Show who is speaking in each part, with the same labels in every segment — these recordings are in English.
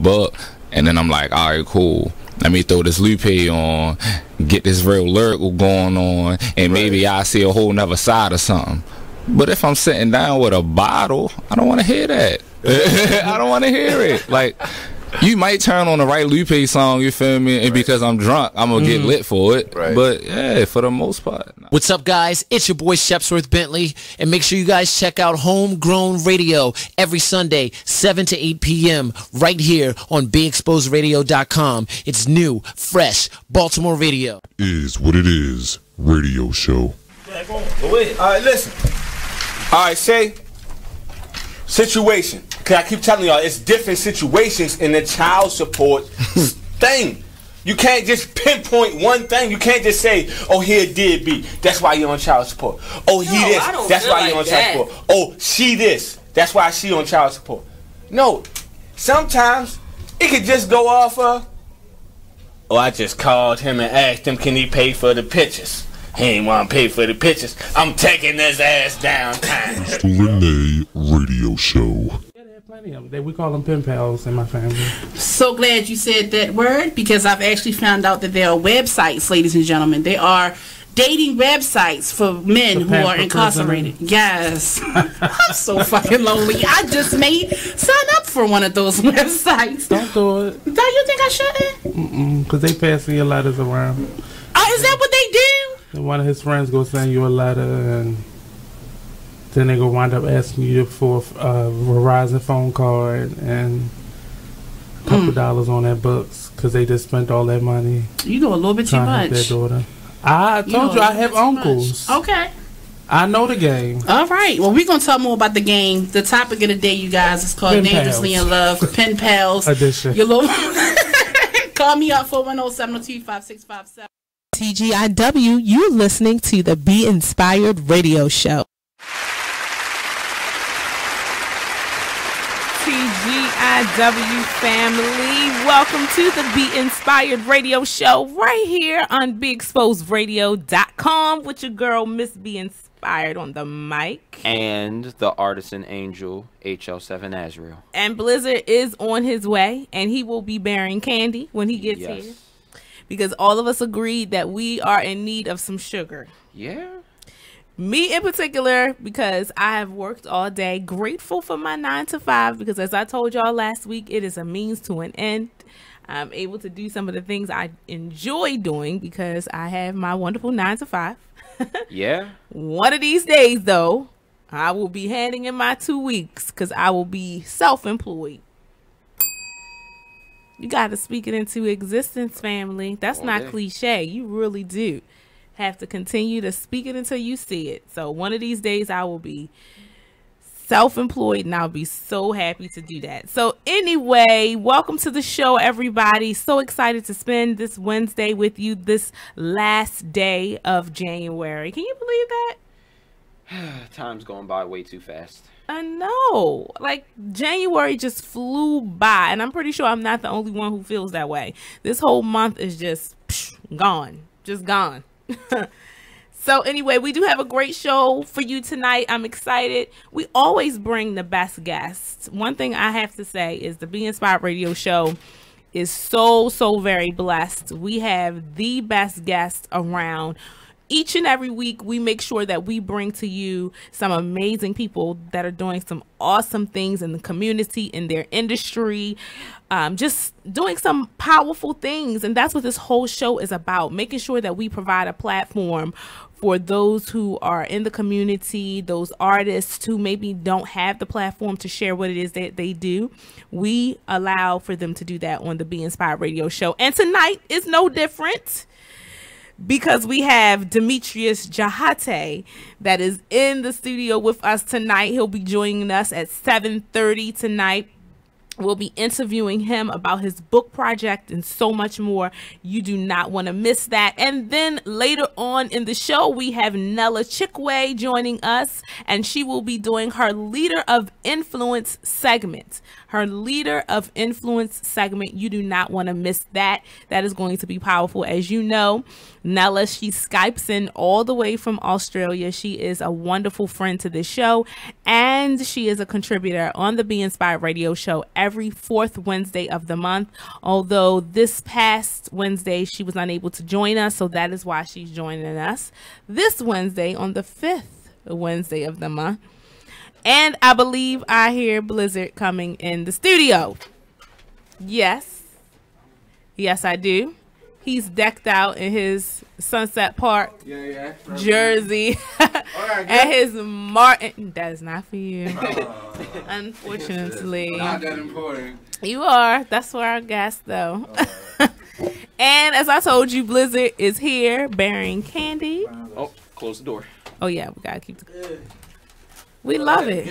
Speaker 1: but and then I'm like, all right, cool. Let me throw this Lupe on, get this real lyrical going on, and maybe I see a whole nother side of something. But if I'm sitting down with a bottle, I don't want to hear that. I don't want to hear it. Like, you might turn on the right Lupe song, you feel me? And because I'm drunk, I'm going to get lit for it. Right. But, yeah, for the most part. Nah.
Speaker 2: What's up, guys? It's your boy, Shepsworth Bentley. And make sure you guys check out Homegrown Radio every Sunday, 7 to 8 p.m. right here on BeExposedRadio.com. It's new, fresh, Baltimore radio.
Speaker 3: Is what it is. Radio show.
Speaker 4: Go ahead. All right, listen. All right, say situation. Cause I keep telling y'all, it's different situations in the child support thing. You can't just pinpoint one thing. You can't just say, "Oh, here did be. That's why you're on child support. Oh, he this. That's why you're on child support. Oh, she this. That's why she on child support." No. Sometimes it could just go off of, "Oh, I just called him and asked him, can he pay for the pictures? He ain't want to pay for the pictures. I'm taking his ass downtown."
Speaker 3: Mr. Renee Radio Show.
Speaker 5: We call them pen pals in my family.
Speaker 6: So glad you said that word, because I've actually found out that there are websites, ladies and gentlemen. There are dating websites for men who are incarcerated. Yes. I'm so fucking lonely. I just may sign up for one of those websites.
Speaker 5: Don't do it.
Speaker 6: Don't you think I shouldn't?
Speaker 5: Because they passing your letters around.
Speaker 6: Oh, is that what they do?
Speaker 5: And one of his friends go send you a letter, and then they go wind up asking you for a Verizon phone card and a couple dollars on their books because they just spent all that money.
Speaker 6: You know a little bit too much.
Speaker 5: Their daughter. I told you I have uncles.
Speaker 6: Okay.
Speaker 5: I know the game.
Speaker 6: All right. Well, we're going to talk more about the game. The topic of the day, you guys, is called Dangerously in Love. Pen Pals.
Speaker 5: Edition.
Speaker 6: Your little call me up 410-702-5657.
Speaker 7: TGIW, you listening to the Be Inspired Radio Show. TGIW family, welcome to the Be Inspired Radio Show right here on BeExposedRadio.com with your girl Miss Be Inspired on the mic.
Speaker 8: And the artisan angel HL7 Azrael.
Speaker 7: And Blizzard is on his way, and he will be bearing candy when he gets here. Because all of us agreed that we are in need of some sugar.
Speaker 8: Yeah.
Speaker 7: Me in particular, because I have worked all day, grateful for my 9 to 5, because as I told y'all last week, it is a means to an end. I'm able to do some of the things I enjoy doing because I have my wonderful 9 to 5.
Speaker 8: Yeah.
Speaker 7: One of these days, though, I will be handing in my 2 weeks because I will be self-employed. You got to speak it into existence, family. That's not cliche. You really do have to continue to speak it until you see it. So one of these days I will be self-employed, and I'll be so happy to do that. So anyway, welcome to the show, everybody. So excited to spend this Wednesday with you, this last day of January. Can you believe that?
Speaker 8: Time's going by way too fast.
Speaker 7: I know. Like, January just flew by, and I'm pretty sure I'm not the only one who feels that way. This whole month is just gone. Just gone. So anyway, we do have a great show for you tonight. I'm excited. We always bring the best guests. One thing I have to say is the Be Inspired Radio Show is so very blessed. We have the best guests around. Each and every week, we make sure that we bring to you some amazing people that are doing some awesome things in the community, in their industry, just doing some powerful things. And that's what this whole show is about, making sure that we provide a platform for those who are in the community, those artists who maybe don't have the platform to share what it is that they do. We allow for them to do that on the Be Inspired Radio Show. And tonight is no different, because we have Demetrius Jahate that is in the studio with us tonight. He'll be joining us at 7:30 tonight. We'll be interviewing him about his book project and so much more. You do not want to miss that. And then later on in the show, we have Nella Chikwe joining us, and she will be doing her Leader of Influence segment. her Leader of Influence segment. You do not want to miss that. That is going to be powerful. As you know, Nella, she Skypes in all the way from Australia. She is a wonderful friend to this show, and she is a contributor on the Be Inspired radio show every fourth Wednesday of the month. Although this past Wednesday she was unable to join us, so that is why she's joining us this Wednesday on the 5th Wednesday of the month. And I believe I hear Blizzard coming in the studio. Yes, I do. He's decked out in his Sunset Park jersey and his Martin. That is not for you. Unfortunately.
Speaker 4: Not that important.
Speaker 7: You are. That's for our guest, though. And as I told you, Blizzard is here bearing candy.
Speaker 8: Oh, close the door.
Speaker 7: Oh, yeah. We got to keep the... We love it.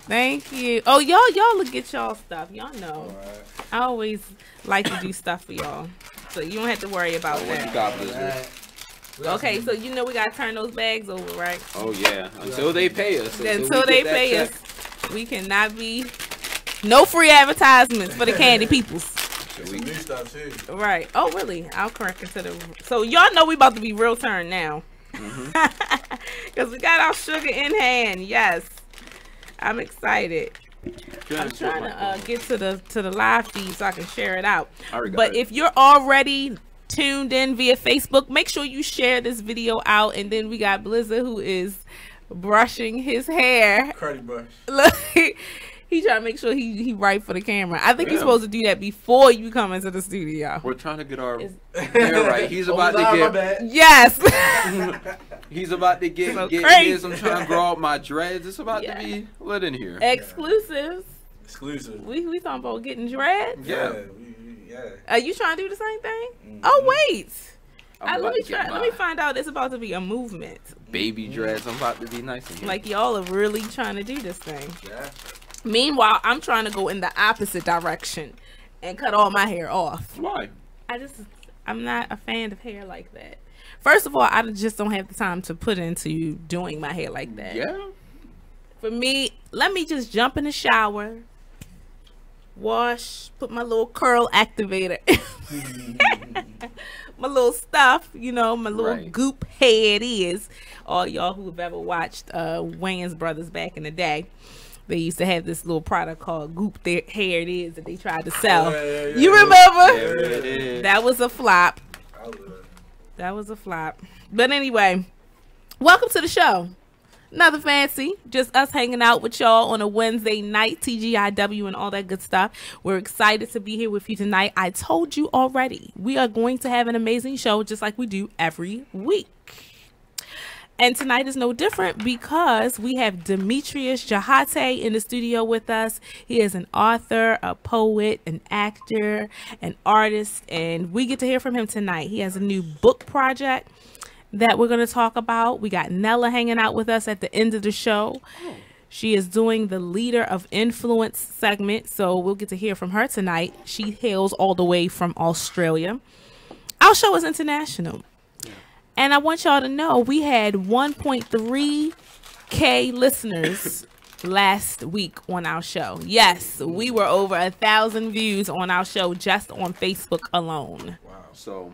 Speaker 7: Thank you. Oh, y'all look at y'all stuff. Y'all know. I always like to do stuff for y'all. So you don't have to worry about
Speaker 8: What
Speaker 7: that.
Speaker 8: you got, Blizzard?
Speaker 7: Okay, so you know we got to turn those bags over, right?
Speaker 8: Oh, yeah. Until they pay us.
Speaker 7: Until they pay us. We cannot be... No free advertisements for the candy peoples. Right. Oh, really? I'll correct it to the... So y'all know we about to be real turn now. Because we got our sugar in hand. Yes. I'm excited. I'm trying to get to the live feed so I can share it out. But if you're already tuned in via Facebook, make sure you share this video out. And then we got Blizzard, who is brushing his hair.
Speaker 4: Curly brush.
Speaker 7: Look, he trying to make sure he right for the camera. I think you're supposed to do that before you come into the studio.
Speaker 8: We're trying to get our hair right. He's about to get...
Speaker 7: Yes.
Speaker 8: He's about to get his. I'm trying to grow out my dreads. It's about to be lit in here.
Speaker 7: Exclusive. We talking about getting dreads?
Speaker 8: Yeah.
Speaker 7: Are you trying to do the same thing? Oh, wait. Let me find out. It's about to be a movement.
Speaker 8: Baby dreads. I'm about to be nice in here.
Speaker 7: Like y'all are really trying to do this thing. Yeah. Meanwhile, I'm trying to go in the opposite direction and cut all my hair off.
Speaker 8: Why?
Speaker 7: I'm not a fan of hair like that. First of all, I just don't have the time to put into doing my hair like that.
Speaker 8: Yeah.
Speaker 7: For me, let me just jump in the shower, wash, put my little curl activator, my little stuff, my little goop head is. All y'all who have ever watched Wayans Brothers back in the day, they used to have this little product called Goop Hair It Is that they tried to sell. You remember?
Speaker 8: Yeah,
Speaker 7: that was a flop. That was a flop. But anyway, welcome to the show. Nothing fancy. Just us hanging out with y'all on a Wednesday night, TGIW and all that good stuff. We're excited to be here with you tonight. I told you already, we are going to have an amazing show just like we do every week. And tonight is no different because we have Demetrius Jahate in the studio with us. He is an author, a poet, an actor, an artist, and we get to hear from him tonight. He has a new book project that we're going to talk about. We got Nella hanging out with us at the end of the show. She is doing the Leader of Influence segment, so we'll get to hear from her tonight. She hails all the way from Australia. Our show is international. And I want y'all to know we had 1.3K listeners last week on our show. Yes, we were over 1,000 views on our show just on Facebook alone.
Speaker 8: Wow. So,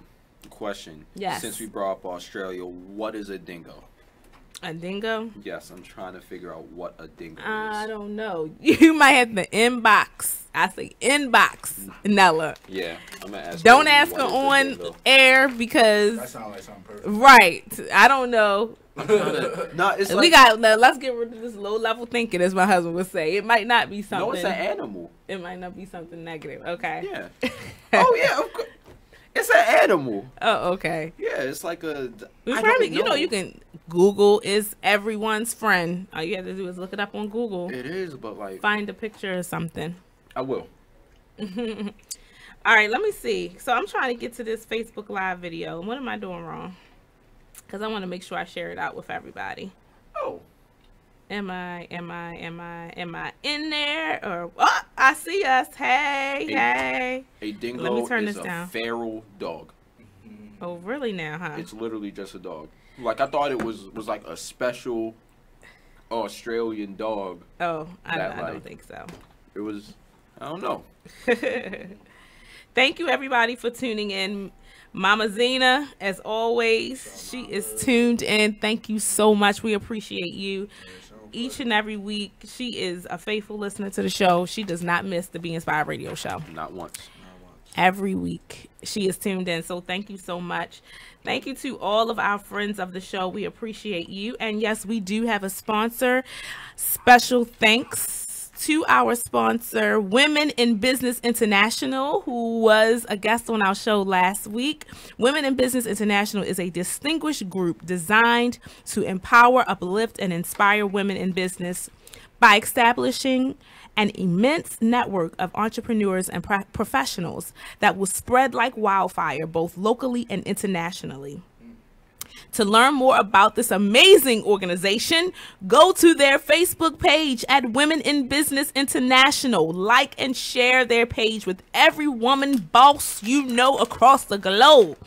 Speaker 8: question.
Speaker 7: Yes.
Speaker 8: Since we brought up Australia, what is a dingo?
Speaker 7: A dingo?
Speaker 8: Yes, I'm trying to figure out what a dingo is.
Speaker 7: I don't know. You might have to inbox. I say inbox Nella.
Speaker 8: Yeah, I'm gonna ask.
Speaker 7: Don't ask her on air because
Speaker 4: That sounds like something perfect.
Speaker 7: Right. I don't know.
Speaker 8: No, it's
Speaker 7: we got. Let's get rid of this low level thinking, as my husband would say. It might not be something.
Speaker 8: No, it's an animal.
Speaker 7: It might not be something negative. Okay.
Speaker 8: Yeah. Oh yeah. Of course. It's an animal.
Speaker 7: Oh, okay.
Speaker 8: Yeah, it's like a.
Speaker 7: You can Google is everyone's friend. All you have to do is look it up on Google.
Speaker 8: It is, but like
Speaker 7: find a picture or something.
Speaker 8: I will.
Speaker 7: All right, let me see. So I'm trying to get to this Facebook Live video. What am I doing wrong? Because I want to make sure I share it out with everybody.
Speaker 8: Oh.
Speaker 7: Am I in there? Or I see us. Hey.
Speaker 8: A dingo
Speaker 7: Let me turn
Speaker 8: is
Speaker 7: this
Speaker 8: a
Speaker 7: down.
Speaker 8: feral dog.
Speaker 7: Oh, really now, huh?
Speaker 8: It's literally just a dog. Like, I thought it was like a special Australian dog.
Speaker 7: Oh, I don't think so.
Speaker 8: it was, I don't know.
Speaker 7: Thank you, everybody, for tuning in. Mama Zena, as always, she is tuned in. Thank you so much. We appreciate you. Each and every week, she is a faithful listener to the show. She does not miss the Be Inspired radio show.
Speaker 8: Not once.
Speaker 7: Every week, she is tuned in. So thank you so much. Thank you to all of our friends of the show. We appreciate you. And yes, we do have a sponsor. Special thanks to our sponsor, Women in Business International, who was a guest on our show last week. Women in Business International is a distinguished group designed to empower, uplift, and inspire women in business by establishing an immense network of entrepreneurs and professionals that will spread like wildfire, both locally and internationally. To learn more about this amazing organization, go to their Facebook page at Women in Business International. Like and share their page with every woman boss you know across the globe.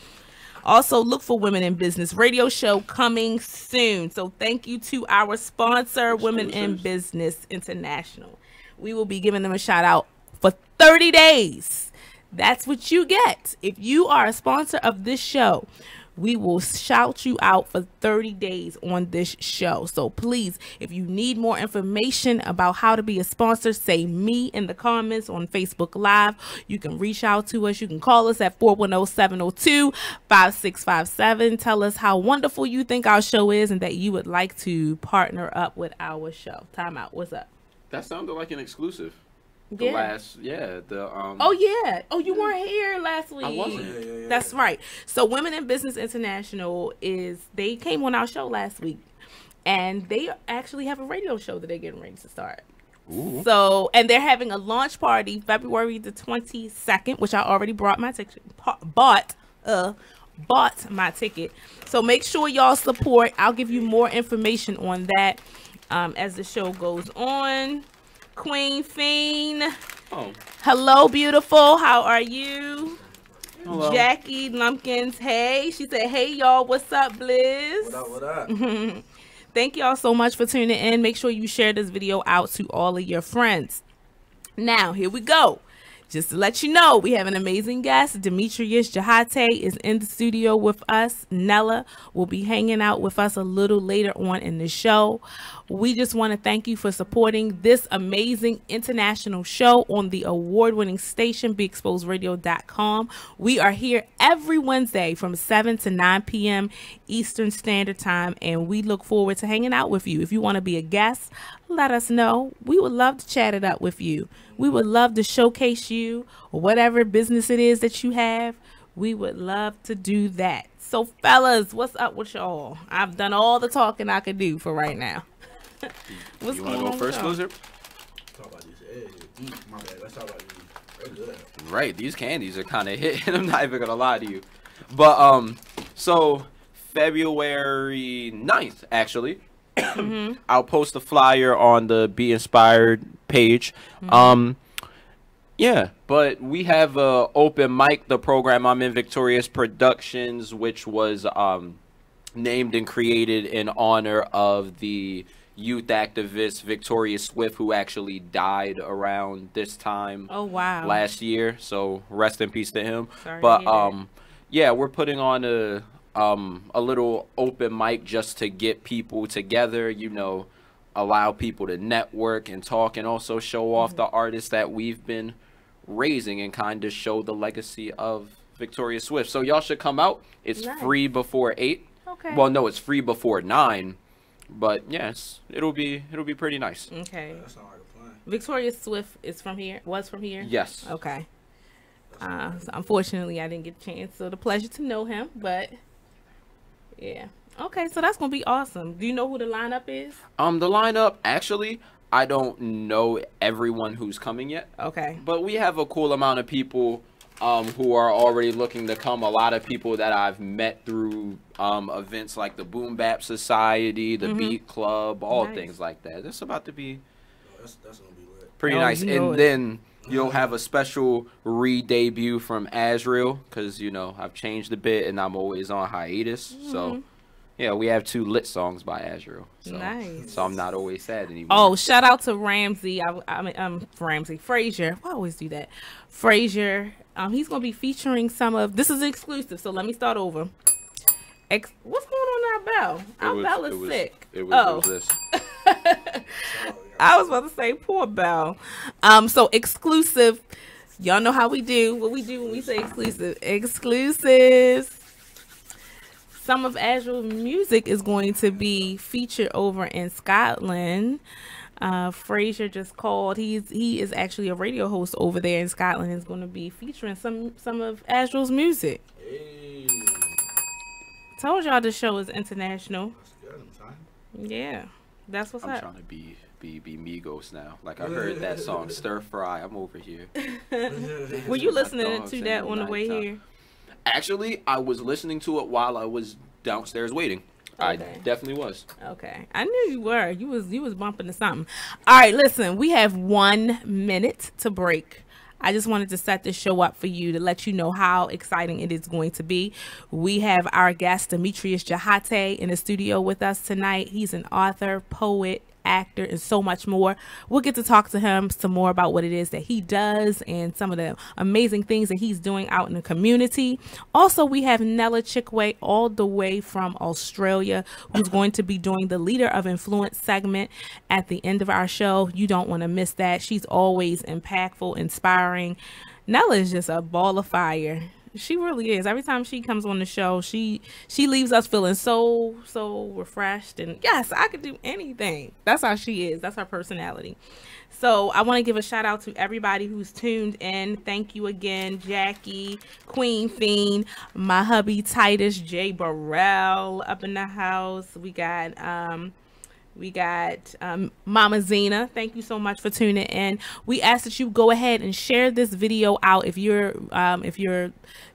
Speaker 7: Also, look for Women in Business radio show coming soon. So thank you to our sponsor, Women in Business International. We will be giving them a shout out for 30 days. That's what you get. If you are a sponsor of this show, we will shout you out for 30 days on this show. So please, if you need more information about how to be a sponsor, say me in the comments on Facebook Live. You can reach out to us. You can call us at 410-702-5657. Tell us how wonderful you think our show is and that you would like to partner up with our show. Time out. What's up?
Speaker 8: That sounded like an exclusive.
Speaker 7: Oh yeah. Oh, you weren't here last week.
Speaker 8: I wasn't.
Speaker 4: Yeah.
Speaker 7: That's right. So Women in Business International they came on our show last week, and they actually have a radio show that they're getting ready to start.
Speaker 8: Ooh.
Speaker 7: So, and they're having a launch party February the 22nd, which I already bought my ticket. Bought my ticket. So make sure y'all support. I'll give you more information on that as the show goes on. Queen Fiend.
Speaker 8: Oh.
Speaker 7: Hello, beautiful. How are you?
Speaker 8: Hello.
Speaker 7: Jackie Lumpkins. Hey. She said, hey, y'all. What's up, Blizz?
Speaker 4: What up?
Speaker 7: Thank y'all so much for tuning in. Make sure you share this video out to all of your friends. Now, here we go. Just to let you know, we have an amazing guest. Demetrius Jahate is in the studio with us. Nella will be hanging out with us a little later on in the show. We just want to thank you for supporting this amazing international show on the award-winning station, BeExposedRadio.com. We are here every Wednesday from 7 to 9 p.m. Eastern Standard Time, and we look forward to hanging out with you. If you want to be a guest, let us know. We would love to chat it up with you. We would love to showcase you or whatever business it is that you have. We would love to do that. So, fellas, what's up with y'all? I've done all the talking I could do for right now. What's
Speaker 8: You want to
Speaker 7: going
Speaker 8: go
Speaker 7: on
Speaker 8: first,
Speaker 7: with y'all?
Speaker 8: Loser?
Speaker 4: Talk about these eggs. My bad. Let's talk about these. They're good.
Speaker 8: Right, these candies are kind of hitting. I'm not even going to lie to you. But, so, February 9th, actually. I'll post a flyer on the Be Inspired page. Yeah, but we have a open mic, the program I'm in, Victorious Productions, which was named and created in honor of the youth activist Victoria Swift, who actually died around this time last year. So rest in peace to him.
Speaker 7: Sorry
Speaker 8: but
Speaker 7: to hear that.
Speaker 8: yeah, we're putting on a little open mic just to get people together, you know, allow people to network and talk, and also show off the artists that we've been raising and kind of show the legacy of Victoria Swift. So y'all should come out. It's free before 8.
Speaker 7: Okay.
Speaker 8: Well, no, it's free before 9. But yes, it'll be pretty nice.
Speaker 7: Okay.
Speaker 4: That sounds like a plan.
Speaker 7: Victoria Swift is from here. Was from here.
Speaker 8: Yes.
Speaker 7: Okay. So unfortunately, I didn't get a chance. So the pleasure to know him, but yeah. Okay, so that's gonna be awesome. Do you know who the lineup is?
Speaker 8: The lineup, actually, I don't know everyone who's coming yet.
Speaker 7: Okay.
Speaker 8: But we have a cool amount of people who are already looking to come. A lot of people that I've met through events like the Boom Bap Society, the Beat Club, all things like that. It's about to be
Speaker 4: That's gonna be lit.
Speaker 8: pretty nice. And then you'll have a special re-debut from Azrael, because, you know, I've changed a bit and I'm always on hiatus. So, Yeah, we have 2 lit songs by Azrael. So,
Speaker 7: Nice.
Speaker 8: So I'm not always sad anymore.
Speaker 7: Oh, shout out to Ramsey. Ramsey Frazier. I always do that. Frazier. He's gonna be featuring some of. This is exclusive. So let me start over. What's going on with our bell? Our bell is sick.
Speaker 8: It was this.
Speaker 7: I was about to say poor bell. So exclusive. Y'all know how we do. What we do when we say exclusive. Exclusives. Some of Azrael's music is going to be featured over in Scotland. Frazier just called. He is actually a radio host over there in Scotland. Is going to be featuring some of Azrael's music.
Speaker 4: Hey.
Speaker 7: Told y'all the show is international. Yeah, that's what's
Speaker 8: I'm
Speaker 7: up.
Speaker 8: trying to be Migos now. Like I heard that song Stir Fry. I'm over here.
Speaker 7: Were you listening to that on the way here?
Speaker 8: Actually, I was listening to it while I was downstairs waiting.
Speaker 7: Okay.
Speaker 8: I definitely was.
Speaker 7: Okay, I knew you were. You was bumping to something. All right, listen. We have 1 minute to break. I just wanted to set this show up for you to let you know how exciting it is going to be. We have our guest Demetrius Jahate in the studio with us tonight. He's an author, poet, actor, and so much more. We'll get to talk to him some more about what it is that he does and some of the amazing things that he's doing out in the community. Also, we have Nella Chikwe all the way from Australia, who's going to be doing the Leader of Influence segment at the end of our show. You don't want to miss that. She's always impactful, inspiring. Nella is just a ball of fire. She really is. Every time she comes on the show, she leaves us feeling so refreshed. And yes, I could do anything. That's how she is. That's her personality. So I want to give a shout out to everybody who's tuned in. Thank you again, Jackie, Queen Fiend, my hubby Titus J. Burrell up in the house. We got Mama Zena. Thank you so much for tuning in. We ask that you go ahead and share this video out. If you're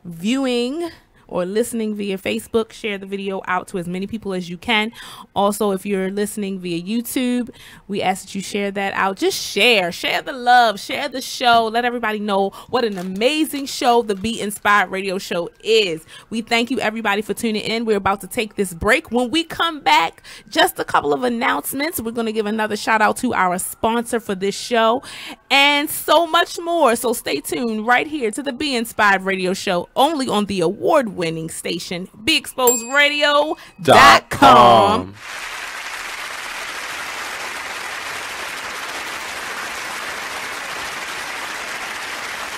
Speaker 7: viewing or listening via Facebook, share the video out to as many people as you can. Also, if you're listening via YouTube, we ask that you share that out. Just share the love, share the show. Let everybody know what an amazing show the Be Inspired Radio Show is. We thank you everybody for tuning in. We're about to take this break. When we come back, just a couple of announcements. We're going to give another shout out to our sponsor for this show and so much more. So stay tuned right here to the Be Inspired Radio Show, only on the award-winning station, BeExposedRadio.com.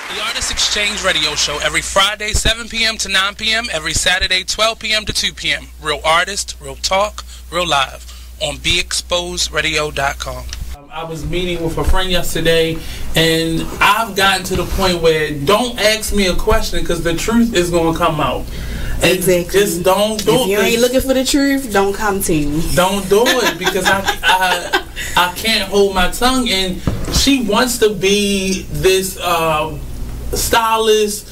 Speaker 9: The Artist Exchange Radio Show every Friday, 7 p.m. to 9 p.m., every Saturday, 12 p.m. to 2 p.m. Real artist, real talk, real live on BeExposedRadio.com.
Speaker 5: I was meeting with a friend yesterday, and I've gotten to the point where don't ask me a question because the truth is going to come out. And
Speaker 10: exactly.
Speaker 5: Just don't do it.
Speaker 10: If you ain't looking for the truth, don't come to me.
Speaker 5: Don't do it because I can't hold my tongue. And she wants to be this stylist,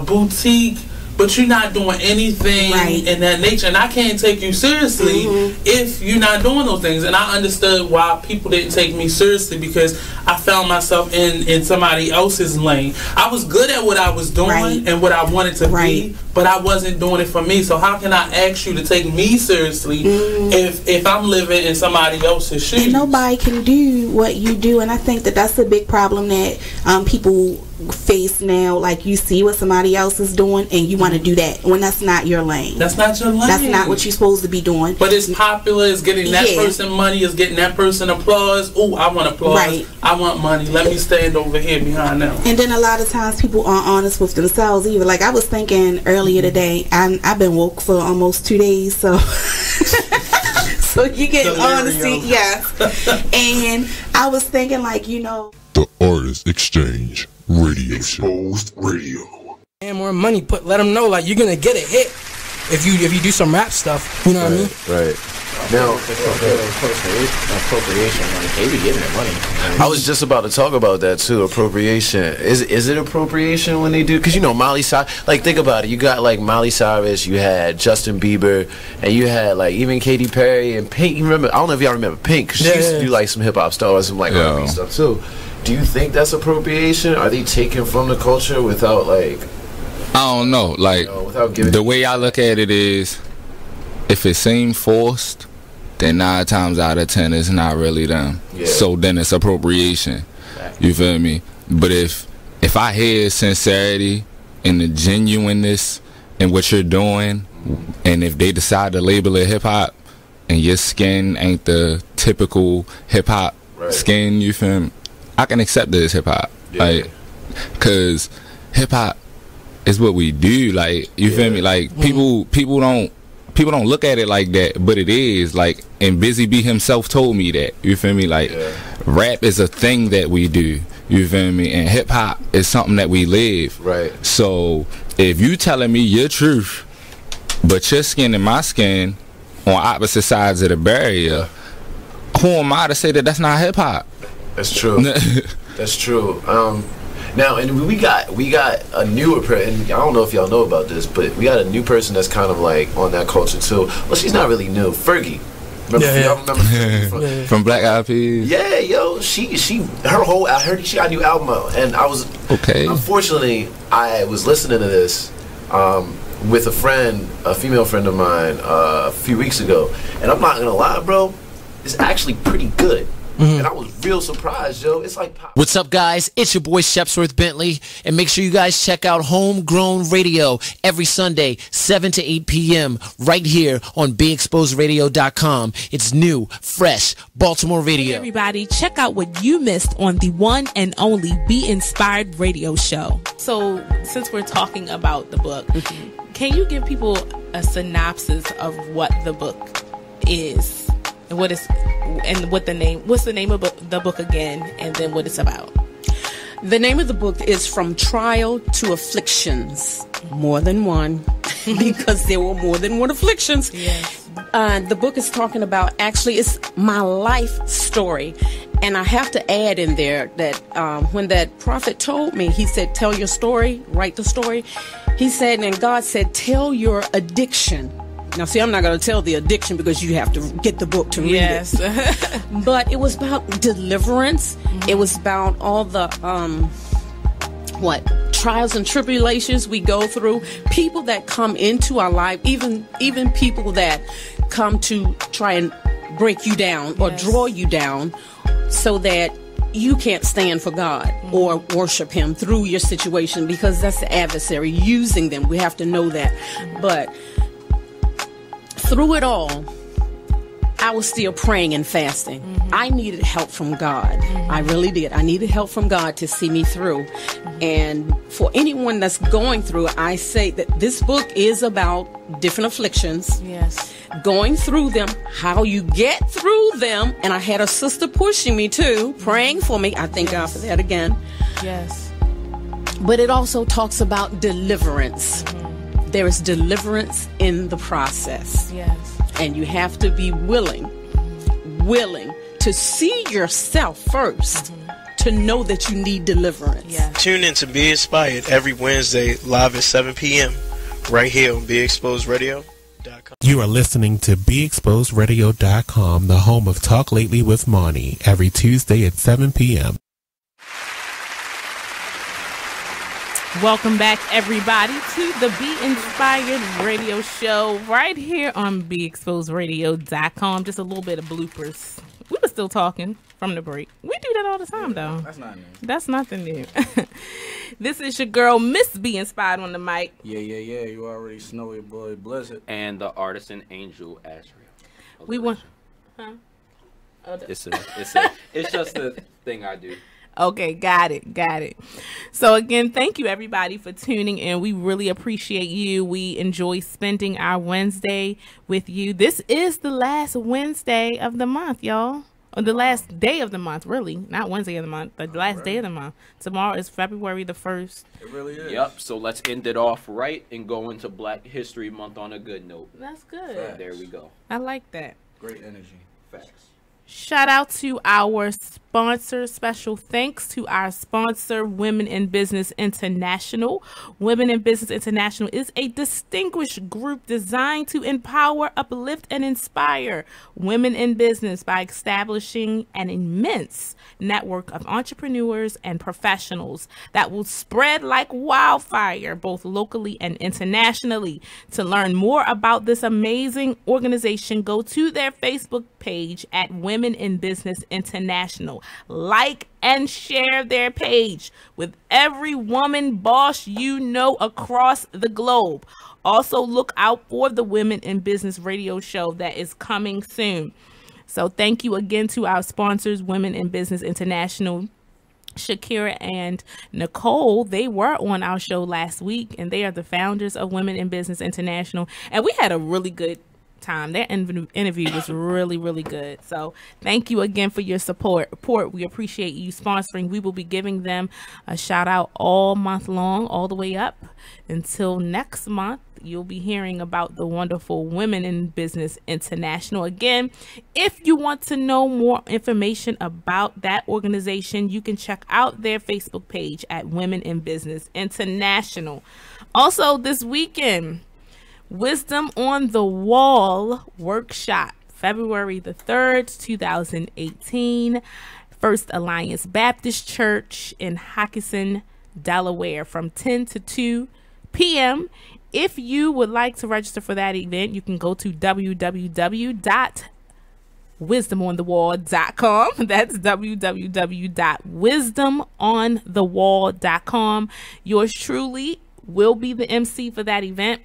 Speaker 5: boutique, but you're not doing anything in that nature, and I can't take you seriously if you're not doing those things. And I understood why people didn't take me seriously because I found myself in somebody else's lane. I was good at what I was doing and what I wanted to be, but I wasn't doing it for me. So how can I ask you to take me seriously if I'm living in somebody else's shoes?
Speaker 10: And nobody can do what you do, and I think that that's a big problem that people face now. Like, you see what somebody else is doing and you want to do that when that's not your lane.
Speaker 5: That's not your lane.
Speaker 10: That's not what you're supposed to be doing.
Speaker 5: But it's popular, it's getting that person money, it's getting that person applause. Oh, I want applause. I want money. Let me stand over here behind them.
Speaker 10: And then a lot of times people aren't honest with themselves either. Like, I was thinking earlier today, I've been woke for almost 2 days, so so you get honesty, and I was thinking, like,
Speaker 3: The Artist Exchange Radio
Speaker 11: Exposed
Speaker 3: Show.
Speaker 11: Radio.
Speaker 12: And more money, let them know, like, you're gonna get a hit if you do some rap stuff. You know what I mean?
Speaker 11: Right. Now,
Speaker 13: appropriation, like, they be getting their money.
Speaker 11: I was just about to talk about that too. Appropriation. Is it appropriation when they do? Because Miley Cyrus. Like, think about it. You got like Miley Cyrus. You had Justin Bieber, and you had like even Katy Perry and Pink. You remember? I don't know if y'all remember Pink. 'Cause she used to do like some hip hop stuff, some like R&B stuff too. Do you think that's appropriation? Are they taking from the culture without like?
Speaker 1: I don't know. Like,
Speaker 11: without giving
Speaker 1: the way I look at it is, if it seems forced, then 9 times out of 10 it's not really them.
Speaker 11: Yeah.
Speaker 1: So then it's appropriation. You feel me? But if I hear sincerity and the genuineness in what you're doing, and if they decide to label it hip hop, and your skin ain't the typical hip hop skin, you feel me? I can accept it as hip hop, like, cause hip hop is what we do. Like, you feel me? Like, people don't look at it like that, but it is. Like, and Busy B himself told me that. You feel me? Like, rap is a thing that we do. You feel me? And hip hop is something that we live.
Speaker 11: Right.
Speaker 1: So if you telling me your truth, but your skin and my skin on opposite sides of the barrier, who am I to say that that's not hip hop?
Speaker 11: That's true. That's true. Now, and we got a newer person. I don't know if y'all know about this, but we got a new person that's kind of like on that culture too. Well, she's not really new. Fergie. Y'all remember Fergie
Speaker 1: from Black Eyed Peas?
Speaker 11: Yeah, yo, I heard she got a new album out, and I was Unfortunately, I was listening to this with a female friend of mine, a few weeks ago, and I'm not gonna lie, bro, it's actually pretty good. And I was real surprised, yo. It's like pop.
Speaker 2: What's up, guys? It's your boy Shepsworth Bentley, and make sure you guys check out Homegrown Radio every Sunday, 7 to 8 p.m. right here on BeExposedRadio.com. It's new, fresh Baltimore radio.
Speaker 7: Hey everybody, check out what you missed on the one and only Be Inspired radio show. So, since we're talking about the book, can you give people a synopsis of what the book is? What's the name of the book again, and then what it's about?
Speaker 13: The name of the book is From Trial to Afflictions. More than one, because there were more than one afflictions.
Speaker 7: Yes.
Speaker 13: The book is talking about, actually, it's my life story. And I have to add in there that when that prophet told me, he said, tell your story, write the story. He said, and God said, tell your addiction. Now, see, I'm not going to tell the addiction because you have to get the book to read it. But it was about deliverance. It was about all the, trials and tribulations we go through. People that come into our life, even people that come to try and break you down or draw you down so that you can't stand for God or worship Him through your situation, because that's the adversary using them. We have to know that. But through it all, I was still praying and fasting. I needed help from God. I really did. I needed help from God to see me through. And for anyone that's going through, I say that this book is about different afflictions.
Speaker 7: Yes.
Speaker 13: Going through them, how you get through them. And I had a sister pushing me too, praying for me. I thank God for that again.
Speaker 7: Yes.
Speaker 13: But it also talks about deliverance. There is deliverance in the process.
Speaker 7: Yes.
Speaker 13: And you have to be willing to see yourself first, to know that you need deliverance.
Speaker 7: Yes.
Speaker 14: Tune in to Be Inspired every Wednesday live at 7 p.m. right here on BeExposedRadio.com.
Speaker 15: You are listening to BeExposedRadio.com, the home of Talk Lately with Marnie, every Tuesday at 7 p.m.
Speaker 7: Welcome back, everybody, to the Be Inspired radio show right here on BeExposedRadio.com. Just a little bit of bloopers. We were still talking from the break. We do that all the time, though.
Speaker 16: That's not new.
Speaker 7: That's nothing new. This is your girl, Miss Be Inspired, on the mic.
Speaker 16: Yeah. You already know your boy Blizzard.
Speaker 8: And the artisan Angel Ashriel.
Speaker 7: We want... Huh? Oh,
Speaker 8: It's just a thing I do.
Speaker 7: Okay, got it. So again, thank you everybody for tuning in. We really appreciate you. We enjoy spending our Wednesday with you. This is the last Wednesday of the month, y'all. Or the last day of the month, really. Not Wednesday of the month, but the last day of the month. Tomorrow is February the 1st.
Speaker 16: It really is.
Speaker 8: Yep, so let's end it off right and go into Black History Month on a good note.
Speaker 7: That's good.
Speaker 8: Facts. There we go.
Speaker 7: I like that.
Speaker 16: Great energy. Facts.
Speaker 7: Shout out to our sponsor. Special thanks to our sponsor, Women in Business International. Women in Business International is a distinguished group designed to empower, uplift, and inspire women in business by establishing an immense network of entrepreneurs and professionals that will spread like wildfire, both locally and internationally. To learn more about this amazing organization, go to their Facebook page at Women in Business International. Like and share their page with every woman boss you know across the globe. Also, look out for the Women in Business radio show that is coming soon. So thank you again to our sponsors, Women in Business International. Shakira and Nicole, they were on our show last week, and they are the founders of Women in Business International. And we had a really good time. Their interview was really, really good. So thank you again for your support. We appreciate you sponsoring. We will be giving them a shout out all month long, all the way up until next month. You'll be hearing about the wonderful Women in Business International. Again, if you want to know more information about that organization, you can check out their Facebook page at Women in Business International. Also, this weekend, Wisdom on the Wall workshop, February the 3rd, 2018, First Alliance Baptist Church in Hockinson, Delaware, from 10 to 2 p.m. If you would like to register for that event, you can go to www.wisdomonthewall.com. That's www.wisdomonthewall.com. Yours truly will be the MC for that event.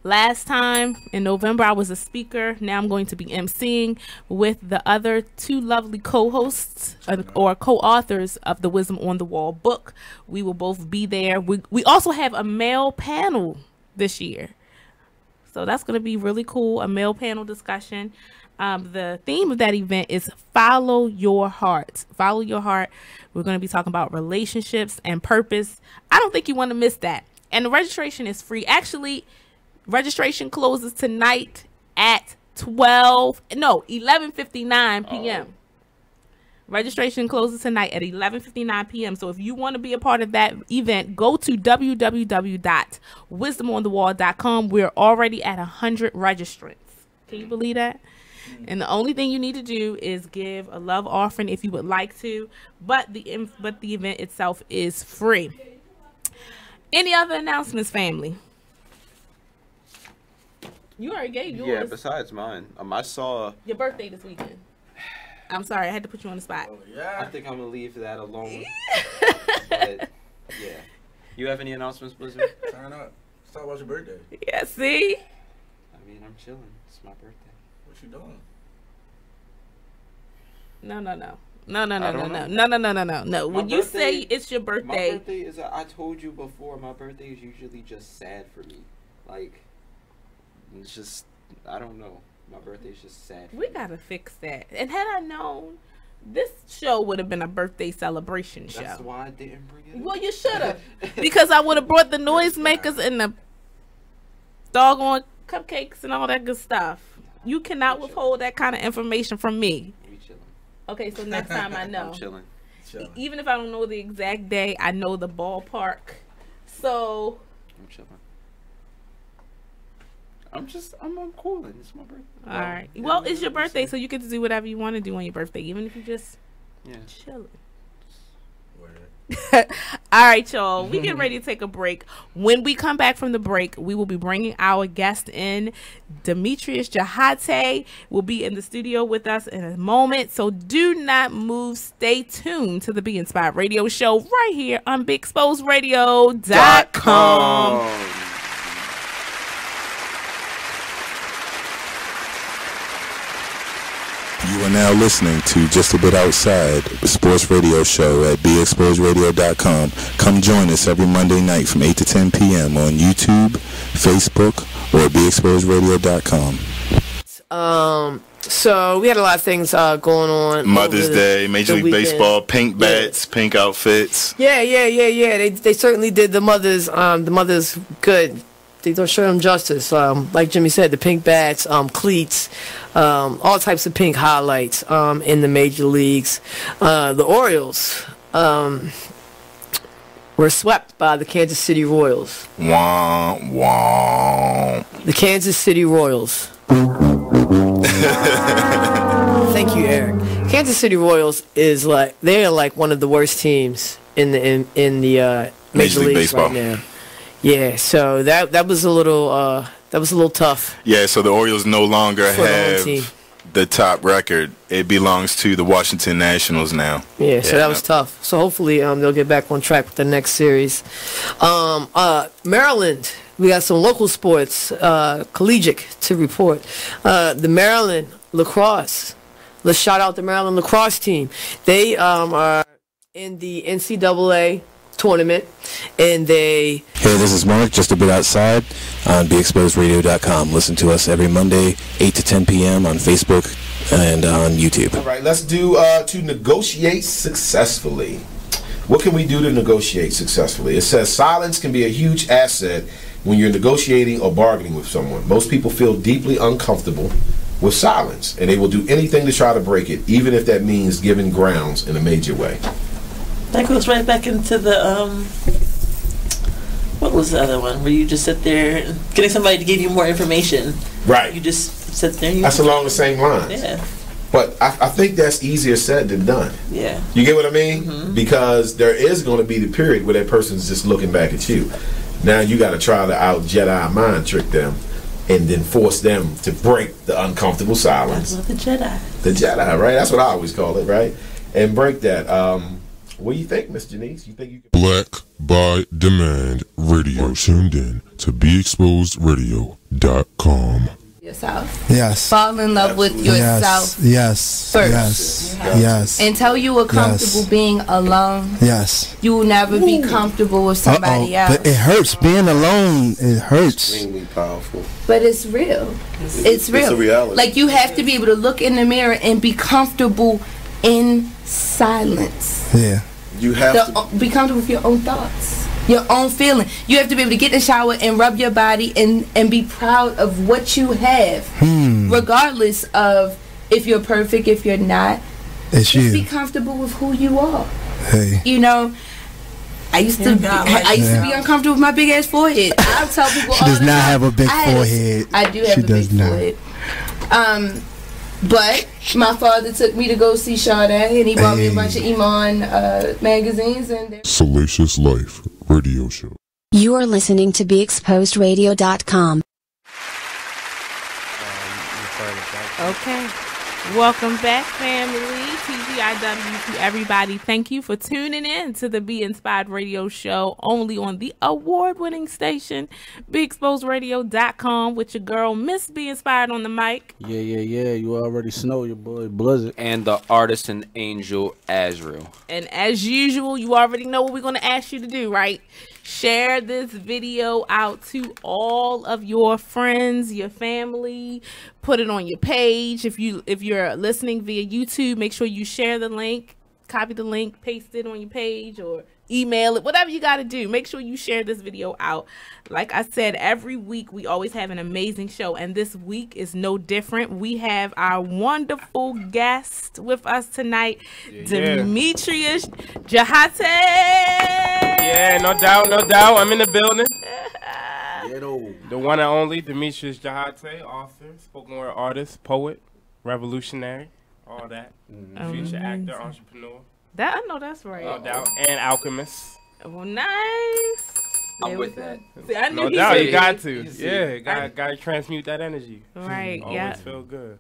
Speaker 7: Last time in November, I was a speaker. Now I'm going to be emceeing with the other two lovely co-hosts or co-authors of the Wisdom on the Wall book. We will both be there. We also have a male panel this year. So that's going to be really cool, a male panel discussion. The theme of that event is Follow Your Heart. Follow Your Heart. We're going to be talking about relationships and purpose. I don't think you want to miss that. And the registration is free. Actually, registration closes tonight at 11:59 p.m. Registration closes tonight at 11:59 p.m. So if you want to be a part of that event, go to www.wisdomonthewall.com. We're already at 100 registrants. Can you believe that? And the only thing you need to do is give a love offering if you would like to, but the event itself is free. Any other announcements, family? You already gave yours.
Speaker 8: Yeah, besides mine. I saw
Speaker 7: your birthday this weekend. I'm sorry, I had to put you on the spot.
Speaker 8: Oh, yeah. I think I'm gonna leave that alone. But yeah. You have any announcements, Blizzard?
Speaker 16: Turn up. Let's talk about your birthday.
Speaker 7: Yeah, see?
Speaker 8: I mean, I'm chilling. It's my birthday.
Speaker 16: What you doing?
Speaker 7: No. When you say it's your birthday,
Speaker 8: my birthday is. I told you before. My birthday is usually just sad for me. Like, it's just, I don't know. My birthday's just sad.
Speaker 7: We gotta fix that. And had I known, this show would have been a birthday celebration show.
Speaker 8: That's why I didn't bring it.
Speaker 7: Well, you should have, because I would have brought the noisemakers and the doggone cupcakes and all that good stuff. You cannot withhold that kind of information from me. Okay, so next time I know.
Speaker 8: I'm chilling.
Speaker 7: Even if I don't know the exact day, I know the ballpark. So
Speaker 8: I'm chilling. I'm cooling. It's my birthday.
Speaker 7: All right. Well, it's your birthday, so you get to do whatever you want to do on your birthday, even if you just chilling. All right, y'all. We get ready to take a break. When we come back from the break, we will be bringing our guest in. Demetrius Jahate will be in the studio with us in a moment. So do not move. Stay tuned to the Be Inspired Radio Show right here on BigExposedRadio.com.
Speaker 3: You are now listening to Just a Bit Outside, the sports radio show at BeExposedRadio.com. Come join us every Monday night from 8 to 10 p.m. on YouTube, Facebook, or BeExposedRadio.com.
Speaker 17: So we had a lot of things going on.
Speaker 18: Mother's Day, Major League Baseball, pink bats, pink outfits.
Speaker 17: Yeah. They certainly did the mothers good. They don't show them justice. Like Jimmy said, the pink bats, cleats, all types of pink highlights in the major leagues. The Orioles were swept by the Kansas City Royals.
Speaker 18: Wah, wah.
Speaker 17: The Kansas City Royals. Thank you, Eric. Kansas City Royals is they're like one of the worst teams in the Major League Baseball right now. Yeah, so that was a little tough.
Speaker 18: Yeah, so the Orioles no longer have the top record. It belongs to the Washington Nationals now.
Speaker 17: Yeah, so that was tough. So hopefully they'll get back on track with the next series. Maryland, we got some local sports, collegiate to report. The Maryland lacrosse. Let's shout out the Maryland lacrosse team. They are in the NCAA tournament, and they...
Speaker 3: Hey, this is Mark, just a bit outside on BeExposedRadio.com. Listen to us every Monday, 8 to 10 p.m. on Facebook and on YouTube.
Speaker 19: All right, let's do to negotiate successfully. What can we do to negotiate successfully? It says silence can be a huge asset when you're negotiating or bargaining with someone. Most people feel deeply uncomfortable with silence, and they will do anything to try to break it, even if that means giving grounds in a major way.
Speaker 20: That goes right back into the what was the other one where you just sit there getting somebody to give you more information.
Speaker 19: Right.
Speaker 20: You just sit there. And
Speaker 19: that's along the same lines.
Speaker 20: Yeah.
Speaker 19: But I think that's easier said than done.
Speaker 20: Yeah.
Speaker 19: You get what I mean? Because there is going to be the period where that person's just looking back at you. Now you got to try to out Jedi mind trick them, and then force them to break the uncomfortable silence.
Speaker 20: That's what the Jedi.
Speaker 19: The Jedi, right? That's what I always call it, right? And break that. What do you think, Miss Janice? You think you can...
Speaker 21: Black by Demand Radio. Tuned in to BeExposedRadio.com.
Speaker 22: Yourself.
Speaker 21: Yes.
Speaker 22: Fall in love with yourself.
Speaker 21: Yes.
Speaker 22: First.
Speaker 21: Yes. Yes.
Speaker 22: Until you are comfortable being alone.
Speaker 21: Yes.
Speaker 22: You will never be comfortable with somebody else.
Speaker 21: But it hurts. Being alone, it hurts.
Speaker 19: Extremely powerful.
Speaker 22: But it's real. It's real.
Speaker 19: It's a reality.
Speaker 22: Like, you have to be able to look in the mirror and be comfortable in silence.
Speaker 21: Yeah.
Speaker 19: You have
Speaker 22: to be comfortable with your own thoughts, your own feeling. You have to be able to get in the shower and rub your body and be proud of what you have, regardless of if you're perfect, if you're not.
Speaker 21: It's
Speaker 22: just
Speaker 21: you.
Speaker 22: be comfortable with who you are.
Speaker 21: Hey.
Speaker 22: You know, I used to be uncomfortable with my big ass forehead. I tell people
Speaker 21: She
Speaker 22: all
Speaker 21: does
Speaker 22: the
Speaker 21: not
Speaker 22: time,
Speaker 21: have a big forehead.
Speaker 22: I do have a big forehead. But my father took me to go see Sade, and he bought me a bunch of Iman magazines. And
Speaker 21: Salacious Life Radio Show.
Speaker 23: You are listening to BeExposedRadio.com.
Speaker 7: Okay. Welcome back, family. TGIW to everybody. Thank you for tuning in to the Be Inspired Radio Show, only on the award-winning station, BeExposedRadio.com, with your girl, Miss Be Inspired on the mic.
Speaker 24: Yeah. You already know your boy Blizzard.
Speaker 8: And the artist and angel, Azrael.
Speaker 7: And as usual, you already know what we're going to ask you to do, right? Share this video out to all of your friends, your family. Put it on your page. If you're listening via YouTube, make sure you share the link, copy the link, paste it on your page, or email it, whatever you got to do. Make sure you share this video out. Like I said, every week we always have an amazing show, and this week is no different. We have our wonderful guest with us tonight, Demetrius Jahate.
Speaker 25: Yeah, no doubt. I'm in the building. The one and only Demetrius Jahate, author, spoken word artist, poet, revolutionary, all that. Future actor, entrepreneur.
Speaker 7: I know that's right.
Speaker 25: No doubt. And alchemist.
Speaker 7: Well, nice.
Speaker 8: I'm with that.
Speaker 7: See, I knew
Speaker 25: No
Speaker 7: he
Speaker 25: doubt,
Speaker 7: said
Speaker 25: you got to.
Speaker 7: it.
Speaker 25: Yeah, got to transmute that energy.
Speaker 7: Right,
Speaker 25: Always feel good.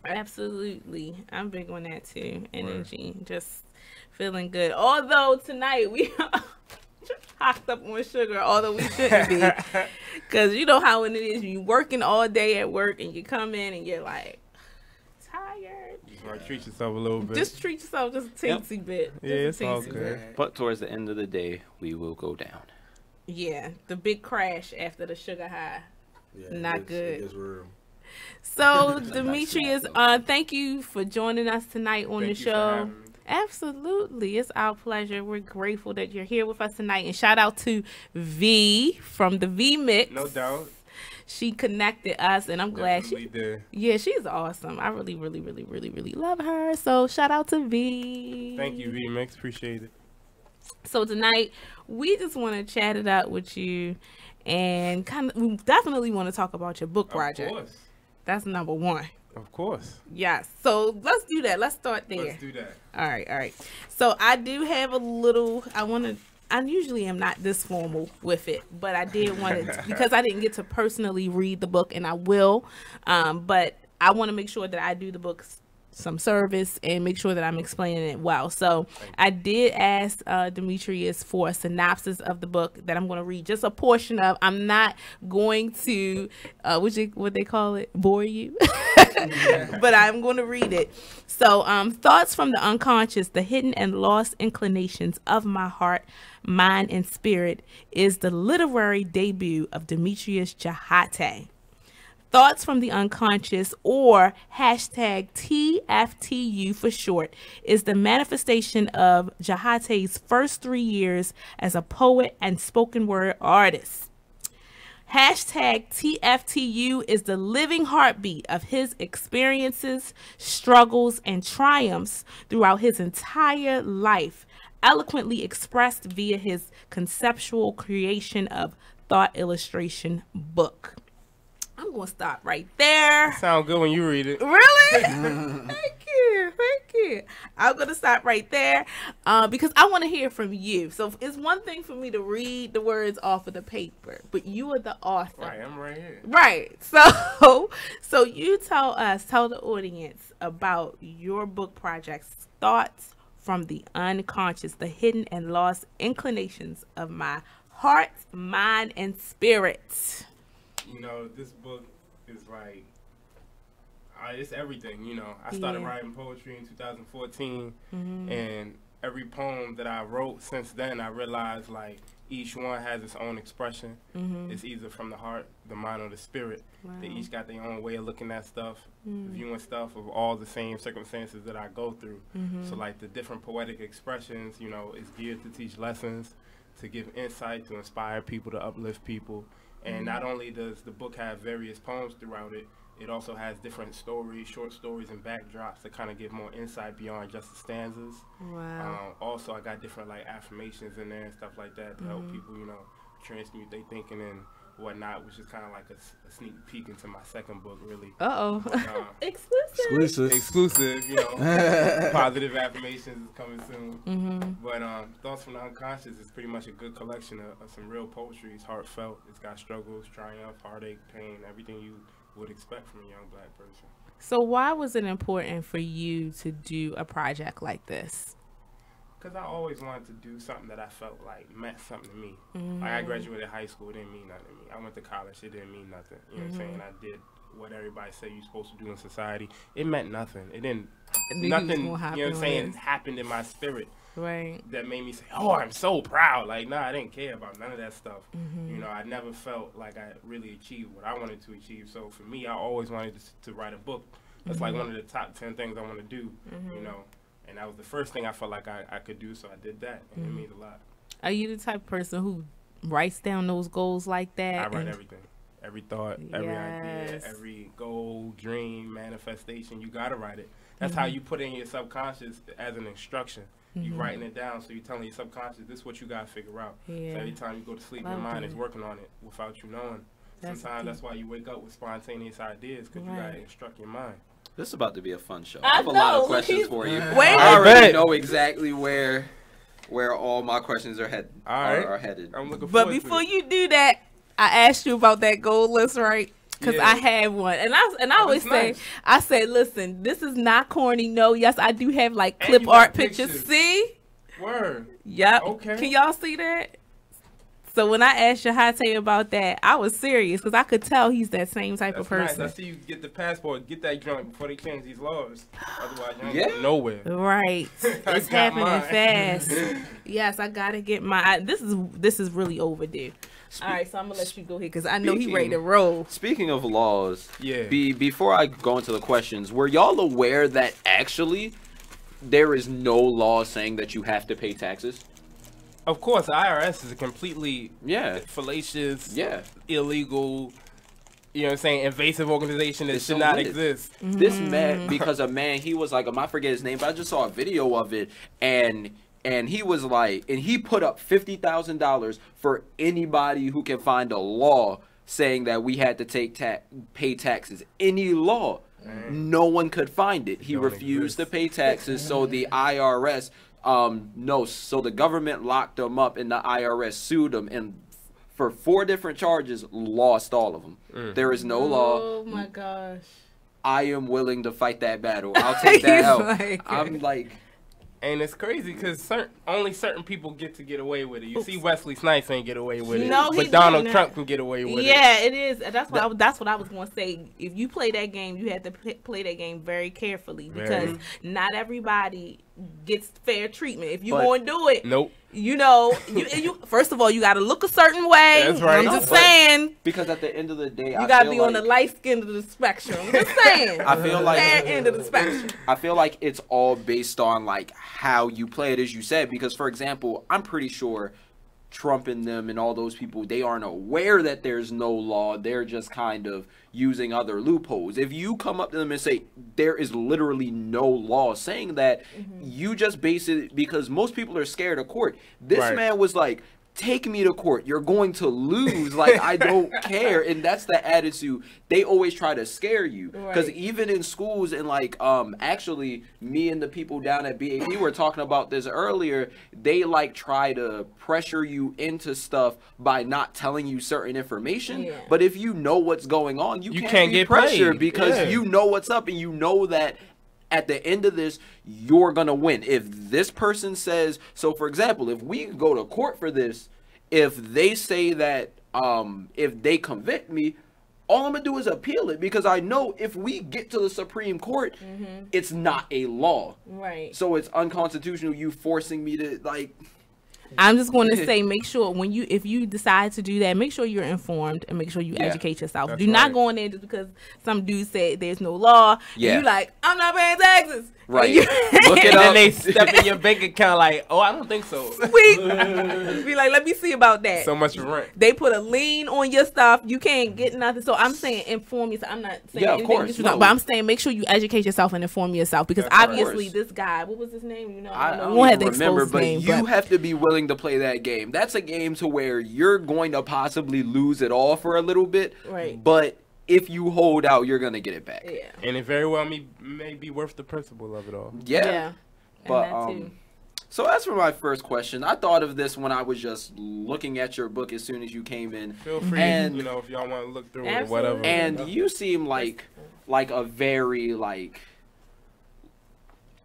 Speaker 7: Absolutely. I'm big on that too. Energy. Just feeling good. Although tonight we hocked up on sugar, although we shouldn't be. Because you know how it is. You working all day at work and you come in and you're like, tired.
Speaker 25: Just want to treat yourself a little bit.
Speaker 7: Just treat yourself just a teensy bit.
Speaker 25: Yeah, it's all good.
Speaker 8: But towards the end of the day, we will go down.
Speaker 7: Yeah, the big crash after the sugar high.
Speaker 16: Yeah,
Speaker 7: Not good.
Speaker 16: It is real.
Speaker 7: So, Demetrius, thank you for joining us tonight on the show. Absolutely. It's our pleasure. We're grateful that you're here with us tonight. And shout out to V from the V Mix.
Speaker 25: No doubt.
Speaker 7: She connected us, and I'm glad
Speaker 25: Definitely did.
Speaker 7: Yeah, she's awesome. I really, really, really, really, really love her. So shout out to V.
Speaker 25: Thank you, V Mix. Appreciate it.
Speaker 7: So tonight, we just want to chat it up with you, and we definitely want to talk about your book project.
Speaker 25: Of course.
Speaker 7: That's number one.
Speaker 25: Of course.
Speaker 7: Yes. So let's do that. Let's start there.
Speaker 25: Let's do that.
Speaker 7: All right. So I do have a little. I usually am not this formal with it, but I did want to because I didn't get to personally read the book, and I will. But I want to make sure that I do the book some service and make sure that I'm explaining it well. So I did ask Demetrius for a synopsis of the book that I'm going to read just a portion of. I'm not going to what they call it, bore you, but I'm going to read it. So thoughts from the unconscious, the hidden and lost inclinations of my heart, mind, and spirit is the literary debut of Demetrius Jahate. Thoughts from the Unconscious, or hashtag TFTU for short, is the manifestation of Jahate's first 3 years as a poet and spoken word artist. Hashtag TFTU is the living heartbeat of his experiences, struggles, and triumphs throughout his entire life, eloquently expressed via his conceptual creation of thought illustration book. I'm going to stop right there.
Speaker 25: Sound good when you read it.
Speaker 7: Really? Thank you. I'm going to stop right there because I want to hear from you. So it's one thing for me to read the words off of the paper, but you are the author.
Speaker 25: Right, I'm right here.
Speaker 7: Right. So you tell the audience about your book project's thoughts from the unconscious, the hidden and lost inclinations of my heart, mind, and spirit.
Speaker 25: You know, this book is like, it's everything, you know. I started writing poetry in 2014, and every poem that I wrote since then, I realized, like, each one has its own expression. It's either from the heart, the mind, or the spirit.
Speaker 7: Wow.
Speaker 25: They each got their own way of looking at stuff, viewing stuff of all the same circumstances that I go through. So, like, the different poetic expressions, you know, is geared to teach lessons, to give insight, to inspire people, to uplift people. And not only does the book have various poems throughout it, it also has different stories, short stories, and backdrops to kind of give more insight beyond just the stanzas.
Speaker 7: Wow.
Speaker 25: Also, I got different like affirmations in there and stuff like that to help people, you know, transmute their thinking and whatnot, which is kind of like a sneak peek into my second book, really. Exclusive, you know. Positive affirmations is coming soon. But Thoughts from the Unconscious is pretty much a good collection of some real poetry. It's heartfelt. It's got struggles, triumph, heartache, pain, everything you would expect from a young black person.
Speaker 7: So why was it important for you to do a project like this?
Speaker 25: Because I always wanted to do something that I felt like meant something to me. Like I graduated high school, it didn't mean nothing to me. I went to college, it didn't mean nothing. You know what I'm saying? I did what everybody said you're supposed to do in society. It meant nothing. It didn't, nothing, you know what I'm saying, happened in my spirit.
Speaker 7: Right.
Speaker 25: That made me say, oh, I'm so proud. Like, nah, I didn't care about none of that stuff. You know, I never felt like I really achieved what I wanted to achieve. So for me, I always wanted to write a book. That's like one of the top 10 things I want to do, you know. And that was the first thing I felt like I could do, so I did that, and it means a lot.
Speaker 7: Are you the type of person who writes down those goals like that?
Speaker 25: I write everything. Every thought, every idea, every goal, dream, manifestation, you got to write it. That's how you put it in your subconscious as an instruction. You writing it down, so you're telling your subconscious, this is what you got to figure out. So every time you go to sleep, your mind is working on it without you knowing. Sometimes that's why you wake up with spontaneous ideas, because you got to instruct your mind.
Speaker 8: This is about to be a fun show. I have a lot of questions for you.
Speaker 25: I
Speaker 8: already know exactly where all my questions are headed. Are headed.
Speaker 25: I'm looking
Speaker 7: but before you do that, I asked you about that goal list, right? Because I had one, and I always say, I said, listen, this is not corny. No, yes, I do have like clip art pictures. See?
Speaker 25: Word.
Speaker 7: Yep.
Speaker 25: Okay.
Speaker 7: Can y'all see that? So when I asked Jahate about that, I was serious because I could tell he's that same type of person.
Speaker 25: Nice. I see you get the passport, get that joint before they change these laws. Otherwise, you ain't going nowhere.
Speaker 7: Right. It's happening fast. Yes, I gotta get my. This is really overdue. All right, so I'm gonna let you go ahead because I know he ready to roll.
Speaker 8: Speaking of laws, before I go into the questions, were y'all aware that actually there is no law saying that you have to pay taxes?
Speaker 25: Of course, the IRS is a completely fallacious, illegal, you know what I'm saying, invasive organization that should not exist.
Speaker 8: This man, because a man, he was like, I forget his name, but I just saw a video of it, and he was like, and he put up $50,000 for anybody who can find a law saying that we had to pay taxes. Any law. No one could find it. He refused to pay taxes, so the IRS, so the government locked him up, and the IRS sued him, and for 4 different charges, lost all of them. There is no law.
Speaker 7: Oh my gosh.
Speaker 8: I am willing to fight that battle. I'll take that out. I'm like...
Speaker 25: And it's crazy because only certain people get away with it. You see, Wesley Snipes ain't get away with it, but Donald Trump can get away with it.
Speaker 7: Yeah, it is. That's what I was going to say. If you play that game, you have to play that game very carefully because not everybody gets fair treatment. If you going to do it,
Speaker 25: nope.
Speaker 7: You know, you first of all, you got to look a certain way.
Speaker 25: That's right.
Speaker 7: I'm just saying.
Speaker 8: Because at the end of the day,
Speaker 7: you got to be on the light skin of the spectrum. I'm just saying.
Speaker 8: I feel like
Speaker 7: fair end of the spectrum.
Speaker 8: I feel like it's all based on like how you play it, as you said. Because for example, I'm pretty sure Trump and them and all those people, they aren't aware that there's no law. They're just kind of using other loopholes. If you come up to them and say there is literally no law saying that, you just base it because most people are scared of court. This man was like, take me to court. You're going to lose. Like, I don't care. And that's the attitude. They always try to scare you. Because even in schools and like, actually, me and the people down at BAP were talking about this earlier. They like try to pressure you into stuff by not telling you certain information. But if you know what's going on, you can't get pressured because you know what's up and you know that at the end of this, you're going to win. If this person says, so for example, if we go to court for this, if they say that, if they convict me, all I'm going to do is appeal it because I know if we get to the Supreme Court, it's not a law.
Speaker 7: Right.
Speaker 8: So it's unconstitutional, you forcing me to like...
Speaker 7: I'm just going to say, make sure if you decide to do that, make sure you're informed and make sure you educate yourself. Do not go in there just because some dude said there's no law. Yeah. And you like, I'm not paying taxes.
Speaker 8: Right.
Speaker 25: Look it up. And they step in your bank account like, oh, I don't think so.
Speaker 7: Sweet. Be like, let me see about that.
Speaker 25: So much rent.
Speaker 7: They put a lien on your stuff. You can't get nothing. So I'm saying inform yourself. I'm not saying anything. Of course. But I'm saying make sure you educate yourself and inform yourself because obviously this guy, what was his name? You know, I don't have to remember,
Speaker 8: but you have to be willing to play that game. That's a game to where you're going to possibly lose it all for a little bit.
Speaker 7: Right.
Speaker 8: But if you hold out, you're going to get it back.
Speaker 7: Yeah.
Speaker 25: And it very well may be worth the principle of it all.
Speaker 8: Yeah. But so as for my first question, I thought of this when I was just looking at your book as soon as you came in.
Speaker 25: Feel free, if y'all want to look through it or whatever.
Speaker 8: And you seem like a very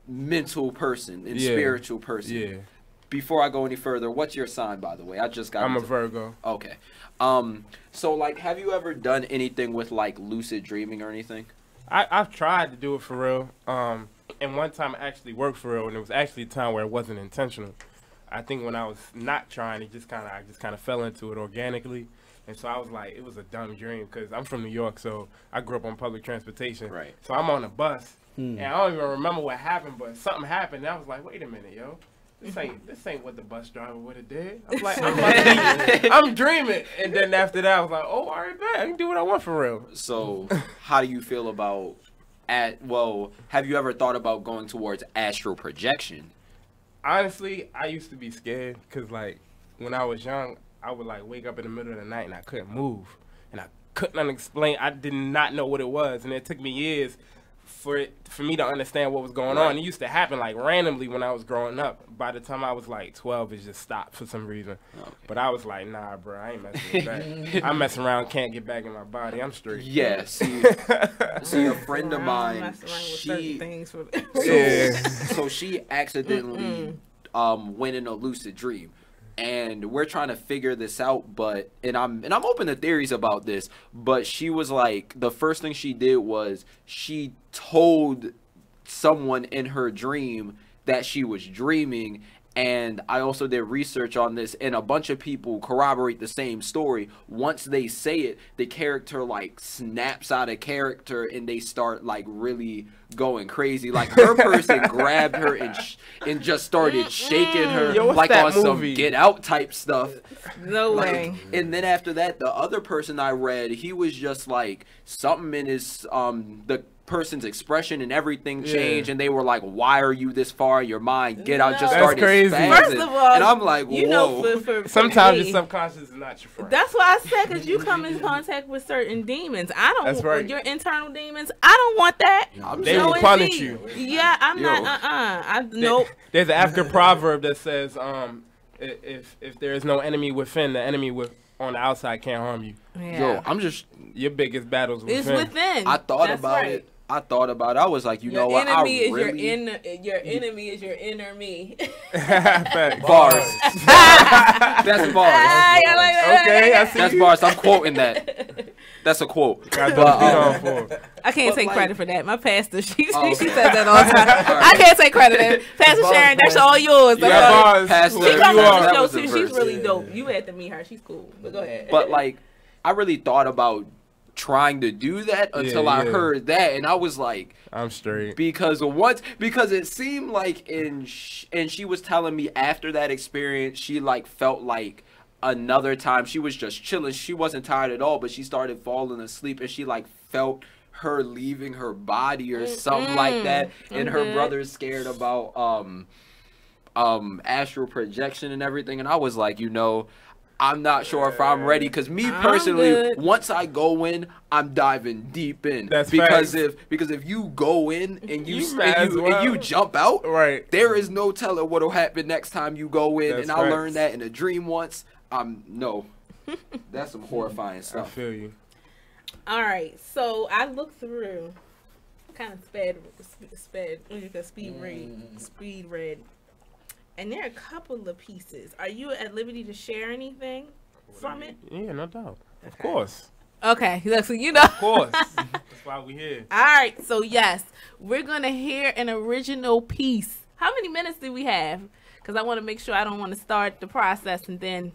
Speaker 8: mental person and spiritual person.
Speaker 25: Yeah.
Speaker 8: Before I go any further, what's your sign, by the way? I just got.
Speaker 25: I'm a Virgo.
Speaker 8: Okay. So like, have you ever done anything with like lucid dreaming or anything?
Speaker 25: I've tried to do it for real. And one time it actually worked for real, and it was actually a time where it wasn't intentional. I think when I was not trying, I just kind of fell into it organically. And so I was like, it was a dumb dream because I'm from New York, so I grew up on public transportation.
Speaker 8: Right.
Speaker 25: So I'm on a bus, and I don't even remember what happened, but something happened. And I was like, wait a minute, yo. This ain't what the bus driver would have did. I'm like, I'm dreaming. And then after that, I was like, oh, all right, man, I can do what I want for real.
Speaker 8: So how do you feel about have you ever thought about going towards astral projection?
Speaker 25: Honestly, I used to be scared because, like, when I was young, I would, like, wake up in the middle of the night and I couldn't move. And I couldn't explain. I did not know what it was. And it took me years for me to understand what was going on. It used to happen, like, randomly when I was growing up. By the time I was, like, 12, it just stopped for some reason. Okay. But I was like, nah, bro, I ain't messing with that. I mess around, can't get back in my body. I'm straight.
Speaker 8: Yeah, see, a friend of mine, so she accidentally went in a lucid dream. And we're trying to figure this out, and I'm open to theories about this, but she was like, the first thing she did was she told someone in her dream that she was dreaming, And I also did research on this, and a bunch of people corroborate the same story. Once they say it, the character like snaps out of character, and they start like really going crazy. Like her person grabbed her and just started shaking her, like on some Get Out type stuff.
Speaker 7: No way.
Speaker 8: And then after that, the other person I read, he was just like something in his the person's expression and everything changed, and they were like, "Why are you this far? Your mind, get out!" Just started
Speaker 25: crazy.
Speaker 8: spazzing.
Speaker 7: First of all,
Speaker 8: and I'm like, "Whoa!"
Speaker 7: You know, for
Speaker 25: sometimes
Speaker 7: me,
Speaker 25: your subconscious is not your friend.
Speaker 7: That's why I said, because you come in contact with certain demons. I don't.
Speaker 25: That's right.
Speaker 7: Your internal demons. I don't want that.
Speaker 25: They will punish you.
Speaker 7: Yeah, I'm not. Nope.
Speaker 25: There's an African proverb that says, if there is no enemy within, the enemy on the outside can't harm you.
Speaker 7: Yeah.
Speaker 8: Yo, I'm just
Speaker 25: your biggest battles within.
Speaker 7: It's within.
Speaker 8: I thought
Speaker 7: That's
Speaker 8: about
Speaker 7: right.
Speaker 8: it. I thought about it. I was like, you know what?
Speaker 7: Your enemy is
Speaker 8: really...
Speaker 7: your enemy is your inner me.
Speaker 8: Bars. That's bars.
Speaker 25: Okay, I see.
Speaker 8: That's bars. I'm quoting that. That's a quote.
Speaker 7: I can't take credit for that. My pastor, she says that all the time. I can't take credit for that. Pastor Sharon, that's all yours.
Speaker 8: Pastor,
Speaker 7: she comes on the show too. She's really dope. You had to meet her. She's cool. But go ahead.
Speaker 8: But like, I really thought about trying to do that until I heard that, and I was like,
Speaker 25: I'm straight.
Speaker 8: Because it seemed like and she was telling me after that experience, she like felt like another time she was just chilling. She wasn't tired at all, but she started falling asleep, and she like felt her leaving her body or something like that. And her brother's scared about astral projection and everything, and I was like, you know, I'm not sure if I'm ready, because me personally, once I go in, I'm diving deep in.
Speaker 25: That's
Speaker 8: because
Speaker 25: facts.
Speaker 8: if you go in and you
Speaker 25: well.
Speaker 8: you jump out,
Speaker 25: right,
Speaker 8: there is no telling what'll happen next time you go in.
Speaker 25: That's
Speaker 8: and I
Speaker 25: facts.
Speaker 8: learned that in a dream once. No, that's some horrifying stuff.
Speaker 25: I feel you.
Speaker 7: All right, so I looked through, kind of speed read. And there are a couple of pieces. Are you at liberty to share anything from it?
Speaker 25: Yeah, no doubt. Of course.
Speaker 7: Okay, so you know.
Speaker 25: Of course. That's why we here.
Speaker 7: All right, so yes, we're going to hear an original piece. How many minutes do we have? Because I want to make sure I don't want to start the process and then.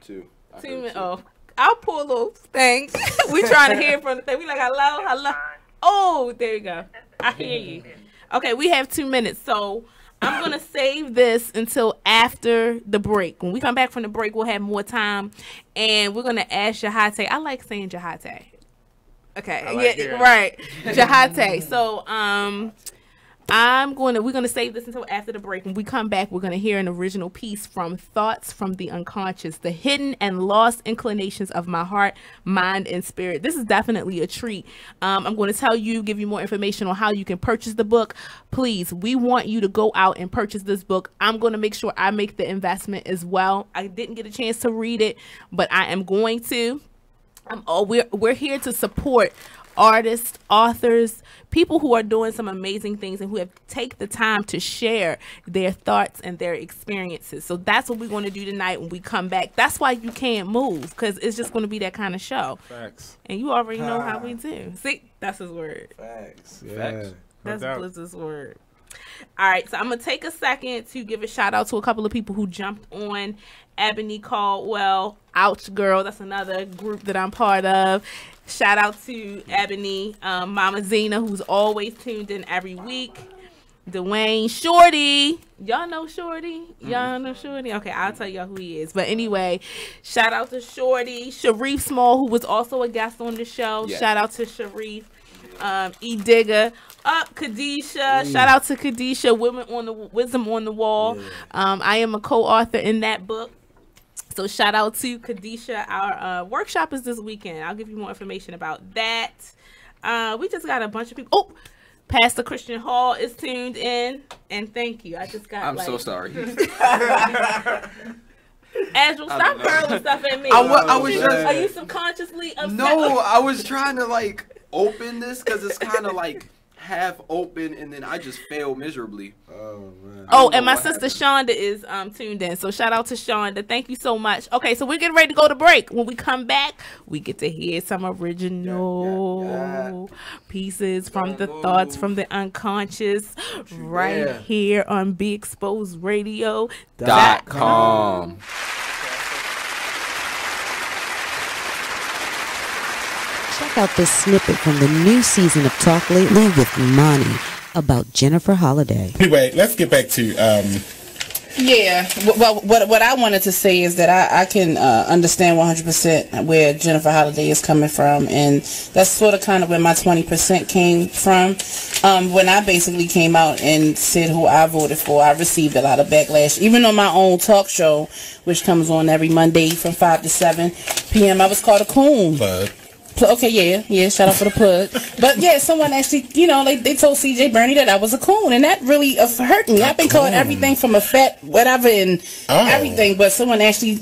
Speaker 8: 2.
Speaker 7: 2 minutes. Oh, I'll pull those things. We trying to hear from the thing. We like, hello. Oh, there you go. I hear you. Okay, we have 2 minutes, so I'm going to save this until after the break. When we come back from the break, we'll have more time, and we're going to ask Jahate. I like saying Jahate. Okay, right. Jahate. So, we're gonna save this until after the break. When we come back, we're gonna hear an original piece from Thoughts from the Unconscious, the hidden and lost inclinations of my heart, mind, and spirit. This is definitely a treat. I'm going to give you more information on how you can purchase the book. Please, we want you to go out and purchase this book. I'm going to make sure I make the investment as well. I didn't get a chance to read it, but I am going to. We're here to support artists, authors, people who are doing some amazing things and who have take the time to share their thoughts and their experiences. So that's what we're going to do tonight when we come back. That's why you can't move, because it's just going to be that kind of show.
Speaker 25: Facts.
Speaker 7: And you already know how we do. See, that's his word.
Speaker 24: Facts.
Speaker 25: Yeah.
Speaker 7: Facts. That's Blizz's word. All right, so I'm going to take a second to give a shout out to a couple of people who jumped on. Ebony Caldwell, Ouch Girl, that's another group that I'm part of. Shout out to Ebony, Mama Zena, who's always tuned in every week. Dwayne, Shorty. Y'all know Shorty? Y'all know Shorty? Okay, I'll tell y'all who he is. But anyway, shout out to Shorty. Sharif Small, who was also a guest on the show. Yeah. Shout out to Sharif. E. Digger. Khadisha. Shout out to Khadisha, Wisdom on the Wall. Yeah. I am a co-author in that book. So shout out to Khadisha. Our workshop is this weekend. I'll give you more information about that. We just got a bunch of people. Oh, Pastor Christian Hall is tuned in. And thank you. I just got
Speaker 8: I'm so sorry.
Speaker 7: Andrew, stop hurling stuff at me.
Speaker 8: I was just,
Speaker 7: are you subconsciously upset?
Speaker 8: No, I was trying to like open this because it's kind of like half open, and then I just failed miserably.
Speaker 19: Oh man.
Speaker 7: Oh, and my sister Shonda is tuned in. So shout out to Shonda. Thank you so much. Okay, so we're getting ready to go to break. When we come back, we get to hear some original pieces from the thoughts from the unconscious right here on BeExposedRadio.com.
Speaker 4: Check out this snippet from the new season of Talk Lately with Monty about Jennifer Holliday.
Speaker 5: Anyway, let's get back to
Speaker 6: Yeah, well, what I wanted to say is that I can understand 100% where Jennifer Holliday is coming from, and that's sort of kind of where my 20% came from. When I basically came out and said who I voted for, I received a lot of backlash. Even on my own talk show, which comes on every Monday from 5 to 7 p.m., I was called a coon. Okay, yeah, shout out for the plug. But yeah, someone actually, they told CJ Bernie that I was a coon, and that really hurt me. I've been called everything from a fat whatever and everything, but someone actually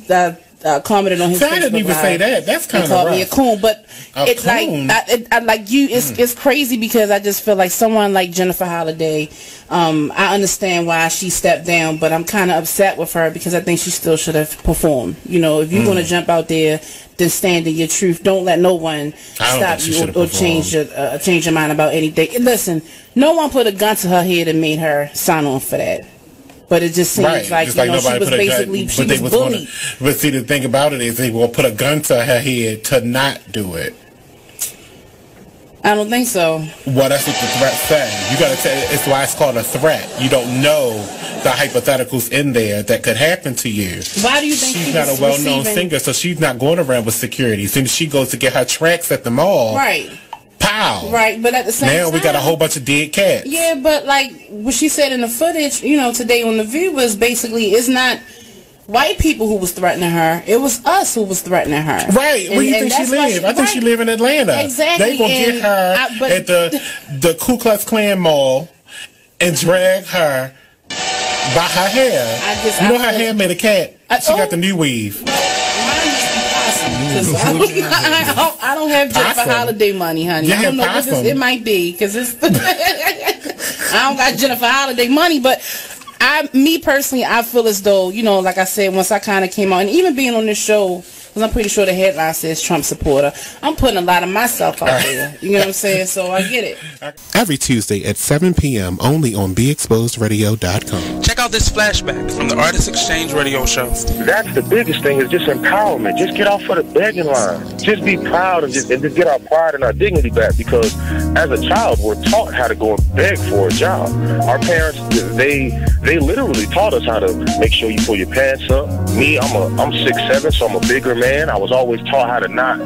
Speaker 6: commented on his Facebook
Speaker 5: I didn't even
Speaker 6: Live
Speaker 5: say that. That's kind of
Speaker 6: called me a coon, but it's
Speaker 5: coon?
Speaker 6: like I like you. It's crazy because I just feel like someone like Jennifer Holliday. I understand why she stepped down, but I'm kind of upset with her because I think she still should have performed. If you're going to jump out there, then stand in your truth. Don't let no one stop you or change your mind about anything. And listen, no one put a gun to her head and made her sign on for that. But it just seems like, she was basically bullied.
Speaker 5: But see, the thing about it is they will put a gun to her head to not do it.
Speaker 6: I don't think so.
Speaker 5: Well, that's what the threat says. You got to tell. It's why it's called a threat. You don't know the hypotheticals in there that could happen to you.
Speaker 6: Why do you think
Speaker 5: she's not a well-known singer, so she's not going around with security. Since she goes to get her tracks at the mall,
Speaker 6: right?
Speaker 5: Pow!
Speaker 6: Right, but at the same time,
Speaker 5: we got a whole bunch of dead cats.
Speaker 6: Yeah, but like what she said in the footage, today on The View was basically it's not white people who was threatening her. It was us who was threatening her.
Speaker 5: Right. Where do you think she live? I think she live in Atlanta.
Speaker 6: Exactly.
Speaker 5: They gonna get her at the Ku Klux Klan mall and drag her by her hair. Her hair made a cat. She got the new weave.
Speaker 6: I don't have Jennifer Holliday money, honey. I don't know what it might be because it's. I don't got Jennifer Holliday money, but me personally, I feel as though, like I said, once I kind of came out, and even being on this show, because I'm pretty sure the headline says Trump supporter, I'm putting a lot of myself out there. You know what I'm saying? So I get it.
Speaker 15: Every Tuesday at 7 p.m. only on BeExposedRadio.com.
Speaker 9: Check out this flashback from the Artist Exchange Radio Show.
Speaker 10: That's the biggest thing is just empowerment. Just get off of the begging line. Just be proud and just get our pride and our dignity back, because as a child, we're taught how to go and beg for a job. Our parents, they literally taught us how to make sure you pull your pants up. Me, I'm 6'7", so I'm a bigger man. I was always taught how to not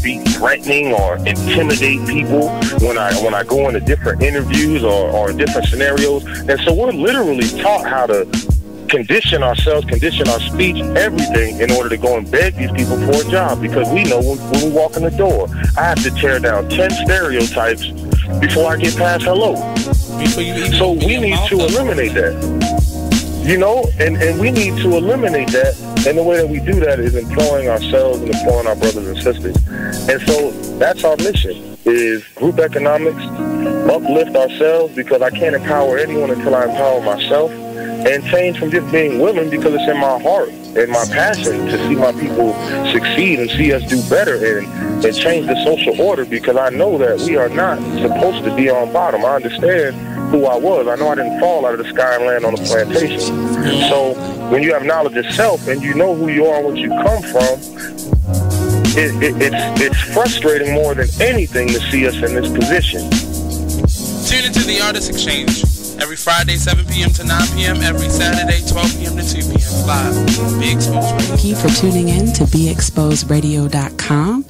Speaker 10: be threatening or intimidate people when I go into different interviews or different scenarios. And so we're literally taught how to condition ourselves, condition our speech, everything in order to go and beg these people for a job, because we know when we walk in the door, I have to tear down 10 stereotypes before I get past hello. So we need to eliminate that. And we need to eliminate that, and the way that we do that is employing ourselves and employing our brothers and sisters. And so that's our mission, is group economics, uplift ourselves, because I can't empower anyone until I empower myself, and change from just being willing, because it's in my heart and my passion to see my people succeed and see us do better and change the social order, because I know that we are not supposed to be on bottom. I understand who I was. I know I didn't fall out of the sky and land on a plantation. So when you have knowledge of self and you know who you are and what you come from, it's frustrating more than anything to see us in this position.
Speaker 9: Tune into the Artist Exchange every Friday 7 p.m. to 9 p.m. every Saturday 12 p.m. to 2 p.m. live. Be Exposed Radio.
Speaker 4: Thank you for tuning in to BeExposedRadio.com.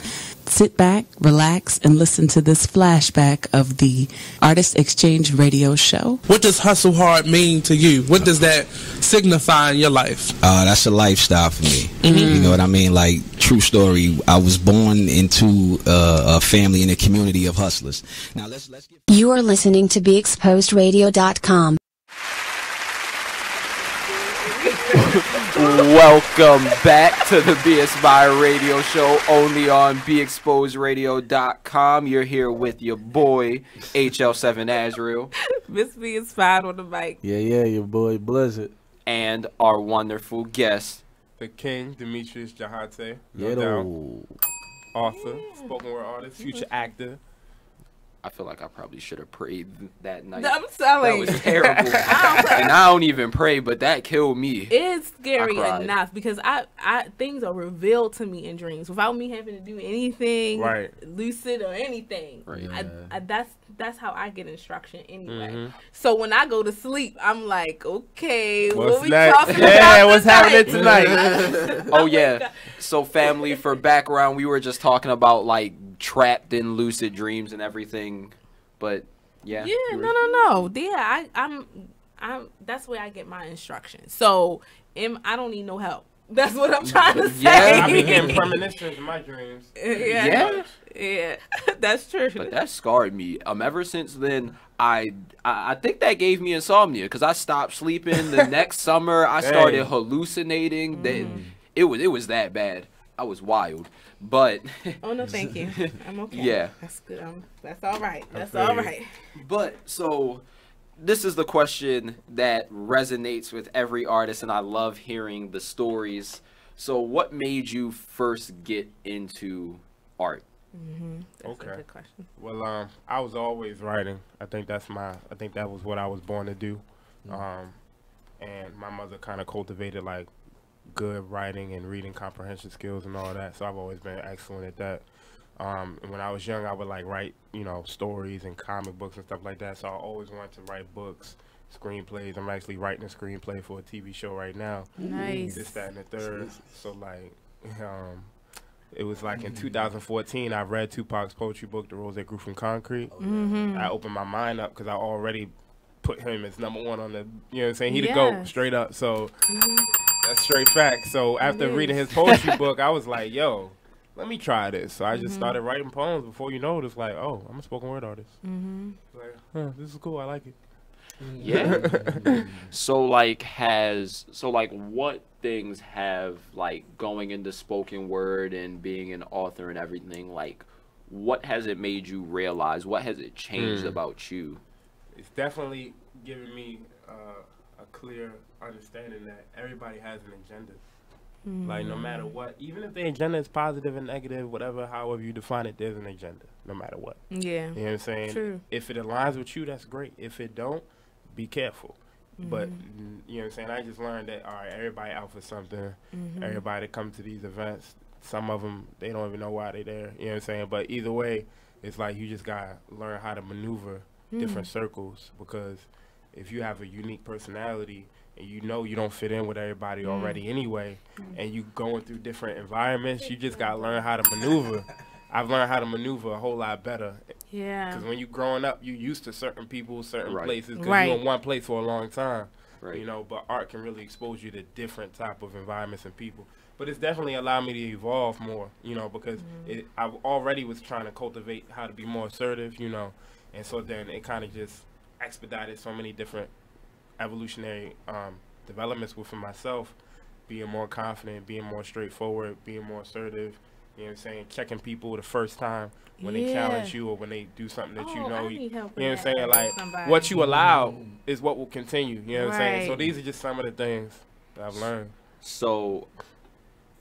Speaker 4: Sit back, relax, and listen to this flashback of the Artist Exchange Radio Show.
Speaker 9: What does hustle hard mean to you? What does that signify in your life?
Speaker 26: That's a lifestyle for me. You know what I mean? Like, true story. I was born into a family in a community of hustlers. Now let's get.
Speaker 23: You are listening to BeExposedRadio.com.
Speaker 8: Welcome back to the Be Inspired Radio Show, only on BeExposedRadio.com. You're here with your boy, HL7 Azrael.
Speaker 7: Miss B Inspired on the mic.
Speaker 24: Yeah, your boy Blizzard.
Speaker 8: And our wonderful guest,
Speaker 25: the King, Demetrius Jahate. Author, spoken word artist, future actor.
Speaker 8: I feel like I probably should have prayed that night.
Speaker 7: I'm sorry.
Speaker 8: That was terrible. And I don't even pray, but that killed me.
Speaker 7: It's scary enough because I things are revealed to me in dreams without me having to do anything lucid or anything.
Speaker 8: Right.
Speaker 7: That's how I get instruction anyway. So when I go to sleep, I'm like, okay, what we talking about?
Speaker 25: Yeah, what's happening tonight?
Speaker 8: Oh yeah. So family, for background, we were just talking about like trapped in lucid dreams and everything, but yeah.
Speaker 7: Yeah, no. Yeah, I'm that's where I get my instruction. So I don't need no help. That's what I'm trying to say.
Speaker 25: Yeah, I be getting premonitions in my dreams.
Speaker 7: Yeah, that's true.
Speaker 8: But that scarred me. Ever since then, I think that gave me insomnia because I stopped sleeping. The next summer, I started hallucinating. It was that bad. I was wild. But
Speaker 7: oh no, thank you. I'm okay.
Speaker 8: Yeah,
Speaker 7: that's good. That's all right. That's all right.
Speaker 8: But so this is the question that resonates with every artist, and I love hearing the stories. So, what made you first get into art?
Speaker 7: That's a good question.
Speaker 25: Well, I was always writing. I think that was what I was born to do. And my mother kind of cultivated like good writing and reading comprehension skills and all that. So I've always been excellent at that. And when I was young, I would like write, stories and comic books and stuff like that. So I always wanted to write books, screenplays. I'm actually writing a screenplay for a TV show right now.
Speaker 7: Nice.
Speaker 25: This, that, and the third. So like, it was like in 2014, I read Tupac's poetry book, The Rose That Grew From Concrete. I opened my mind up because I already put him as number one on the, you know what I'm saying? He the GOAT, straight up. So that's straight fact. So after reading his poetry book, I was like, yo, let me try this. So I just started writing poems. Before you know it, it's like, oh, I'm a spoken word artist. Like, this is cool. I like it.
Speaker 8: Yeah. So what things have like going into spoken word and being an author and everything, like what has it made you realize? What has it changed about you?
Speaker 25: It's definitely given me a clear understanding that everybody has an agenda. Like no matter what, even if the agenda is positive and negative, whatever, however you define it, there's an agenda, no matter what.
Speaker 7: Yeah.
Speaker 25: You know what I'm saying?
Speaker 7: True.
Speaker 25: If it aligns with you, that's great. If it don't, be careful. But you know what I'm saying? I just learned that, all right, everybody out for something. Everybody that comes to these events, some of them, they don't even know why they're there. You know what I'm saying? But either way, it's like you just got to learn how to maneuver different circles, because if you have a unique personality and you don't fit in with everybody already anyway, and you going through different environments, you just got to learn how to maneuver. I've learned how to maneuver a whole lot better.
Speaker 7: Yeah.
Speaker 25: Because when you growing up, you used to certain people, certain places, because you're in one place for a long time. Right. But art can really expose you to different type of environments and people. But it's definitely allowed me to evolve more, because I already was trying to cultivate how to be more assertive, and so then it kind of just expedited so many different evolutionary developments within myself, being more confident, being more straightforward, being more assertive, you know what I'm saying, checking people the first time when they challenge you or when they do something that you know what I'm saying, like what you allow is what will continue, you know what I'm saying. So these are just some of the things that I've learned.
Speaker 8: So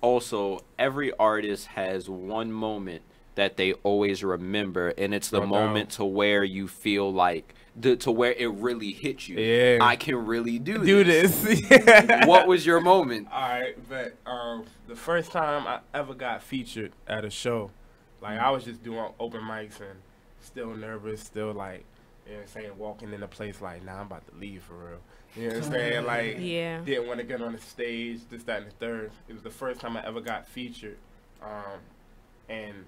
Speaker 8: also every artist has one moment that they always remember, and it's the moment to where you feel like to where it really hit you. Yeah, I can really do this. What was your moment?
Speaker 25: All right, but the first time I ever got featured at a show, like I was just doing open mics and still nervous, still like, you know what I'm saying, walking in a place like, nah, I'm about to leave for real. You know what I'm saying? Like, didn't want to get on the stage, this, that, and the third. It was the first time I ever got featured, and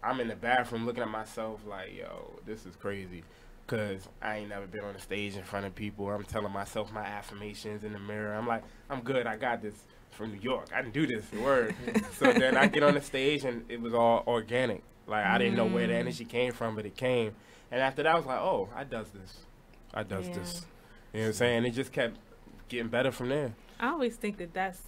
Speaker 25: I'm in the bathroom looking at myself like, yo, this is crazy. Because I ain't never been on the stage in front of people. I'm telling myself my affirmations in the mirror. I'm like, I'm good. I got this from New York. I can do this. Word. So then I get on the stage, and it was all organic. Like, I didn't know where the energy came from, but it came. And after that, I was like, oh, I does this. I does this. You know what I'm saying? It just kept getting better from there.
Speaker 7: I always think that's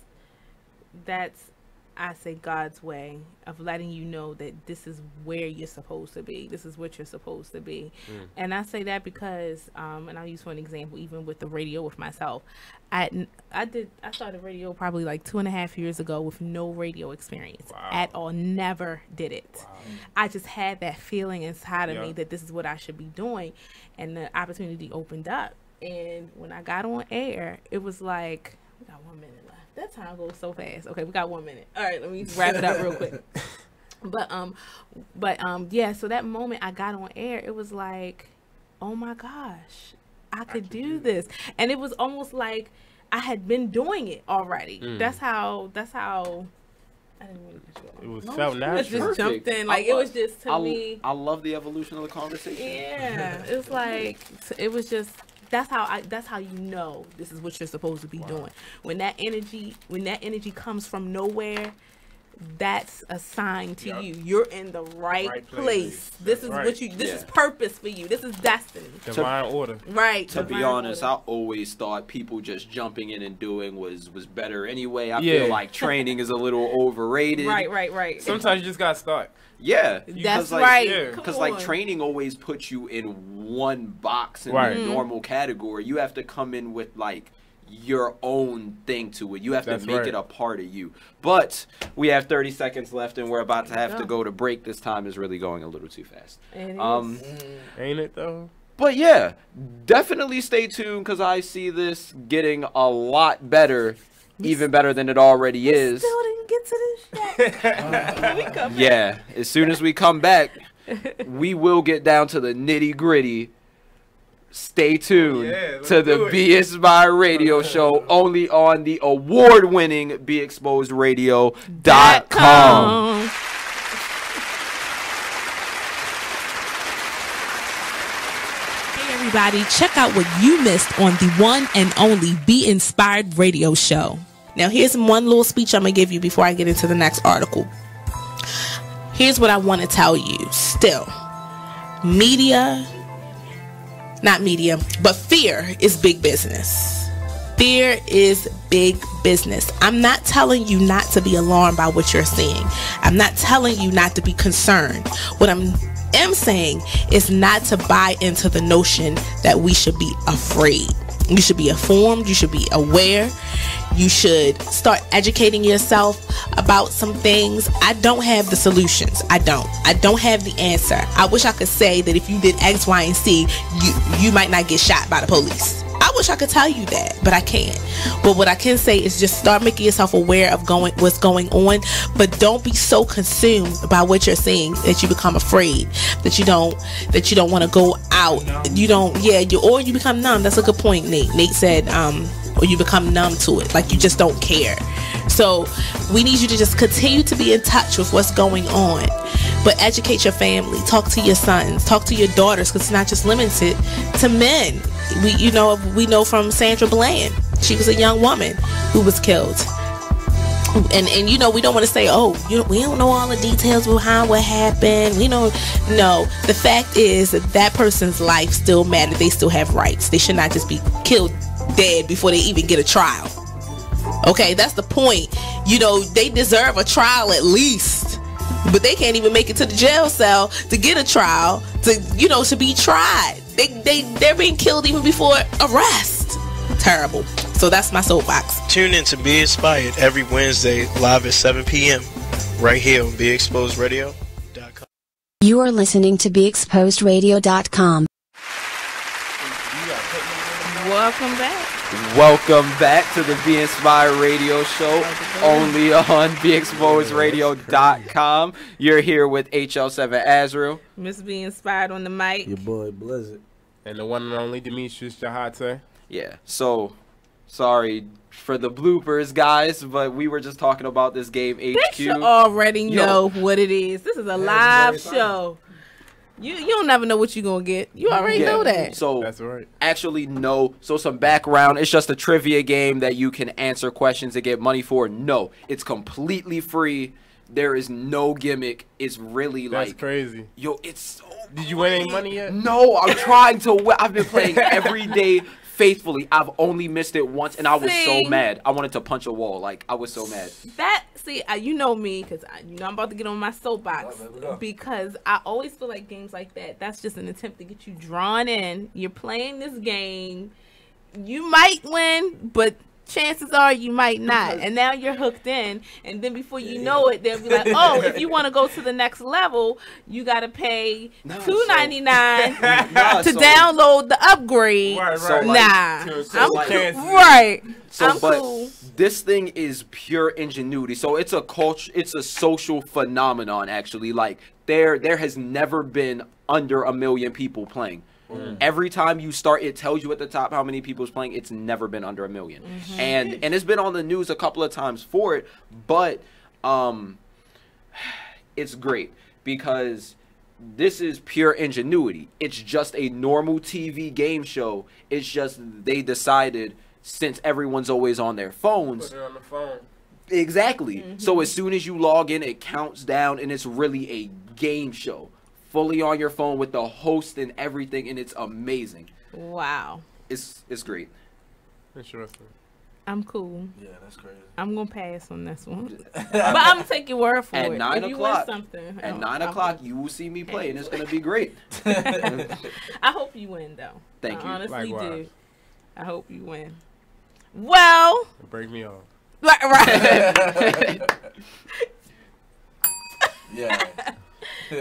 Speaker 7: I say God's way of letting you know that this is where you're supposed to be. This is what you're supposed to be. And I say that because, and I'll use for an example, even with the radio with myself. I started radio probably like 2.5 years ago with no radio experience at all. Never did it. Wow. I just had that feeling inside of me that this is what I should be doing. And the opportunity opened up. And when I got on air, it was like, we got 1 minute left. That time goes so fast. Okay, we got 1 minute. All right, let me wrap it up real quick. Yeah, so that moment I got on air, it was like, oh my gosh, I could do this. And it was almost like I had been doing it already. That's how I didn't really put you on.
Speaker 25: It was felt natural.
Speaker 7: It just jumped in. Like, it was just, to me.
Speaker 8: I love the evolution of the conversation.
Speaker 7: Yeah. It was like, it was just, that's how you know this is what you're supposed to be doing. When that energy comes from nowhere, that's a sign to you. You're in the right place. This is what you. This is purpose for you. This is destiny.
Speaker 25: Divine order.
Speaker 7: Right.
Speaker 8: To be honest, I always thought people just jumping in and doing was better anyway. I feel like training is a little overrated.
Speaker 7: Right.
Speaker 25: Sometimes you just gotta start.
Speaker 8: Yeah,
Speaker 7: that's right.
Speaker 8: Because like training always puts you in one box in the normal category. You have to come in with like your own thing to it. You have to make it a part of you. But we have 30 seconds left, and we're about to have to go to break. This time is really going a little too fast.
Speaker 7: It is.
Speaker 25: Ain't it though?
Speaker 8: But yeah, definitely stay tuned because I see this getting a lot better. Even better than it already is.
Speaker 7: Still didn't get to this shit.
Speaker 8: Yeah, as soon as we come back, we will get down to the nitty gritty. Stay tuned to the Be Inspired Radio Show only on the award-winning BeExposedRadio.com.
Speaker 1: Everybody, check out what you missed on the one and only Be Inspired Radio Show.
Speaker 6: Now, here's one little speech I'm going to give you before I get into the next article. Here's what I want to tell you. Still, fear is big business. Fear is big business. I'm not telling you not to be alarmed by what you're seeing. I'm not telling you not to be concerned. What I'm saying is not to buy into the notion that we should be afraid. You should be informed. You should be aware. You should start educating yourself about some things. I don't have the solutions. I don't have the answer. I wish I could say that if you did X, Y, and Z, you might not get shot by the police. I wish I could tell you that, but I can't. But what I can say is just start making yourself aware of what's going on, but don't be so consumed by what you're seeing that you become afraid, that you don't want to go out. Or you become numb. That's a good point, Nate. Nate said, or you become numb to it, like you just don't care. So we need you to just continue to be in touch with what's going on, but educate your family, talk to your sons, talk to your daughters, because it's not just limited to men. We know from Sandra Bland, she was a young woman who was killed. And we don't want to say, we don't know all the details behind what happened. No, the fact is that person's life still matters. They still have rights. They should not just be killed dead before they even get a trial. Okay, that's the point. They deserve a trial at least, but they can't even make it to the jail cell to get a trial to be tried. They're being killed even before arrest. Terrible. So that's my soapbox.
Speaker 2: Tune in to Be Inspired every Wednesday live at 7 p.m. right here on BeExposedRadio.com.
Speaker 23: You are listening to BeExposedRadio.com.
Speaker 8: Welcome back to the Be Inspired Radio Show only on BeExposedRadio.com. You're here with HL7 Azrael.
Speaker 7: Miss Be Inspired on the mic.
Speaker 24: Your boy Blizzard.
Speaker 25: And the one and only Demetrius Jahate.
Speaker 8: Yeah, so sorry for the bloopers, guys, but we were just talking about this game HQ.
Speaker 7: They should already know what it is. This is a live show. You don't never know what you're going to get. You already know that.
Speaker 8: So
Speaker 25: that's right.
Speaker 8: Actually, no. So some background. It's just a trivia game that you can answer questions and get money for. No, it's completely free. There is no gimmick. It's really
Speaker 25: that's crazy.
Speaker 8: Yo, it's so
Speaker 25: Did you win any money yet?
Speaker 8: No, I'm trying to win. I've been playing every day, faithfully, I've only missed it once, and I was so mad. I wanted to punch a wall. Like, I was so mad.
Speaker 7: You know me, because I'm about to get on my soapbox, because I always feel like games like that's just an attempt to get you drawn in. You're playing this game. You might win, but chances are you might not, and now you're hooked in, and then before you know it, they'll be like, oh, if you want to go to the next level, you got to pay $2.99 to download the upgrade.
Speaker 8: This thing is pure ingenuity. So it's a culture, it's a social phenomenon, actually. Like, there has never been under 1 million people playing. Every time you start, it tells you at the top how many people is playing. It's never been under 1 million. And it's been on the news a couple of times for it, but it's great because this is pure ingenuity. It's just a normal TV game show. It's just they decided, since everyone's always on their phones,
Speaker 25: put it on the phone.
Speaker 8: Exactly. So as soon as you log in, it counts down, and it's really a game show. Fully on your phone with the host and everything, and it's amazing.
Speaker 7: Wow.
Speaker 8: It's great.
Speaker 25: Interesting.
Speaker 7: I'm cool.
Speaker 16: Yeah, that's crazy.
Speaker 7: I'm gonna pass on this one, but I'm gonna take your word for
Speaker 8: at
Speaker 7: it.
Speaker 8: 9
Speaker 7: if
Speaker 8: o'clock.
Speaker 7: You win something,
Speaker 8: at 9 o'clock, you will see me play, and it's gonna be great.
Speaker 7: I hope you win, though.
Speaker 8: Thank you.
Speaker 7: I honestly
Speaker 25: Likewise.
Speaker 7: do. I hope you win. Well,
Speaker 25: break me off.
Speaker 7: Right.
Speaker 16: Yeah.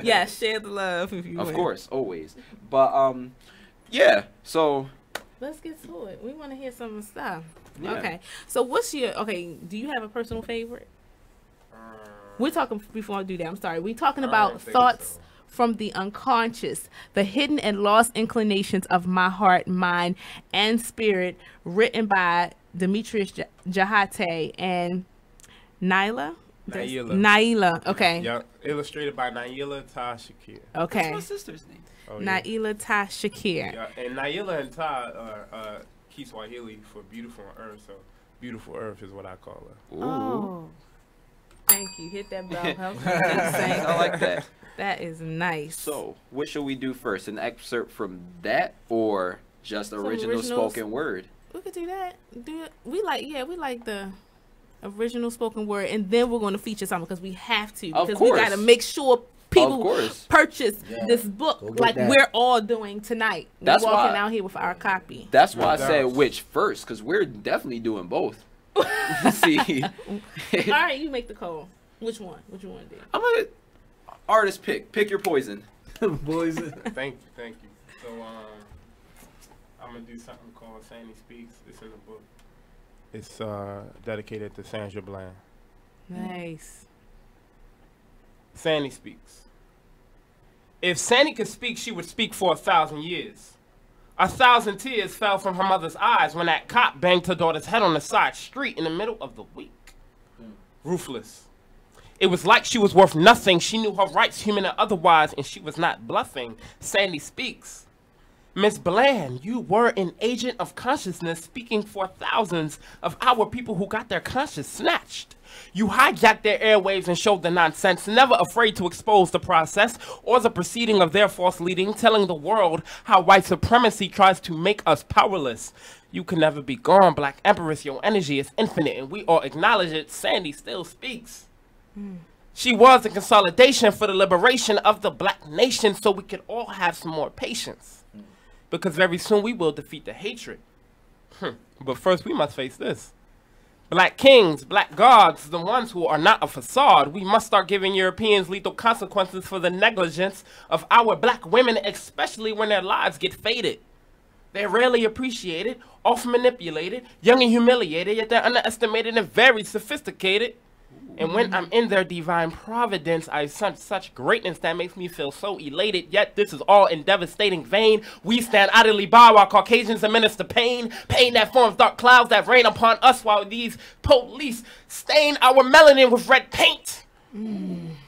Speaker 7: Yeah, share the love if you win.
Speaker 8: Of course, always. But yeah. So
Speaker 7: let's get to it. We want to hear some of the stuff.
Speaker 8: Yeah.
Speaker 7: Okay. So what's your do you have a personal favorite? We're talking before I do that. I'm sorry. We're talking about thoughts from the unconscious, the hidden and lost inclinations of my heart, mind, and spirit, written by Demetrius Jahate and Naila. Naila. Okay.
Speaker 25: Yeah. Illustrated by Naila Ta Shakir.
Speaker 7: Okay.
Speaker 8: That's my sister's name.
Speaker 25: Oh, yeah.
Speaker 7: Naila Ta Shakir.
Speaker 25: Yeah, and Naila and Ta are Kiswahili for beautiful on earth, so beautiful earth is what I call her.
Speaker 8: Ooh.
Speaker 7: Oh. Thank you. Hit that bell.
Speaker 8: I like that.
Speaker 7: That is nice.
Speaker 8: So, what should we do first? An excerpt from that, or just original spoken word?
Speaker 7: We could do that. We like the original spoken word, and then we're going to feature something because we have to. Because we got to make sure people purchase this book like we're all doing tonight.
Speaker 8: That's
Speaker 7: we're walking out here with our copy.
Speaker 8: That's why I said which first, because we're definitely doing both. See.
Speaker 7: All right, you make the call. Which one? What you want to do?
Speaker 8: I'm gonna artist pick. Pick your poison.
Speaker 25: Poison. Thank you. So I'm gonna do something called Sandy Speaks. It's in the book. It's dedicated to Sandra Bland.
Speaker 7: Nice.
Speaker 25: Sandy Speaks. If Sandy could speak, she would speak for 1,000 years. 1,000 tears fell from her mother's eyes when that cop banged her daughter's head on the side street in the middle of the week. Ruthless. It was like she was worth nothing. She knew her rights, human and otherwise, and she was not bluffing. Sandy Speaks. Miss Bland, you were an agent of consciousness speaking for thousands of our people who got their conscience snatched. You hijacked their airwaves and showed the nonsense, never afraid to expose the process or the proceeding of their false leading, telling the world how white supremacy tries to make us powerless. You can never be gone, Black Empress. Your energy is infinite, and we all acknowledge it. Sandy still speaks. She was a consolidation for the liberation of the Black nation, so we could all have some more patience. Because very soon we will defeat the hatred. But first we must face this. Black kings, black gods, the ones who are not a facade. We must start giving Europeans lethal consequences for the negligence of our black women, especially when their lives get faded. They're rarely appreciated, often manipulated, young and humiliated, yet they're underestimated and very sophisticated. And when I'm in their divine providence, I sense such greatness that makes me feel so elated. Yet this is all in devastating vain. We stand idly by while Caucasians administer pain. Pain that forms dark clouds that rain upon us while these police stain our melanin with red paint. Ain't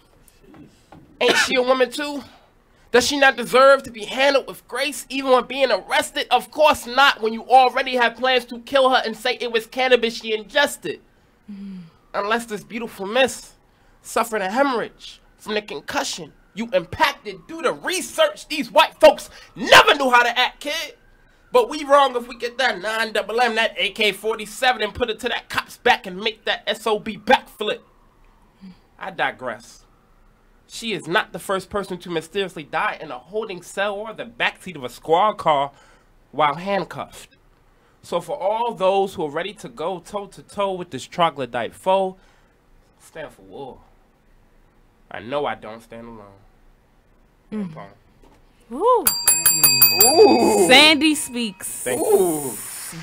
Speaker 25: she a woman too? Does she not deserve to be handled with grace even when being arrested? Of course not, when you already have plans to kill her and say it was cannabis she ingested. Unless this beautiful miss suffered a hemorrhage from the concussion you impacted due to research. These white folks never knew how to act, kid. But we wrong if we get that 9mm, that AK-47, and put it to that cop's back and make that SOB backflip. I digress. She is not the first person to mysteriously die in a holding cell or the backseat of a squad car while handcuffed. So for all those who are ready to go toe-to-toe with this troglodyte foe, stand for war. I know I don't stand alone.
Speaker 7: Ooh.
Speaker 25: Ooh.
Speaker 7: Sandy Speaks.
Speaker 25: Ooh.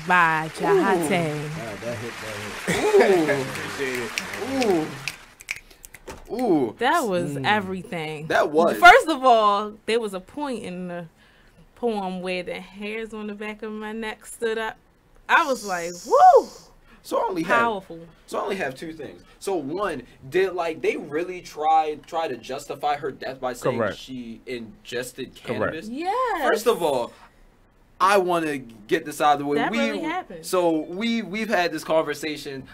Speaker 7: By Jahate.
Speaker 25: Ooh. Ooh.
Speaker 7: That was everything.
Speaker 25: That was.
Speaker 7: First of all, there was a point in the poem where the hairs on the back of my neck stood up. I was like, woo!
Speaker 8: So I only
Speaker 7: powerful.
Speaker 8: I only have two things. So one, did they really try to justify her death by saying she ingested cannabis?
Speaker 7: Yes.
Speaker 8: First of all, I want to get this out of the way.
Speaker 7: That really happened.
Speaker 8: So we've had this conversation.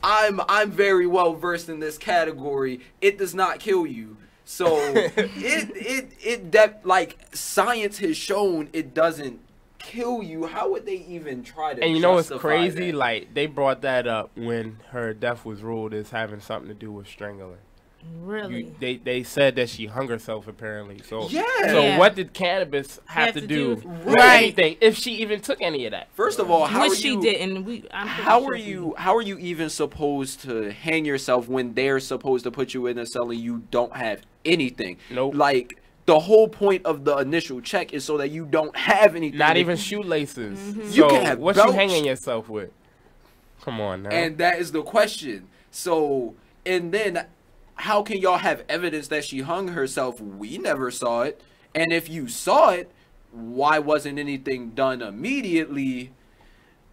Speaker 8: I'm very well versed in this category. It does not kill you. So science has shown it doesn't kill you. How would they even try to?
Speaker 25: And you know what's
Speaker 8: justify
Speaker 25: crazy?
Speaker 8: that?
Speaker 25: Like, they brought that up when her death was ruled as having something to do with strangling.
Speaker 7: Really?
Speaker 25: They said that she hung herself apparently. So
Speaker 8: yeah.
Speaker 25: What did cannabis have to do with
Speaker 8: Right.
Speaker 25: anything? If she even took any of that?
Speaker 8: First of all, how
Speaker 7: Which
Speaker 8: are
Speaker 7: she
Speaker 8: you,
Speaker 7: didn't.
Speaker 8: How are you even supposed to hang yourself when they're supposed to put you in a cell and you don't have anything?
Speaker 25: Nope.
Speaker 8: Like, the whole point of the initial check is so that you don't have anything.
Speaker 25: Not even shoelaces.
Speaker 8: You
Speaker 25: So
Speaker 8: can have
Speaker 25: what
Speaker 8: belts.
Speaker 25: you hanging yourself with? Come on now.
Speaker 8: And that is the question. So, and then how can y'all have evidence that she hung herself? We never saw it. And if you saw it, why wasn't anything done immediately?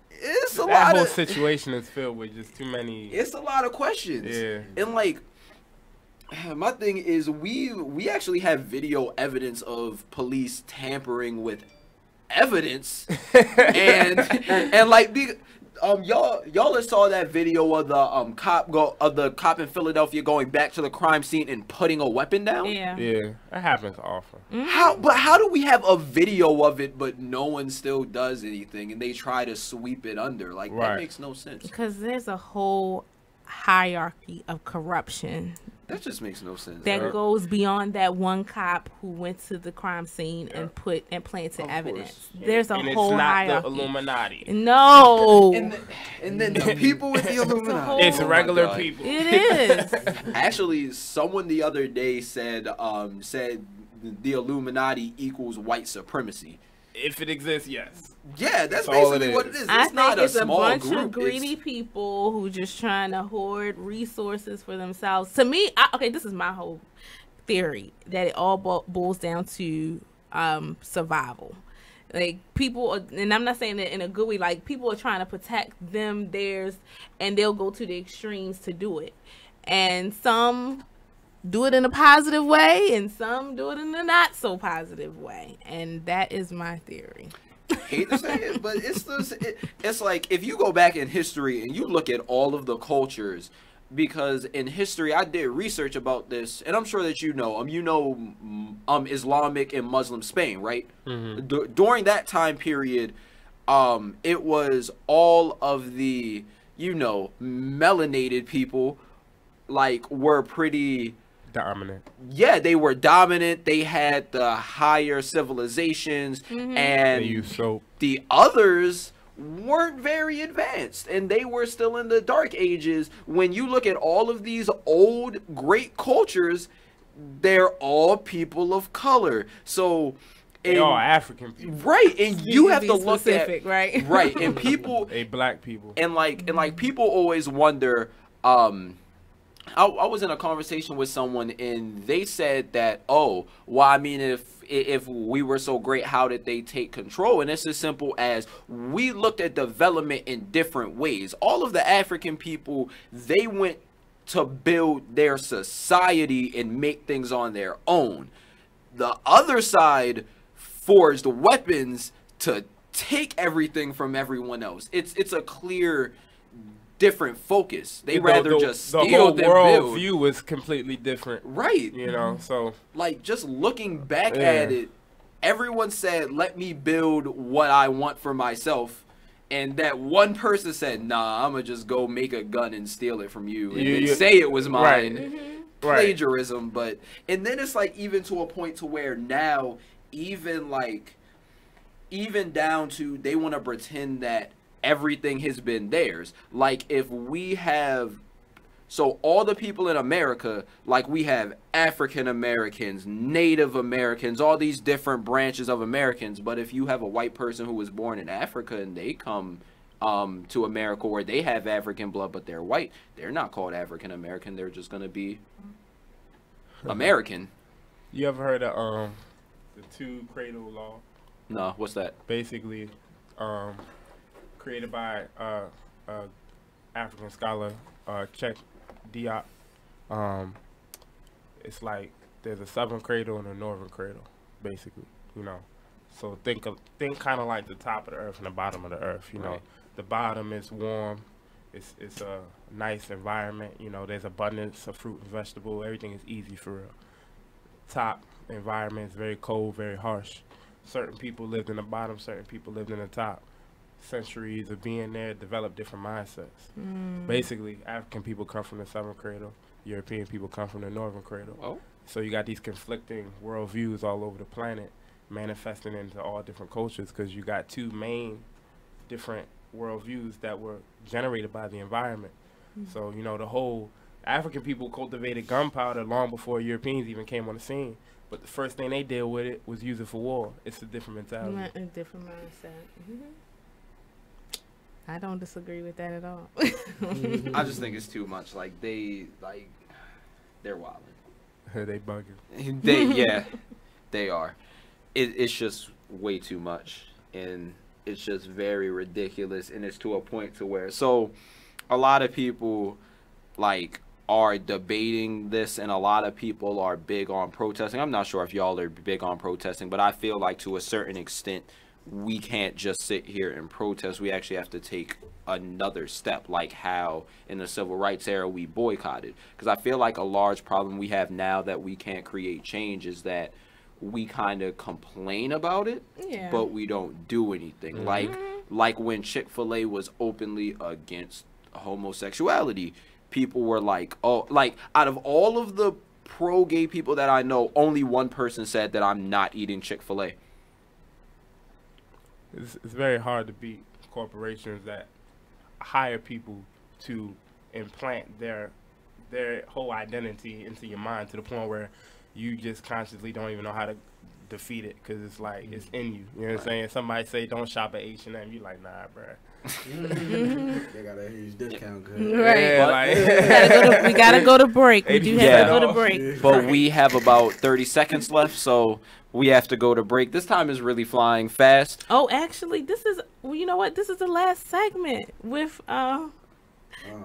Speaker 8: It's a lot
Speaker 25: that whole
Speaker 8: of
Speaker 25: situation is filled with just too many.
Speaker 8: It's a lot of questions.
Speaker 25: Yeah.
Speaker 8: And like, my thing is, we actually have video evidence of police tampering with evidence, and like y'all saw that video of the cop in Philadelphia going back to the crime scene and putting a weapon down.
Speaker 25: Yeah, that happens often.
Speaker 8: How do we have a video of it but no one still does anything and they try to sweep it under? Like, that makes no sense.
Speaker 7: Because there's a whole hierarchy of corruption.
Speaker 8: That just makes no sense.
Speaker 7: That goes beyond that one cop who went to the crime scene and planted evidence. There's a whole hierarchy.
Speaker 25: It's not the Illuminati.
Speaker 7: No.
Speaker 8: And then the people with the Illuminati.
Speaker 25: It's regular people.
Speaker 7: It is.
Speaker 8: Actually, someone the other day said the Illuminati equals white supremacy.
Speaker 25: If it exists, yes.
Speaker 8: Yeah, that's
Speaker 25: all
Speaker 8: basically
Speaker 25: it is.
Speaker 8: what it is.
Speaker 7: I
Speaker 8: It's not
Speaker 7: think it's
Speaker 8: a small
Speaker 7: bunch
Speaker 8: group.
Speaker 7: of greedy people who just trying to hoard resources for themselves. To me, this is my whole theory, that it all boils down to survival. Like, people are, and I'm not saying that in a good way, like, people are trying to protect theirs, and they'll go to the extremes to do it. And some do it in a positive way, and some do it in a not so positive way. And that is my theory.
Speaker 8: Hate to say it, but it's like, if you go back in history and you look at all of the cultures, because in history I did research about this, and I'm sure that Islamic and Muslim Spain, right? Mm-hmm. During that time period, it was all of the melanated people were pretty
Speaker 25: dominant.
Speaker 8: Yeah, they were dominant. They had the higher civilizations, and
Speaker 25: they used soap.
Speaker 8: The others weren't very advanced, and they were still in the dark ages. When you look at all of these old great cultures, they're all people of color. So
Speaker 25: they are African people,
Speaker 8: right? And you have to look
Speaker 7: specific,
Speaker 8: at
Speaker 7: right,
Speaker 8: and people,
Speaker 25: black people,
Speaker 8: and people always wonder. I was in a conversation with someone, and they said that, if we were so great, how did they take control? And it's as simple as, we looked at development in different ways. All of the African people, they went to build their society and make things on their own. The other side forged weapons to take everything from everyone else. It's a clear different focus. They rather just steal
Speaker 25: the whole
Speaker 8: than
Speaker 25: world
Speaker 8: build.
Speaker 25: view is completely different,
Speaker 8: right?
Speaker 25: So
Speaker 8: just looking back at it, everyone said, let me build what I want for myself. And that one person said, nah, I'm going to just go make a gun and steal it from you. And then say it was mine.
Speaker 25: Right.
Speaker 8: Plagiarism. But, and then it's like even to a point to where now, even down to they want to pretend that everything has been theirs. Like if we have, so all the people in America, like we have African Americans, Native Americans, all these different branches of Americans. But if you have a white person who was born in Africa and they come to America where they have African blood but they're white, they're not called African American. They're just going to be American.
Speaker 25: You ever heard of the two cradle law?
Speaker 8: No, what's that?
Speaker 25: Basically, created by African scholar Czech Diop. It's like there's a southern cradle and a northern cradle, basically. You know, so think kind of like the top of the earth and the bottom of the earth. You know, the bottom is warm. It's a nice environment. You know, there's abundance of fruit and vegetable. Everything is easy for real. Top environment is very cold, very harsh. Certain people lived in the bottom, certain people lived in the top. Centuries of being there, developed different mindsets. Basically, African people come from the southern cradle, European people come from the northern cradle.
Speaker 8: Oh.
Speaker 25: So you got these conflicting worldviews all over the planet manifesting into all different cultures because you got two main different worldviews that were generated by the environment. So, you know, the whole African people cultivated gunpowder long before Europeans even came on the scene. But the first thing they did with it was use it for war. It's a different mentality.
Speaker 7: A different mindset. I don't disagree with that at all.
Speaker 8: I just think it's too much. Like they're wilding.
Speaker 25: They bugging.
Speaker 8: They are. It's just way too much, and it's just very ridiculous, and it's to a point to where a lot of people are debating this, and a lot of people are big on protesting. I'm not sure if y'all are big on protesting, but I feel like to a certain extent we can't just sit here and protest. We actually have to take another step, like how in the civil rights era we boycotted. Because I feel like a large problem we have now that we can't create change is that we kind of complain about it, but we don't do anything. Like when Chick-fil-A was openly against homosexuality, people were like, oh, like out of all of the pro-gay people that I know, only one person said that I'm not eating Chick-fil-A.
Speaker 25: It's very hard to beat corporations that hire people to implant their whole identity into your mind to the point where you just consciously don't even know how to defeat it because it's like it's in you. You know what I'm saying? Somebody say don't shop at H&M, you like, nah, bruh.
Speaker 16: They got a huge discount code.
Speaker 7: Right.
Speaker 25: Yeah,
Speaker 7: we gotta go to break. We do have to go to break.
Speaker 8: But we have about 30 seconds left, so we have to go to break. This time is really flying fast.
Speaker 7: Oh, actually, you know what? This is the last segment with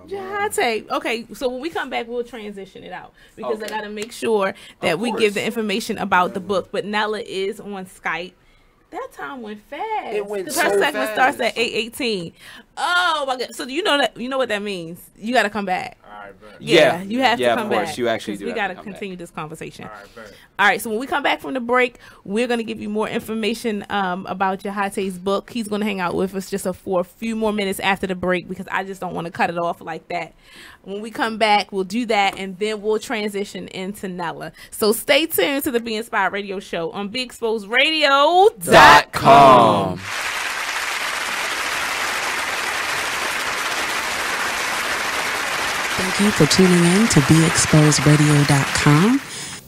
Speaker 7: Jahate. Okay, so when we come back, we'll transition it out because I gotta make sure that we give the information about the book. But Nella is on Skype. That time went fast.
Speaker 8: It went so
Speaker 7: her segment
Speaker 8: fast.
Speaker 7: starts at 8:18. Oh my God! So you know what that means? You got to come back.
Speaker 25: All right, bet.
Speaker 7: Yeah, you have to come
Speaker 8: of course.
Speaker 7: back.
Speaker 8: You actually do.
Speaker 7: We got to
Speaker 8: come
Speaker 7: continue
Speaker 8: back.
Speaker 7: this conversation.
Speaker 25: All right, bet.
Speaker 7: All right, so when we come back from the break, we're going to give you more information about Jahate's book. He's going to hang out with us just for a few more minutes after the break because I just don't want to cut it off like that. When we come back, we'll do that, and then we'll transition into Nella. So stay tuned to the Be Inspired Radio Show on BeExposedRadio.com.
Speaker 4: Thank you for tuning in to BeExposedRadio.com.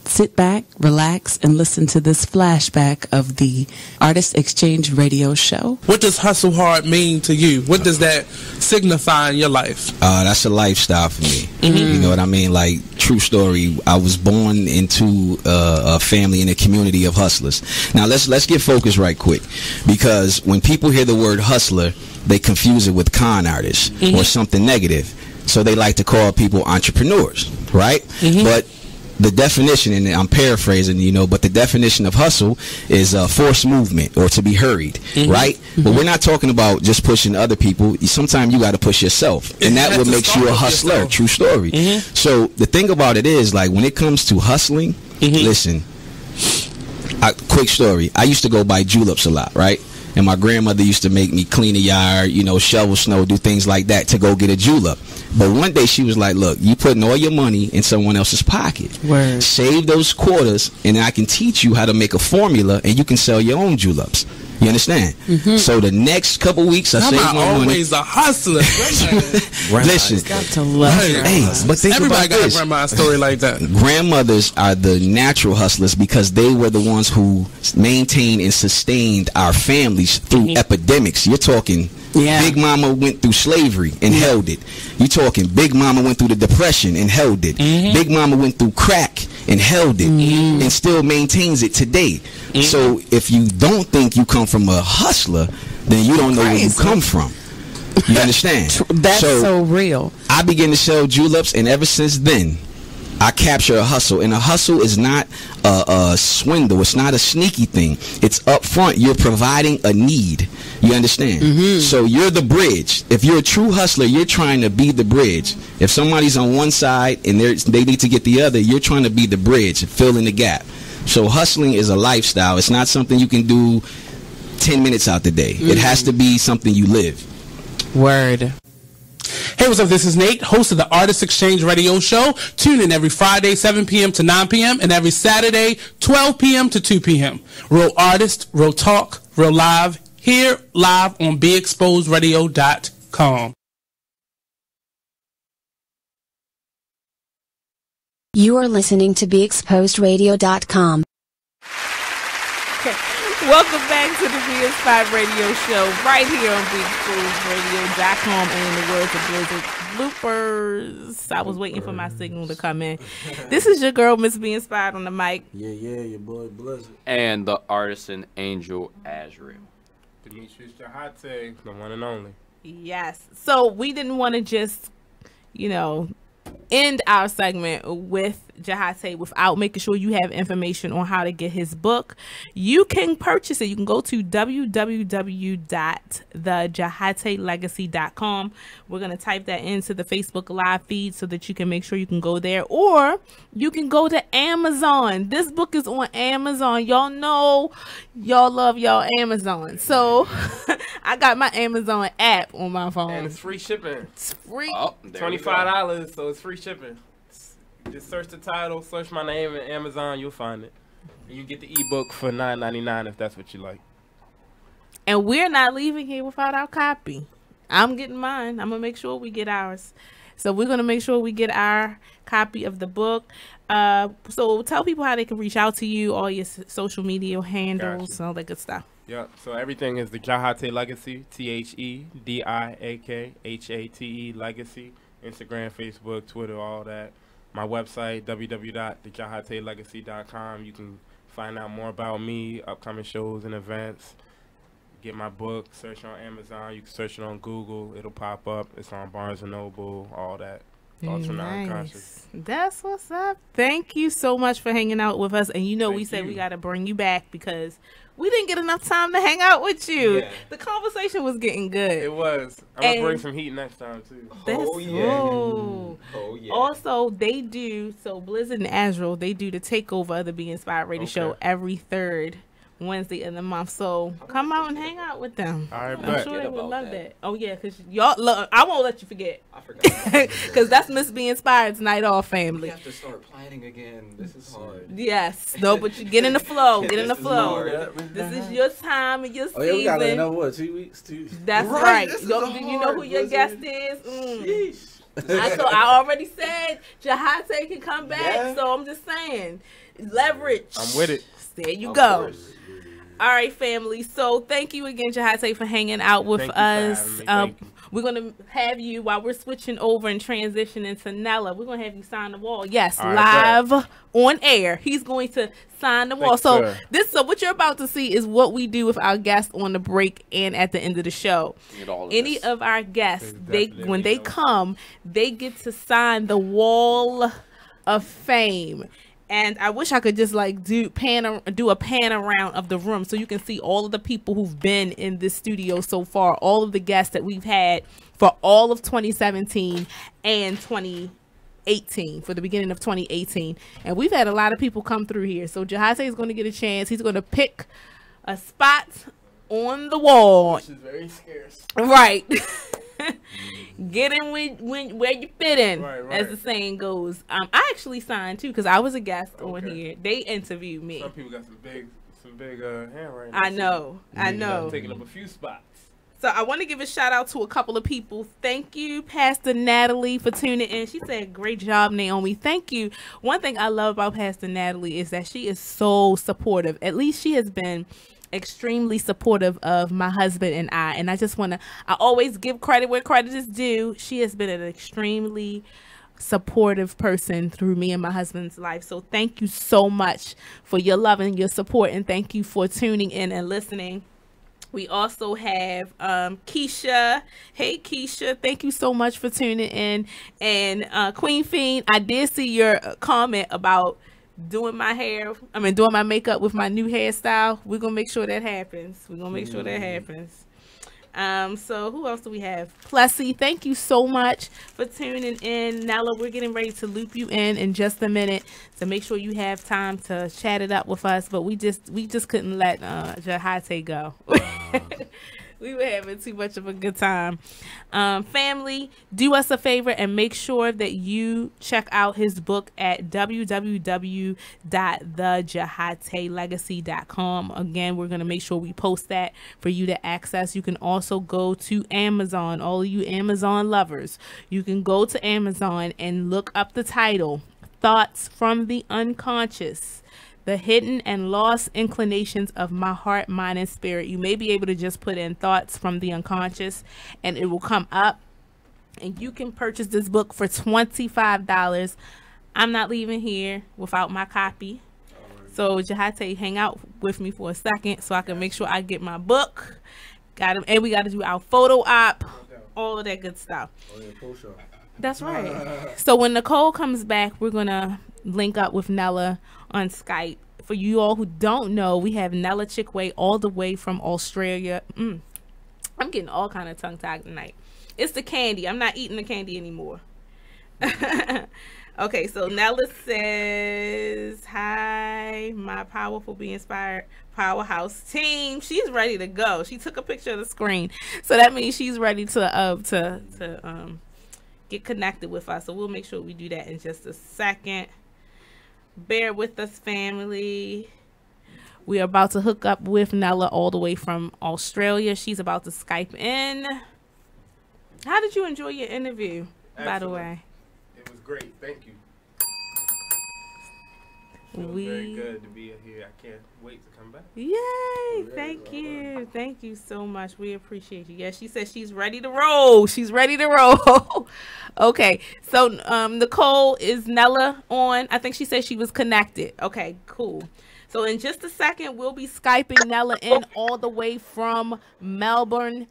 Speaker 4: Sit back, relax, and listen to this flashback of the Artist Exchange Radio Show.
Speaker 9: What does hustle hard mean to you? What does that signify in your life?
Speaker 26: That's a lifestyle for me. You know what I mean? Like, true story. I was born into a family and a community of hustlers. Now, let's get focused right quick, because when people hear the word hustler, they confuse it with con artist or something negative. So they like to call people entrepreneurs, right? But the definition, and I'm paraphrasing, but the definition of hustle is forced movement or to be hurried, right? But we're not talking about just pushing other people. Sometimes you got to push yourself, and that what makes you a hustler. True story. So the thing about it is, like, when it comes to hustling, listen, quick story. I used to go buy juleps a lot, right? And my grandmother used to make me clean the yard, you know, shovel snow, do things like that to go get a julep. But one day she was like, look, you putting all your money in someone else's pocket.
Speaker 4: Word.
Speaker 26: Save those quarters, and I can teach you how to make a formula, and you can sell your own juleps. You understand? So the next couple weeks, I saved my money.
Speaker 9: Always a hustler.
Speaker 26: Listen,
Speaker 4: got to love
Speaker 26: but think
Speaker 9: everybody
Speaker 26: about
Speaker 9: got
Speaker 26: this.
Speaker 9: a grandma story like that.
Speaker 26: Grandmothers are the natural hustlers because they were the ones who maintained and sustained our families through epidemics. You're talking Big Mama went through slavery and held it. You're talking Big Mama went through the Depression and held it. Big Mama went through crack and held it and still maintains it today. So if you don't think you come from a hustler, then you don't know where you come from. You understand?
Speaker 4: That's so real.
Speaker 26: I began to sell juleps, and ever since then, I capture a hustle. And a hustle is not a swindle. It's not a sneaky thing. It's up front. You're providing a need. You understand? So you're the bridge. If you're a true hustler, you're trying to be the bridge. If somebody's on one side and they need to get the other, you're trying to be the bridge, fill in the gap. So hustling is a lifestyle. It's not something you can do 10 minutes out the day. It has to be something you live.
Speaker 4: Word.
Speaker 9: Hey, what's up? This is Nate, host of the Artist Exchange Radio Show. Tune in every Friday, 7 p.m. to 9 p.m. and every Saturday, 12 p.m. to 2 p.m. Real artist, real talk, real live, here live on BeExposedRadio.com.
Speaker 23: You are listening to BeExposedRadio.com.
Speaker 7: Welcome back to the Be Inspired Radio Show right here on BeExposedRadio.com, and in the words of Blizzard, bloopers. I was waiting for my signal to come in. This is your girl, Miss Be Inspired, on the mic.
Speaker 16: Yeah, your boy Blizzard.
Speaker 8: And the artisan Angel Azrael.
Speaker 25: Demetrius Jahate, the one and only.
Speaker 7: Yes. So we didn't want to just, end our segment with Jahate without making sure you have information on how to get his book. You can purchase it. You can go to www.thejahatelegasi.com. We're going to type that into the Facebook live feed so that you can make sure you can go there, or you can go to Amazon. This book is on Amazon. Y'all know y'all love y'all Amazon. So I got my Amazon app on my phone.
Speaker 25: And it's free shipping.
Speaker 7: It's free.
Speaker 25: Oh, $25, so it's free shipping. Just search the title, search my name in Amazon, you'll find it. And you get the ebook for $9.99 if that's what you like.
Speaker 7: And we're not leaving here without our copy. I'm getting mine. I'm going to make sure we get ours. So we're going to make sure we get our copy of the book. So tell people how they can reach out to you, all your social media handles, all that good stuff.
Speaker 25: Yep. So everything is the Jahate Legacy, THEDIAKHATE Legacy. Instagram, Facebook, Twitter, all that. My website, www.thejahatelegasi.com. You can find out more about me, upcoming shows and events. Get my book, search on Amazon. You can search it on Google. It'll pop up. It's on Barnes & Noble, all that. Thoughts from the Unconscious.
Speaker 7: That's what's up. Thank you so much for hanging out with us. And we said we got to bring you back because we didn't get enough time to hang out with you. Yeah. The conversation was getting good.
Speaker 25: It was. I'm going to bring some heat next time, too.
Speaker 7: Also, they do, so Blizzard and Azrael, they do the takeover of the Be Inspired Radio Show every third Wednesday of the month. So come out and hang out with them. I'm sure they would love that. Oh, yeah, because y'all, I won't let you forget.
Speaker 11: I forgot.
Speaker 7: Because that's Miss Be Inspired's night off, family.
Speaker 11: We have to start planning again. This is hard.
Speaker 7: Yes. No, but you get in the flow. Get in the flow. This is your time and your season.
Speaker 16: Oh, yeah, we got another, what, 2 weeks?
Speaker 7: That's right. You know who your guest is?
Speaker 16: Sheesh.
Speaker 7: I already said Jahate can come back, so I'm just saying. Leverage.
Speaker 25: I'm with it.
Speaker 7: There you go. All right, family. So thank you again, Jahate, for hanging out with us. We're going to have you, while we're switching over and transitioning to Nella, we're going to have you sign the wall. Yes, live on air. He's going to sign the wall. So what you're about to see is what we do with our guests on the break and at the end of the show. Any of our guests, when they come, they get to sign the wall of fame. And I wish I could just do a pan around of the room so you can see all of the people who've been in this studio so far, all of the guests that we've had for all of 2017 and 2018. 2018, for the beginning of 2018. And we've had a lot of people come through here. So Jahate is going to get a chance. He's going to pick a spot on the wall.
Speaker 25: Which is very scarce.
Speaker 7: Right. Get in where you fit in,
Speaker 25: right.
Speaker 7: as the saying goes. I actually signed too because I was a guest on here. They interviewed me.
Speaker 25: Some people got some big handwriting.
Speaker 7: I know.
Speaker 25: Taking up a few spots.
Speaker 7: So I want to give a shout out to a couple of people. Thank you, Pastor Natalie, for tuning in. She said, "Great job, Naomi." Thank you. One thing I love about Pastor Natalie is that she is so supportive. At least she has been extremely supportive of my husband and I just want to, I always give credit where credit is due. She has been an extremely supportive person through me and my husband's life. So thank you so much for your love and your support, and thank you for tuning in and listening. We also have Keisha. Hey Keisha, thank you so much for tuning in. And Queen Fiend, I did see your comment about doing my makeup with my new hairstyle. We're gonna make sure that happens. So who else do we have? Plessy, thank you so much for tuning in. Nella, we're getting ready to loop you in just a minute to make sure you have time to chat it up with us, but we just couldn't let Jahate go. We were having too much of a good time. Family, do us a favor and make sure that you check out his book at www.thejahatelegasi.com. Again, we're going to make sure we post that for you to access. You can also go to Amazon. All of you Amazon lovers, you can go to Amazon and look up the title, Thoughts from the Unconscious, the hidden and lost inclinations of my heart, mind, and spirit. You may be able to just put in thoughts from the unconscious and it will come up, and you can purchase this book for $25. I'm not leaving here without my copy. So Jahate, hang out with me for a second so I can make sure I get my book. And we got to do our photo op, all of that good stuff. That's right. So when Nicole comes back, we're going to link up with Nella on Skype. For you all who don't know, we have Nella Chickway all the way from Australia. I'm getting all kind of tongue-tied tonight. It's the candy. I'm not eating the candy anymore. Okay, so Nella says, "Hi, my powerful, be inspired powerhouse team." She's ready to go. She took a picture of the screen, so that means she's ready to get connected with us. So we'll make sure we do that in just a second. Bear with us, family. We are about to hook up with Nella all the way from Australia. She's about to Skype in. How did you enjoy your interview, by the way?
Speaker 25: It was great. Thank you. It was very good to be here. I can't wait to come back.
Speaker 7: Yay! Thank you. Thank you so much. We appreciate you. Yeah, she says she's ready to roll. She's ready to roll. Okay, so Nicole, is Nella on? I think she said she was connected. Okay, cool. So in just a second, we'll be Skyping Nella in all the way from Melbourne,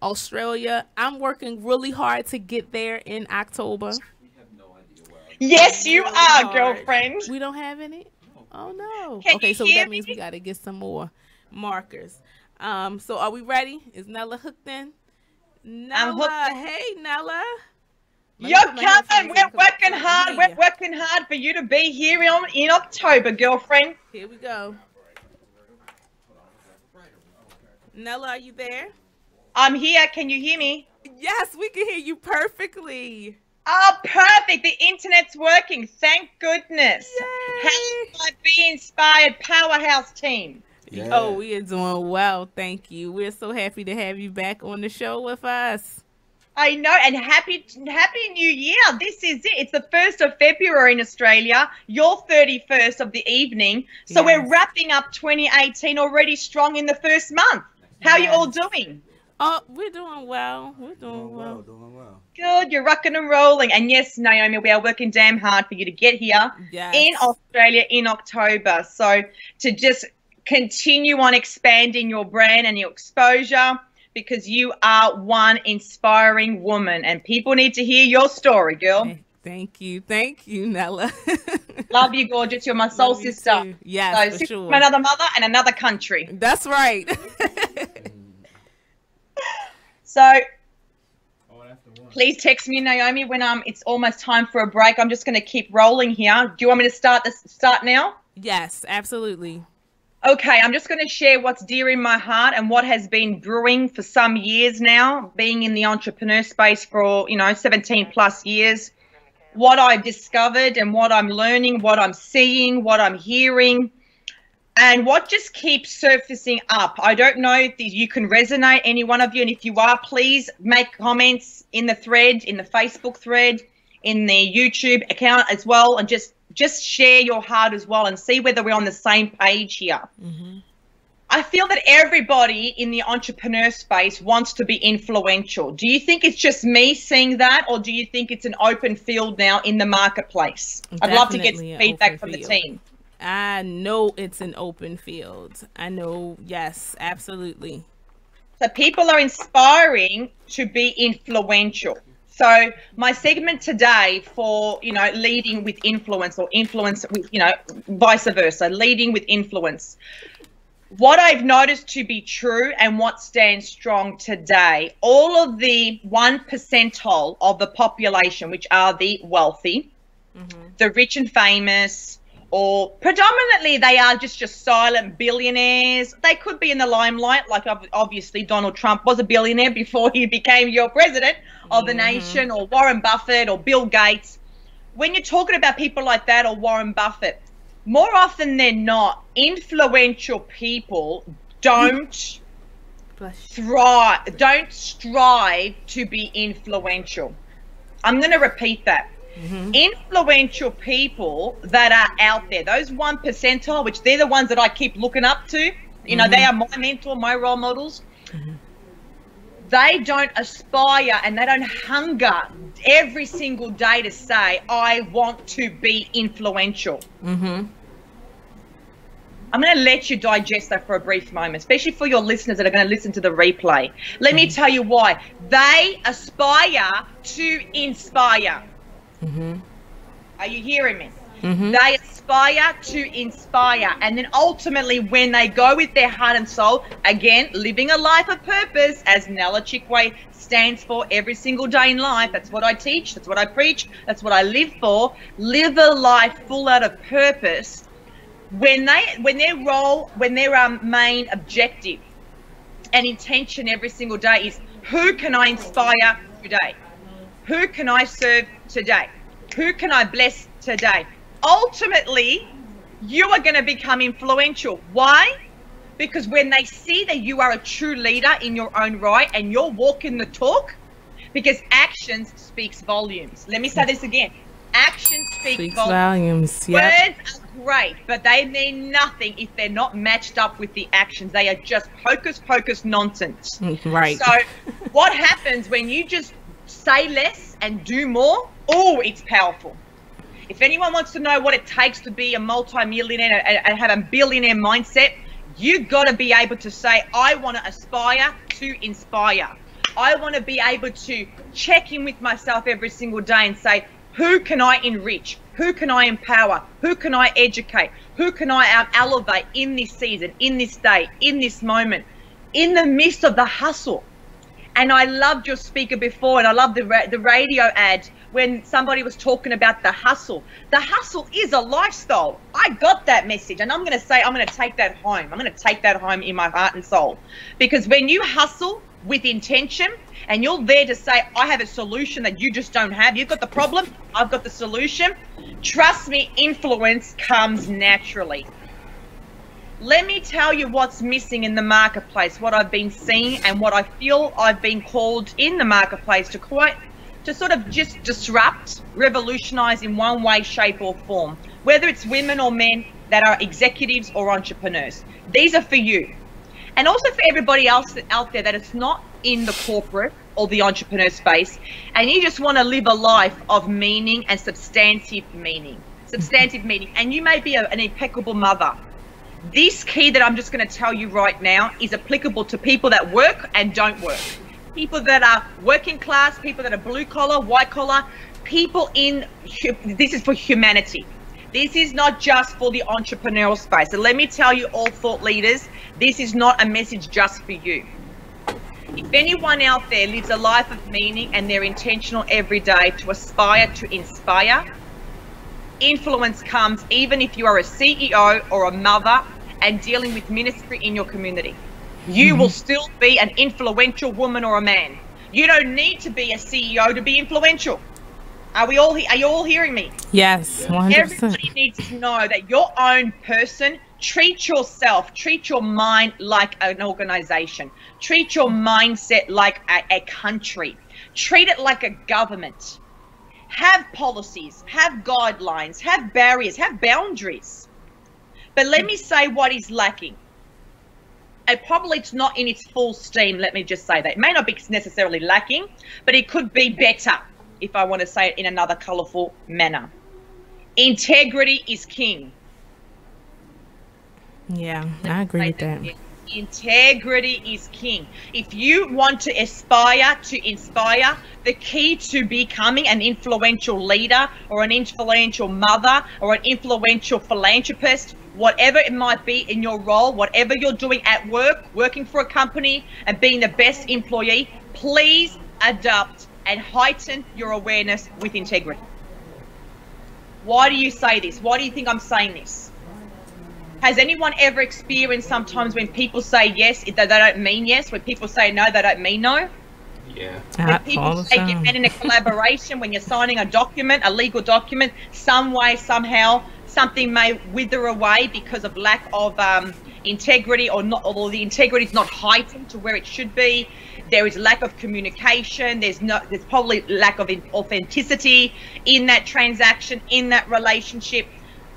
Speaker 7: Australia. I'm working really hard to get there in October.
Speaker 3: Yes, you are, girlfriend.
Speaker 7: We don't have any? Oh, no.
Speaker 3: Can
Speaker 7: okay,
Speaker 3: you
Speaker 7: so
Speaker 3: hear
Speaker 7: that means we got to get some more markers. So are we ready? Is Nella hooked in? Nella, hey, Nella.
Speaker 3: You're coming. We're working hard. We're working hard for you to be here in October, girlfriend.
Speaker 7: Here we go. Nella, are you there?
Speaker 3: I'm here. Can you hear me?
Speaker 7: Yes, we can hear you perfectly.
Speaker 3: Oh, perfect. The internet's working. Thank goodness. How my Be Inspired powerhouse team?
Speaker 7: Yeah. Oh, we are doing well. Thank you. We're so happy to have you back on the show with us.
Speaker 3: I know, and happy New Year. This is it. It's the 1st of February in Australia, your 31st of the evening. So we're wrapping up 2018 already strong in the first month. How are you all doing?
Speaker 7: Oh, we're doing well. We're doing well.
Speaker 3: Good, you're rocking and rolling. And yes, Naomi, we are working damn hard for you to get here in Australia in October. So to just continue on expanding your brand and your exposure, because you are one inspiring woman and people need to hear your story, girl.
Speaker 7: Thank you. Thank you, Nella.
Speaker 3: Love you, gorgeous. You're my soul sister.
Speaker 7: Yes,
Speaker 3: so,
Speaker 7: for sure.
Speaker 3: From another mother and another country.
Speaker 7: That's right.
Speaker 3: So, Please text me, Naomi, when it's almost time for a break. I'm just going to keep rolling here. Do you want me to start now?
Speaker 7: Yes, absolutely.
Speaker 3: Okay, I'm just going to share what's dear in my heart and what has been brewing for some years now, being in the entrepreneur space for, 17 plus years. What I've discovered and what I'm learning, what I'm seeing, what I'm hearing, and what just keeps surfacing up. I don't know if you can resonate, any one of you, and if you are, please make comments in the thread, in the Facebook thread, in the YouTube account as well, and just share your heart as well and see whether we're on the same page here. Mm-hmm. I feel that everybody in the entrepreneur space wants to be influential. Do you think it's just me seeing that, or do you think it's an open field now in the marketplace? I'd love to get some feedback from the team.
Speaker 7: I know it's an open field. I know, yes, absolutely.
Speaker 3: So people are inspiring to be influential. So my segment today for, leading with influence, or influence with, vice versa, leading with influence. What I've noticed to be true and what stands strong today, all of the 1% of the population, which are the wealthy, the rich and famous, or predominantly they are just silent billionaires. They could be in the limelight, like obviously Donald Trump was a billionaire before he became your president of the nation, or Warren Buffett or Bill Gates. When you're talking about people like that, or Warren Buffett, more often than not, influential people don't strive to be influential. I'm going to repeat that. Influential people that are out there, those 1%, which they're the ones that I keep looking up to, they are my mentor, my role models. They don't aspire and they don't hunger every single day to say, I want to be influential. I'm going to let you digest that for a brief moment, especially for your listeners that are going to listen to the replay. Let me tell you why. They aspire to inspire. Are you hearing me? They aspire to inspire, and then ultimately when they go with their heart and soul, again, living a life of purpose, as Nella Chikwe stands for every single day in life. That's what I teach, that's what I preach, that's what I live for. Live a life full out of purpose. When their main objective and intention every single day is, who can I inspire today? Who can I serve today? Who can I bless today? Ultimately, you are going to become influential. Why? Because when they see that you are a true leader in your own right and you're walking the talk, because actions speaks volumes. Let me say this again. Actions speak volumes.
Speaker 7: Yep.
Speaker 3: Words are great, but they mean nothing if they're not matched up with the actions. They are just hocus pocus nonsense.
Speaker 7: Right.
Speaker 3: So what happens when you just say less and do more? Oh, it's powerful. If anyone wants to know what it takes to be a multi-millionaire and have a billionaire mindset, you've got to be able to say, I want to aspire to inspire. I want to be able to check in with myself every single day and say, who can I enrich? Who can I empower? Who can I educate? Who can I elevate in this season, in this day, in this moment, in the midst of the hustle? And I loved your speaker before, and I love the radio ad when somebody was talking about the hustle. The hustle is a lifestyle. I got that message, and I'm going to take that home. I'm going to take that home in my heart and soul. Because when you hustle with intention and you're there to say, I have a solution that you just don't have. You've got the problem, I've got the solution. Trust me, influence comes naturally. Let me tell you what's missing in the marketplace, what I've been seeing and what I feel I've been called in the marketplace to sort of just disrupt, revolutionize in one way, shape or form, whether it's women or men that are executives or entrepreneurs. These are for you. And also for everybody else out there that is not in the corporate or the entrepreneur space, and you just want to live a life of meaning and substantive meaning, and you may be an impeccable mother. This key that I'm just going to tell you right now is applicable to people that work and don't work. People that are working class, people that are blue collar, white collar, people in, this is for humanity. This is not just for the entrepreneurial space. So let me tell you all thought leaders, this is not a message just for you. If anyone out there lives a life of meaning and they're intentional every day to aspire to inspire, influence comes even if you are a CEO or a mother and dealing with ministry in your community. You will still be an influential woman or a man. You don't need to be a CEO to be influential. Are you all hearing me?
Speaker 7: Yes, 100%.
Speaker 3: Everybody needs to know that your own person, treat yourself, treat your mind like an organization, treat your mindset like a country, treat it like a government. Have policies, have guidelines, have barriers, have boundaries. But let me say what is lacking. And probably it's not in its full steam, let me just say that. It may not be necessarily lacking, but it could be better, if I want to say it in another colourful manner. Integrity is king.
Speaker 7: Yeah, I agree with that.
Speaker 3: Integrity is king. If you want to aspire to inspire, the key to becoming an influential leader or an influential mother or an influential philanthropist, whatever it might be in your role, whatever you're doing at work, working for a company and being the best employee, please adopt and heighten your awareness with integrity. Why do you say this? Why do you think I'm saying this? Has anyone ever experienced sometimes when people say yes, they don't mean yes? When people say no, they don't mean no?
Speaker 25: Yeah.
Speaker 3: When people say get in a collaboration, when you're signing a document, a legal document, some way, somehow, something may wither away because of lack of integrity or the integrity is not heightened to where it should be. There is lack of communication. There's probably lack of authenticity in that transaction, in that relationship.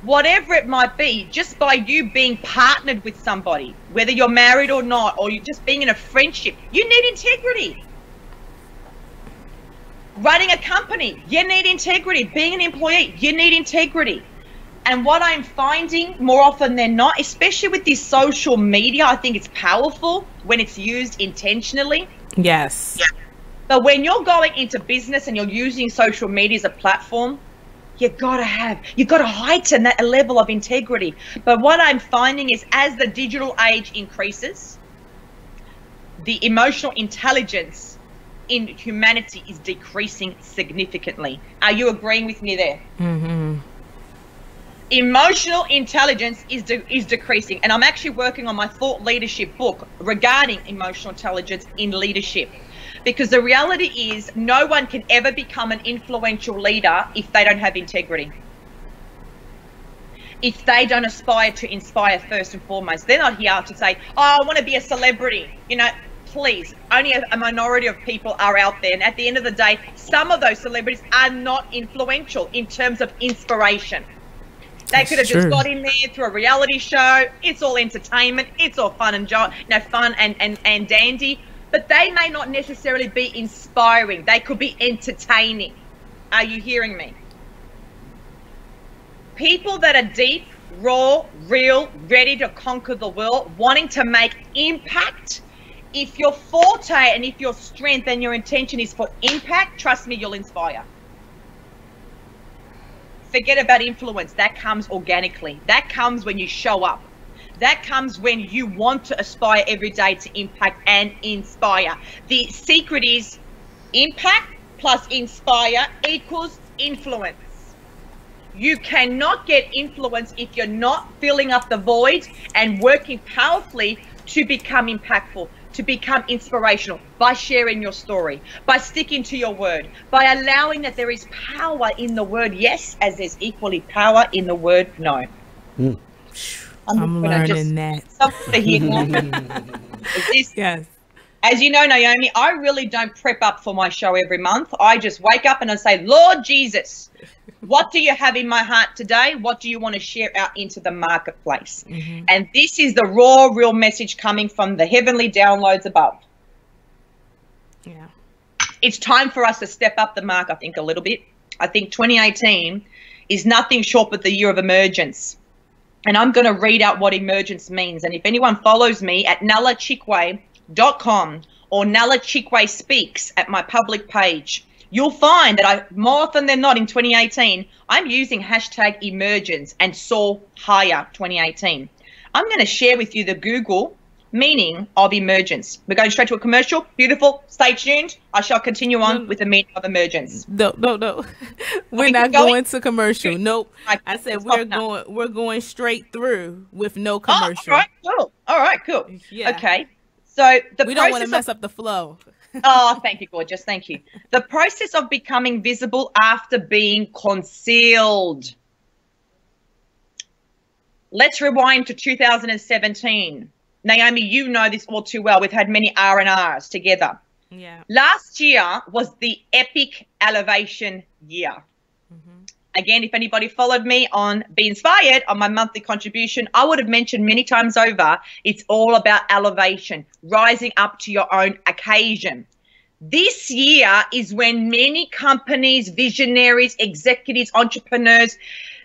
Speaker 3: Whatever it might be, just by you being partnered with somebody, whether you're married or not, or you're just being in a friendship, you need integrity. Running a company, you need integrity. Being an employee, you need integrity. And what I'm finding more often than not, especially with this social media, I think it's powerful when it's used intentionally.
Speaker 7: Yes.
Speaker 3: Yeah. But when you're going into business and you're using social media as a platform, you gotta heighten that level of integrity. But what I'm finding is as the digital age increases, the emotional intelligence in humanity is decreasing significantly. Are you agreeing with me there?
Speaker 7: Mm-hmm.
Speaker 3: Emotional intelligence is decreasing, and I'm actually working on my thought leadership book regarding emotional intelligence in leadership. Because the reality is no one can ever become an influential leader if they don't have integrity. If they don't aspire to inspire first and foremost. They're not here to say, oh, I want to be a celebrity. You know, please, only a minority of people are out there. And at the end of the day, some of those celebrities are not influential in terms of inspiration. They could have just got in there through a reality show. It's all entertainment. It's all fun and fun and dandy. But they may not necessarily be inspiring. They could be entertaining. Are you hearing me? People that are deep, raw, real, ready to conquer the world, wanting to make impact. If your forte and if your strength and your intention is for impact, trust me, you'll inspire. Forget about influence. That comes organically. That comes when you show up. That comes when you want to aspire every day to impact and inspire. The secret is impact plus inspire equals influence. You cannot get influence if you're not filling up the void and working powerfully to become impactful, to become inspirational, by sharing your story, by sticking to your word, by allowing that there is power in the word yes, as there's equally power in the word no.
Speaker 7: Mm. I'm learning that.
Speaker 3: Yes. As you know, Naomi, I really don't prep up for my show every month. I just wake up and I say, Lord Jesus, what do you have in my heart today? What do you want to share out into the marketplace? Mm-hmm. And this is the raw, real message coming from the heavenly downloads above.
Speaker 7: Yeah.
Speaker 3: It's time for us to step up the mark, I think, a little bit. I think 2018 is nothing short but the year of emergence. And I'm going to read out what emergence means. And if anyone follows me at nallachikwe.com or Nalla Chikwe Speaks at my public page, you'll find that more often than not in 2018, I'm using hashtag emergence and soar higher 2018. I'm going to share with you the Google meaning of emergence. We're going straight to a commercial. Beautiful. Stay tuned. I shall continue on with the meaning of emergence.
Speaker 7: No. We're not going to commercial. Nope. I said we're going straight through with no commercial.
Speaker 3: All right, cool. Yeah. Okay. So
Speaker 7: we don't want to mess up the flow.
Speaker 3: Oh, thank you, gorgeous. Thank you. The process of becoming visible after being concealed. Let's rewind to 2017. Naomi, you know this all too well. We've had many R&Rs together.
Speaker 7: Yeah.
Speaker 3: Last year was the epic elevation year. Again, if anybody followed me on Be Inspired on my monthly contribution, I would have mentioned many times over, it's all about elevation, rising up to your own occasion. This year is when many companies, visionaries, executives, entrepreneurs,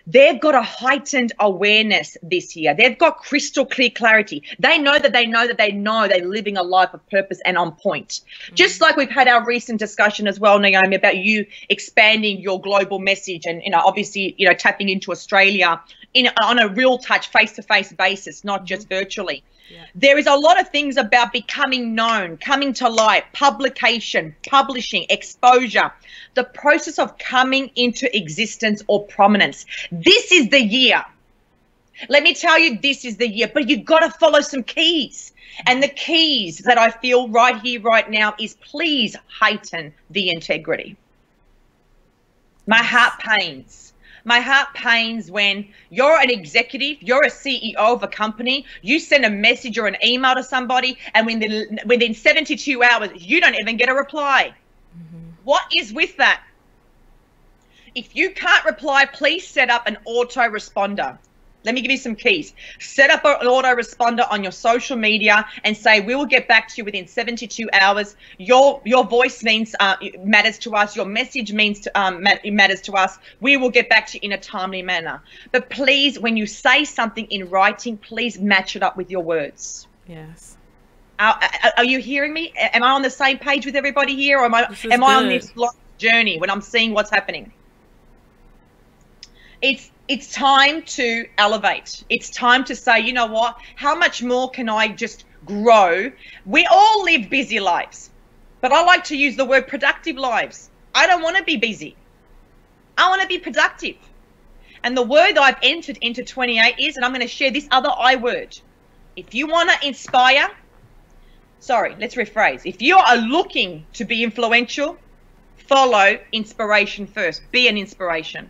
Speaker 3: they've got a heightened awareness this year. They've got crystal clear clarity. They know that they're living a life of purpose and on point. Just like we've had our recent discussion as well, Naomi, about you expanding your global message and, obviously, tapping into Australia on a real touch, face-to-face basis, not just virtually. Yeah. There is a lot of things about becoming known, coming to light, publication, publishing, exposure, the process of coming into existence or prominence. This is the year. Let me tell you, this is the year, but you've got to follow some keys. And the keys that I feel right here, right now is please heighten the integrity. My heart pains. My heart pains when you're an executive, you're a CEO of a company, you send a message or an email to somebody, and within 72 hours, you don't even get a reply. What is with that? If you can't reply, please set up an autoresponder. Let me give you some keys. Set up an autoresponder on your social media and say, we will get back to you within 72 hours. Your voice matters to us. Your message matters to us. We will get back to you in a timely manner. But please, when you say something in writing, please match it up with your words.
Speaker 7: Yes.
Speaker 3: Are you hearing me? Am I on the same page with everybody here? Or am I on this long journey when I'm seeing what's happening? It's time to elevate. It's time to say, you know what? How much more can I just grow? We all live busy lives, but I like to use the word productive lives. I don't want to be busy. I want to be productive. And the word I've entered into 28 is, and I'm going to share this other I word. If you want to inspire, let's rephrase. If you are looking to be influential, follow inspiration first. Be an inspiration.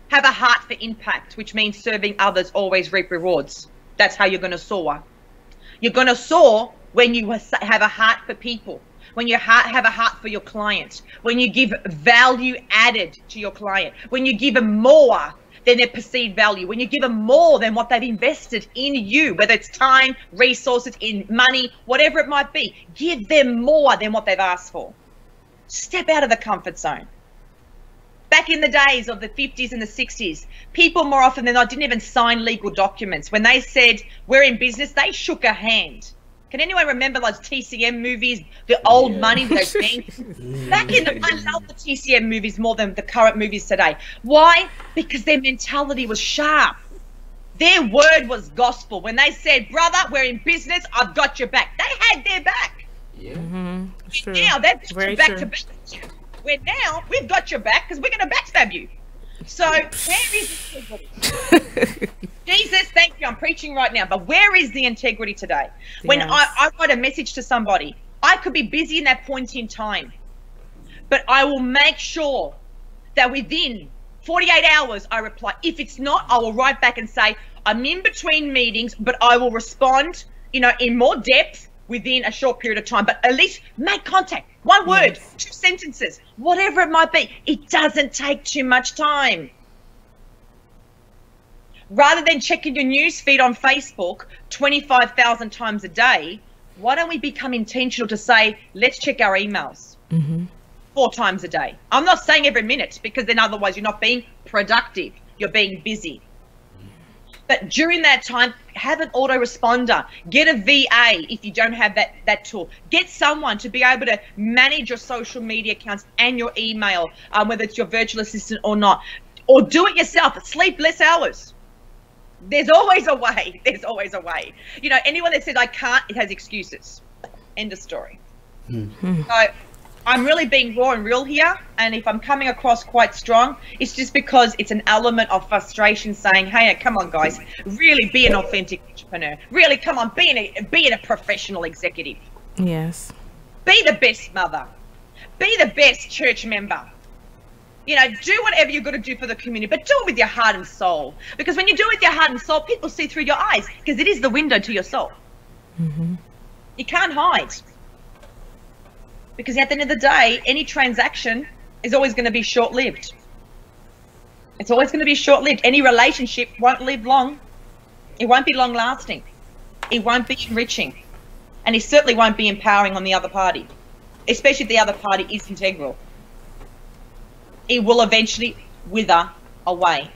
Speaker 3: Have a heart for impact, which means serving others always reap rewards. That's how you're going to soar. You're going to soar when you have a heart for people, when you have a heart for your client, when you give value added to your client, when you give them more than their perceived value, when you give them more than what they've invested in you, whether it's time, resources, in money, whatever it might be. Give them more than what they've asked for. Step out of the comfort zone. Back in the days of the 50s and the 60s, people more often than not didn't even sign legal documents. When they said, we're in business, they shook a hand. Can anyone remember those TCM movies, the old money, those banks? Back in I love the TCM movies more than the current movies today. Why? Because their mentality was sharp. Their word was gospel. When they said, brother, we're in business, I've got your back. They had their back.
Speaker 7: Yeah.
Speaker 3: True. Now they've got your back to back. Where now we've got your back because we're going to backstab you. So where is the integrity? Jesus, thank you. I'm preaching right now. But where is the integrity today? When I write a message to somebody, I could be busy in that point in time. But I will make sure that within 48 hours I reply. If it's not, I will write back and say, I'm in between meetings, but I will respond, in more depth within a short period of time. But at least make contact. One word, 2 sentences, whatever it might be. It doesn't take too much time. Rather than checking your news feed on Facebook 25,000 times a day, why don't we become intentional to say, let's check our emails 4 times a day? I'm not saying every minute, because then otherwise you're not being productive. You're being busy. But during that time, have an autoresponder. Get a VA if you don't have that tool. Get someone to be able to manage your social media accounts and your email, whether it's your virtual assistant or not. Or do it yourself. Sleep less hours. There's always a way. There's always a way. You know, anyone that says I can't, it has excuses. End of story. So I'm really being raw and real here, and if I'm coming across quite strong, it's just because it's an element of frustration saying, hey, come on, guys, really be an authentic entrepreneur. Really, come on, be a professional executive.
Speaker 7: Yes.
Speaker 3: Be the best mother. Be the best church member. You know, do whatever you've got to do for the community, but do it with your heart and soul. Because when you do it with your heart and soul, people see through your eyes, because it is the window to your soul. You can't hide. Because at the end of the day, any transaction is always going to be short-lived. It's always going to be short-lived. Any relationship won't live long. It won't be long-lasting. It won't be enriching. And it certainly won't be empowering on the other party, especially if the other party is integral. It will eventually wither away.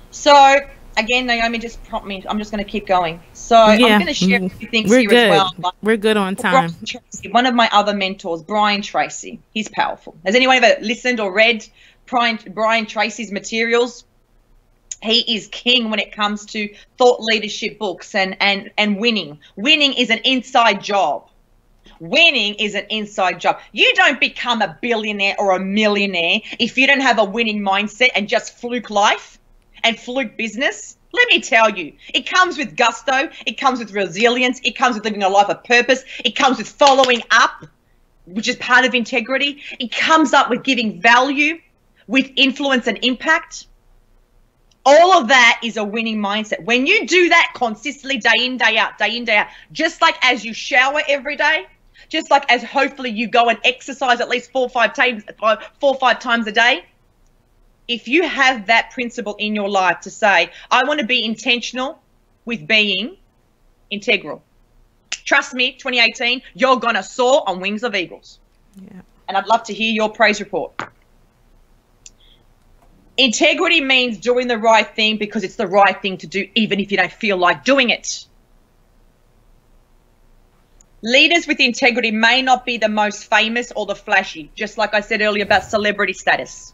Speaker 3: So, again, Naomi just prompted me. I'm just going to keep going. So I'm going to share a few things here as well.
Speaker 7: We're good on time.
Speaker 3: Tracy, one of my other mentors, Brian Tracy, he's powerful. Has anyone ever listened or read Brian Tracy's materials? He is king when it comes to thought leadership books and winning. Winning is an inside job. Winning is an inside job. You don't become a billionaire or a millionaire if you don't have a winning mindset and just fluke life and fluke business. Let me tell you, it comes with gusto, it comes with resilience, it comes with living a life of purpose, it comes with following up, which is part of integrity. It comes up with giving value, with influence and impact. All of that is a winning mindset. When you do that consistently, day in, day out, just like as you shower every day, just like as hopefully you go and exercise at least 4 or 5 times a day, if you have that principle in your life to say, I want to be intentional with being integral. Trust me, 2018, you're going to soar on wings of eagles.
Speaker 7: Yeah.
Speaker 3: And I'd love to hear your praise report. Integrity means doing the right thing because it's the right thing to do, even if you don't feel like doing it. Leaders with integrity may not be the most famous or the flashy, just like I said earlier about celebrity status.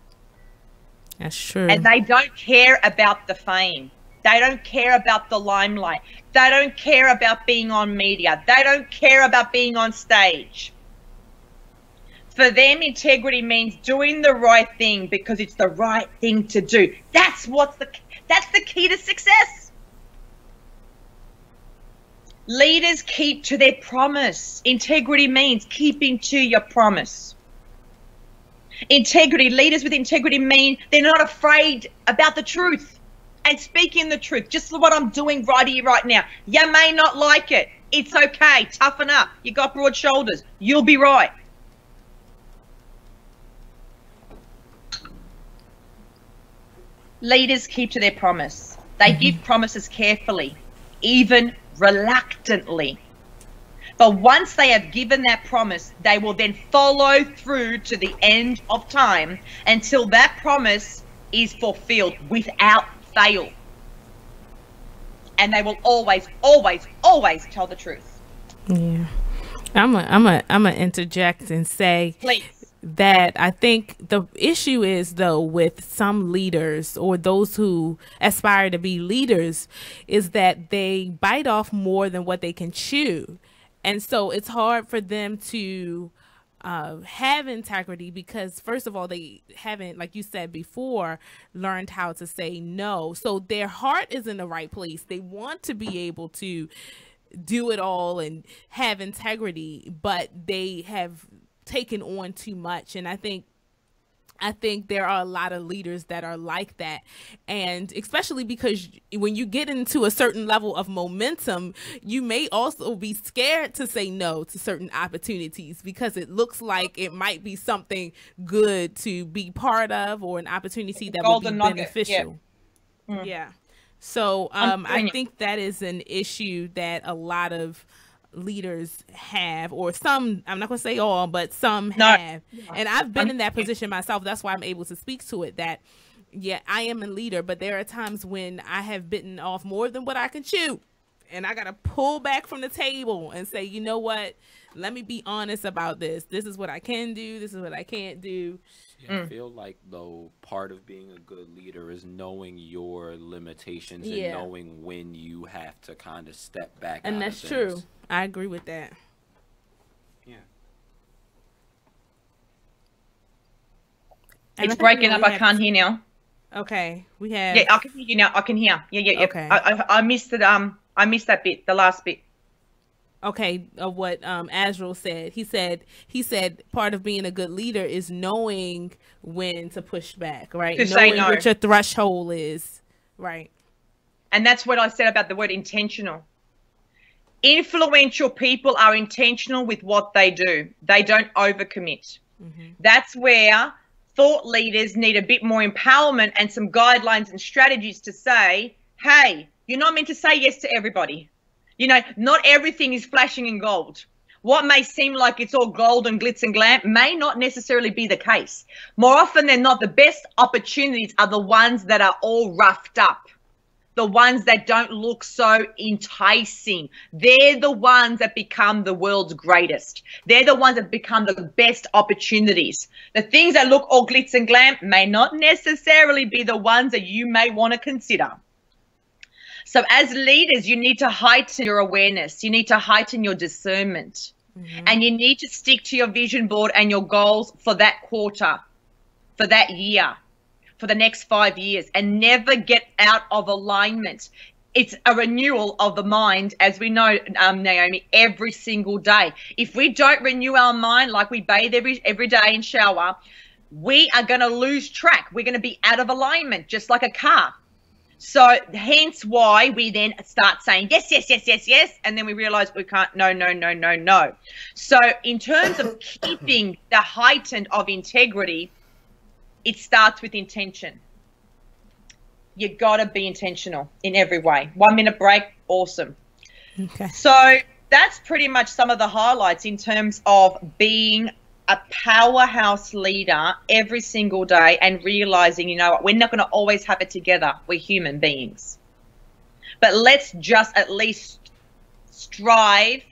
Speaker 7: That's true.
Speaker 3: And they don't care about the fame. They don't care about the limelight. They don't care about being on media. They don't care about being on stage. For them, integrity means doing the right thing because it's the right thing to do. That's the key to success. Leaders keep to their promise. Integrity means keeping to your promise. Integrity, leaders with integrity mean they're not afraid about the truth and speaking the truth. Just what I'm doing right here, right now. You may not like it. It's okay. Toughen up. You got broad shoulders. You'll be right. Leaders keep to their promise. They give promises carefully, even reluctantly. But once they have given that promise, they will then follow through to the end of time until that promise is fulfilled without fail. And they will always, always, always tell the truth.
Speaker 7: Yeah. I'm a interject and say,
Speaker 3: please,
Speaker 7: that I think the issue is, though, with some leaders or those who aspire to be leaders is that they bite off more than what they can chew. And so it's hard for them to have integrity because, first of all, they haven't, like you said before, learned how to say no. So their heart is in the right place. They want to be able to do it all and have integrity, but they have taken on too much. And I think there are a lot of leaders that are like that, and especially because when you get into a certain level of momentum, you may also be scared to say no to certain opportunities because it looks like it might be something good to be part of or an opportunity that would be beneficial. Yeah. So I think that is an issue that a lot of leaders have, or some, I'm not going to say all, but some have. And I've been in that position myself. That's why I'm able to speak to it, that, yeah, I am a leader, but there are times when I have bitten off more than what I can chew. and I gotta pull back from the table and say, you know what? Let me be honest about this. This is what I can do. This is what I can't do.
Speaker 8: Yeah, I feel like, though, part of being a good leader is knowing your limitations and knowing when you have to kind of step back.
Speaker 7: And that's true. I agree with that.
Speaker 8: Yeah.
Speaker 3: It's breaking up. I can't hear now.
Speaker 7: Okay, we have.
Speaker 3: Yeah, I can hear you now. I can hear. Yeah.
Speaker 7: Okay.
Speaker 3: I missed it. I missed that bit. The last bit.
Speaker 7: Okay, of what Azrael said. He said part of being a good leader is knowing when to push back, right? Knowing what your threshold is, right?
Speaker 3: And that's what I said about the word intentional. Influential people are intentional with what they do. They don't overcommit. That's where thought leaders need a bit more empowerment and some guidelines and strategies to say, hey, you're not meant to say yes to everybody. You know, not everything is flashing in gold. What may seem like it's all gold and glitz and glam may not necessarily be the case. More often than not, the best opportunities are the ones that are all roughed up, the ones that don't look so enticing. They're the ones that become the world's greatest. They're the ones that become the best opportunities. The things that look all glitz and glam may not necessarily be the ones that you may want to consider. So as leaders, you need to heighten your awareness. You need to heighten your discernment. And you need to stick to your vision board and your goals for that quarter, for that year, for the next 5 years, and never get out of alignment. It's a renewal of the mind, as we know, Naomi, every single day. If we don't renew our mind like we bathe every day and shower, we are going to lose track. We're going to be out of alignment, just like a car. So hence why we then start saying yes, yes, yes, yes, yes, and then we realize we can't, no, no, no, no, no. So in terms of keeping the heightened of integrity, it starts with intention. You got to be intentional in every way. 1 minute break, awesome.
Speaker 7: Okay.
Speaker 3: So that's pretty much some of the highlights in terms of being a powerhouse leader every single day and realizing, you know what, we're not going to always have it together. We're human beings. But let's just at least strive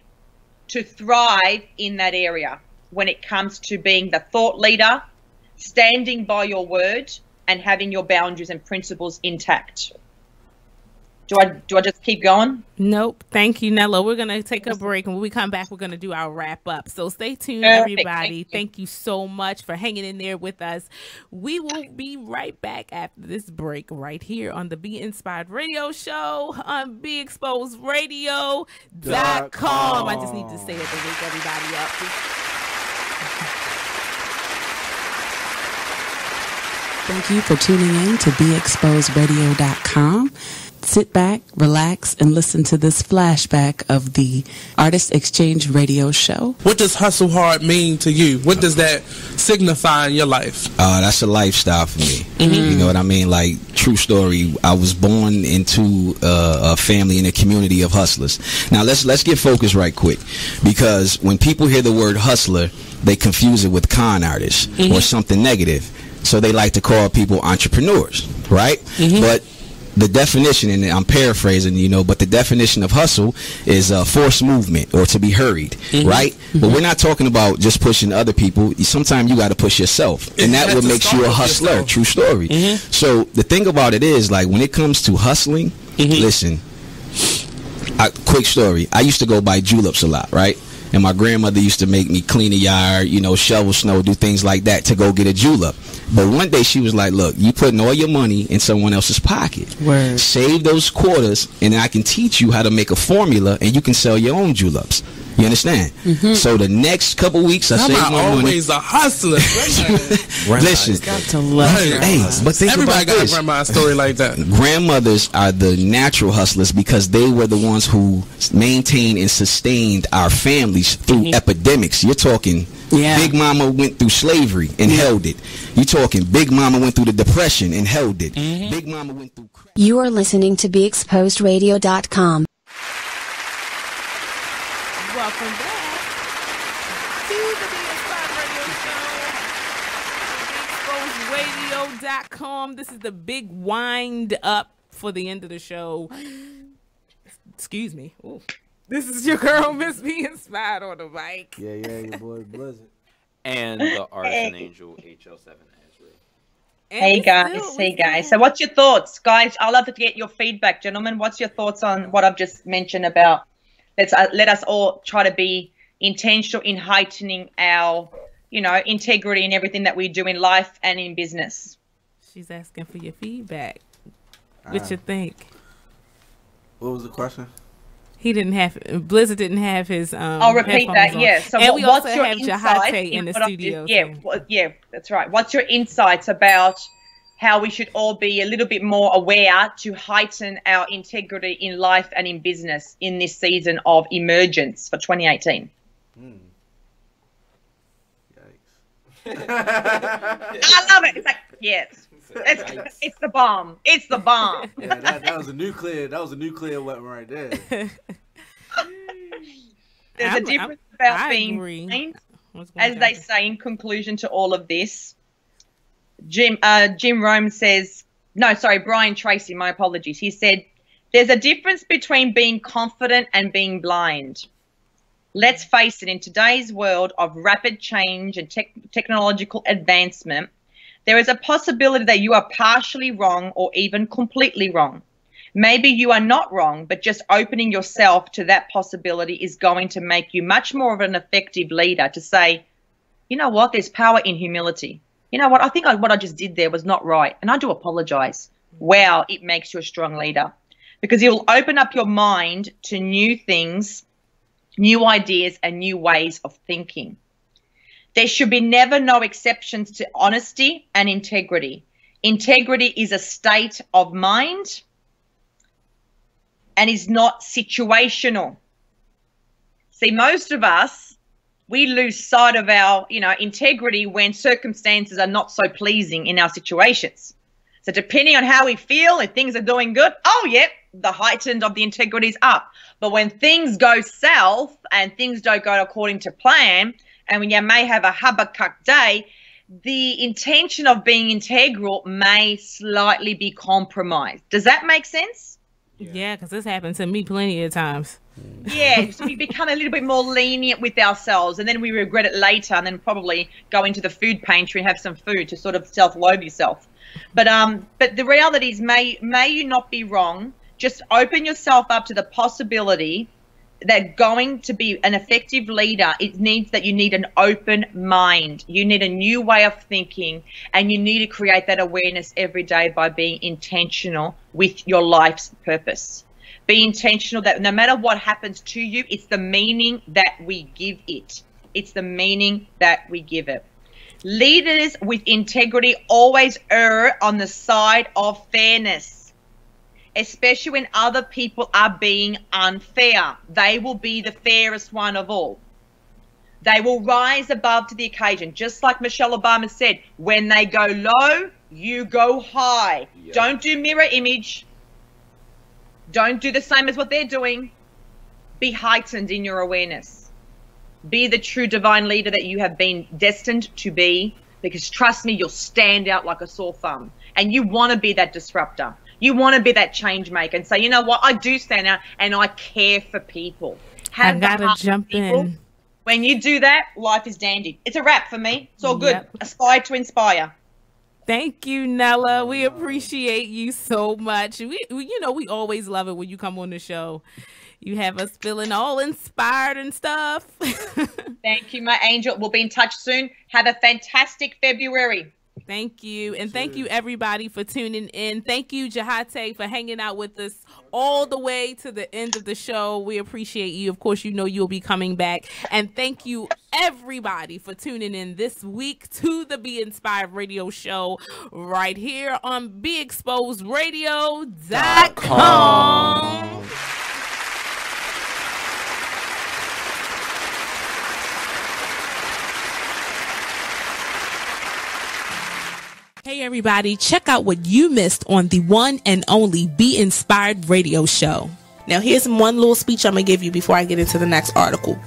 Speaker 3: to thrive in that area when it comes to being the thought leader, standing by your word, and having your boundaries and principles intact. Do I just keep going?
Speaker 7: Nope. Thank you, Nella. We're going to take a break, and when we come back, we're going to do our wrap up. So stay tuned,
Speaker 3: Perfect.
Speaker 7: everybody. Thank you so much for hanging in there with us. We will be right back after this break right here on the Be Inspired Radio Show on BeExposedRadio.com. I just need to say it to wake everybody up.
Speaker 4: Thank you for tuning in to BeExposedRadio.com. Sit back, relax, and listen to this flashback of the Artist Exchange Radio Show.
Speaker 9: What does hustle hard mean to you? What does that signify in your life?
Speaker 26: That's a lifestyle for me. You know what I mean? Like, true story, I was born into a family and a community of hustlers. Now, let's get focused right quick, because when people hear the word hustler, they confuse it with con artist or something negative. So they like to call people entrepreneurs, right? But the definition, and I'm paraphrasing, you know, but the definition of hustle is forced movement or to be hurried, right? But we're not talking about just pushing other people. Sometimes you got to push yourself, and that what makes you a hustler. True story. So the thing about it is, like, when it comes to hustling, listen, quick story. I used to go buy juleps a lot, right? And my grandmother used to make me clean the yard, you know, shovel snow, do things like that to go get a julep. But one day she was like, look, you putting all your money in someone else's pocket.
Speaker 4: Word.
Speaker 26: Save those quarters, and I can teach you how to make a formula, and you can sell your own juleps. You understand? So the next couple weeks, I saved my money.
Speaker 9: Always a hustler.
Speaker 26: Listen,
Speaker 4: Got to love
Speaker 26: hey, but think
Speaker 9: everybody
Speaker 26: about
Speaker 9: got
Speaker 26: this.
Speaker 9: a grandma story like that.
Speaker 26: Grandmothers are the natural hustlers because they were the ones who maintained and sustained our families through epidemics. You're talking Big Mama went through slavery and held it. You're talking Big Mama went through the Depression and held it. Big Mama went through
Speaker 23: You are listening to BeExposedRadio.com.
Speaker 7: Welcome back to the Be Inspired Radio Show. BeExposedRadio.com. This is the big wind up for the end of the show. excuse me. Ooh. This is your girl, Miss Be Inspired on the mic.
Speaker 24: Yeah, your boy Blizzard.
Speaker 8: And the artist and angel HL7 Azrael.
Speaker 3: Hey guys. So what's your thoughts, guys? I'd love to get your feedback, gentlemen. What's your thoughts on what I've just mentioned about let us all try to be intentional in heightening our, integrity in everything that we do in life and in business.
Speaker 7: She's asking for your feedback. What you think?
Speaker 24: What was the question?
Speaker 7: He didn't have Blizzard didn't have his
Speaker 3: I'll repeat that.
Speaker 7: on.
Speaker 3: Yeah. So
Speaker 7: and we
Speaker 3: what's
Speaker 7: also
Speaker 3: your
Speaker 7: have
Speaker 3: insights
Speaker 7: Jahate in the studio.
Speaker 3: Yeah, that's right. What's your insights about how we should all be a little bit more aware to heighten our integrity in life and in business in this season of emergence for 2018?
Speaker 24: Yikes.
Speaker 3: I love it. It's like, yes. It's the bomb. It's the bomb.
Speaker 24: Yeah, that was a nuclear weapon right there.
Speaker 3: There's a difference about being blind, as they say in conclusion to all of this. Jim Rome says, Brian Tracy, my apologies. He said, there's a difference between being confident and being blind. Let's face it, in today's world of rapid change and technological advancement, there is a possibility that you are partially wrong or even completely wrong. Maybe you are not wrong, but just opening yourself to that possibility is going to make you much more of an effective leader to say, you know what, there's power in humility. You know what, I think what I just did there was not right, and I do apologize. Wow, it makes you a strong leader because it will open up your mind to new things, new ideas, and new ways of thinking. There should be never no exceptions to honesty and integrity. Integrity is a state of mind and is not situational. See, most of us, we lose sight of our, integrity when circumstances are not so pleasing in our situations. So depending on how we feel, if things are doing good, the heightened of the integrity is up. But when things go south and things don't go according to plan, and when you may have a Habakkuk day, the intention of being integral may slightly be compromised. Does that make sense?
Speaker 7: Yeah, because this happened to me plenty of times.
Speaker 3: Yeah, so we become a little bit more lenient with ourselves, and then we regret it later, and then probably go into the food pantry and have some food to sort of self-loathe yourself. But the reality is, may you not be wrong. Just open yourself up to the possibility that going to be an effective leader, it needs that you need an open mind. You need a new way of thinking, and you need to create that awareness every day by being intentional with your life's purpose. Be intentional that no matter what happens to you, it's the meaning that we give it. It's the meaning that we give it. Leaders with integrity always err on the side of fairness, especially when other people are being unfair. They will be the fairest one of all. They will rise above to the occasion. Just like Michelle Obama said, when they go low, you go high. Yep. Don't do mirror image. Don't do the same as what they're doing. Be heightened in your awareness. Be the true divine leader that you have been destined to be, because trust me, you'll stand out like a sore thumb. And you want to be that disruptor. You want to be that change maker and say, you know what, I do stand out and I care for people.
Speaker 7: I gotta jump in.
Speaker 3: When you do that, life is dandy. It's a wrap for me. It's all good. Yep. Aspire to inspire.
Speaker 7: Thank you, Nella. We appreciate you so much. We always love it when you come on the show. You have us feeling all inspired and stuff.
Speaker 3: Thank you, my angel. We'll be in touch soon. Have a fantastic February.
Speaker 7: Thank you. And thank you, everybody, for tuning in. Thank you, Jahate, for hanging out with us all the way to the end of the show. We appreciate you. Of course, you know you'll be coming back. And thank you, everybody, for tuning in this week to the Be Inspired Radio Show right here on BeExposedRadio.com.
Speaker 1: Hey everybody, check out what you missed on the one and only Be Inspired Radio Show.
Speaker 12: Now here's one little speech I'm going to give you before I get into the next article.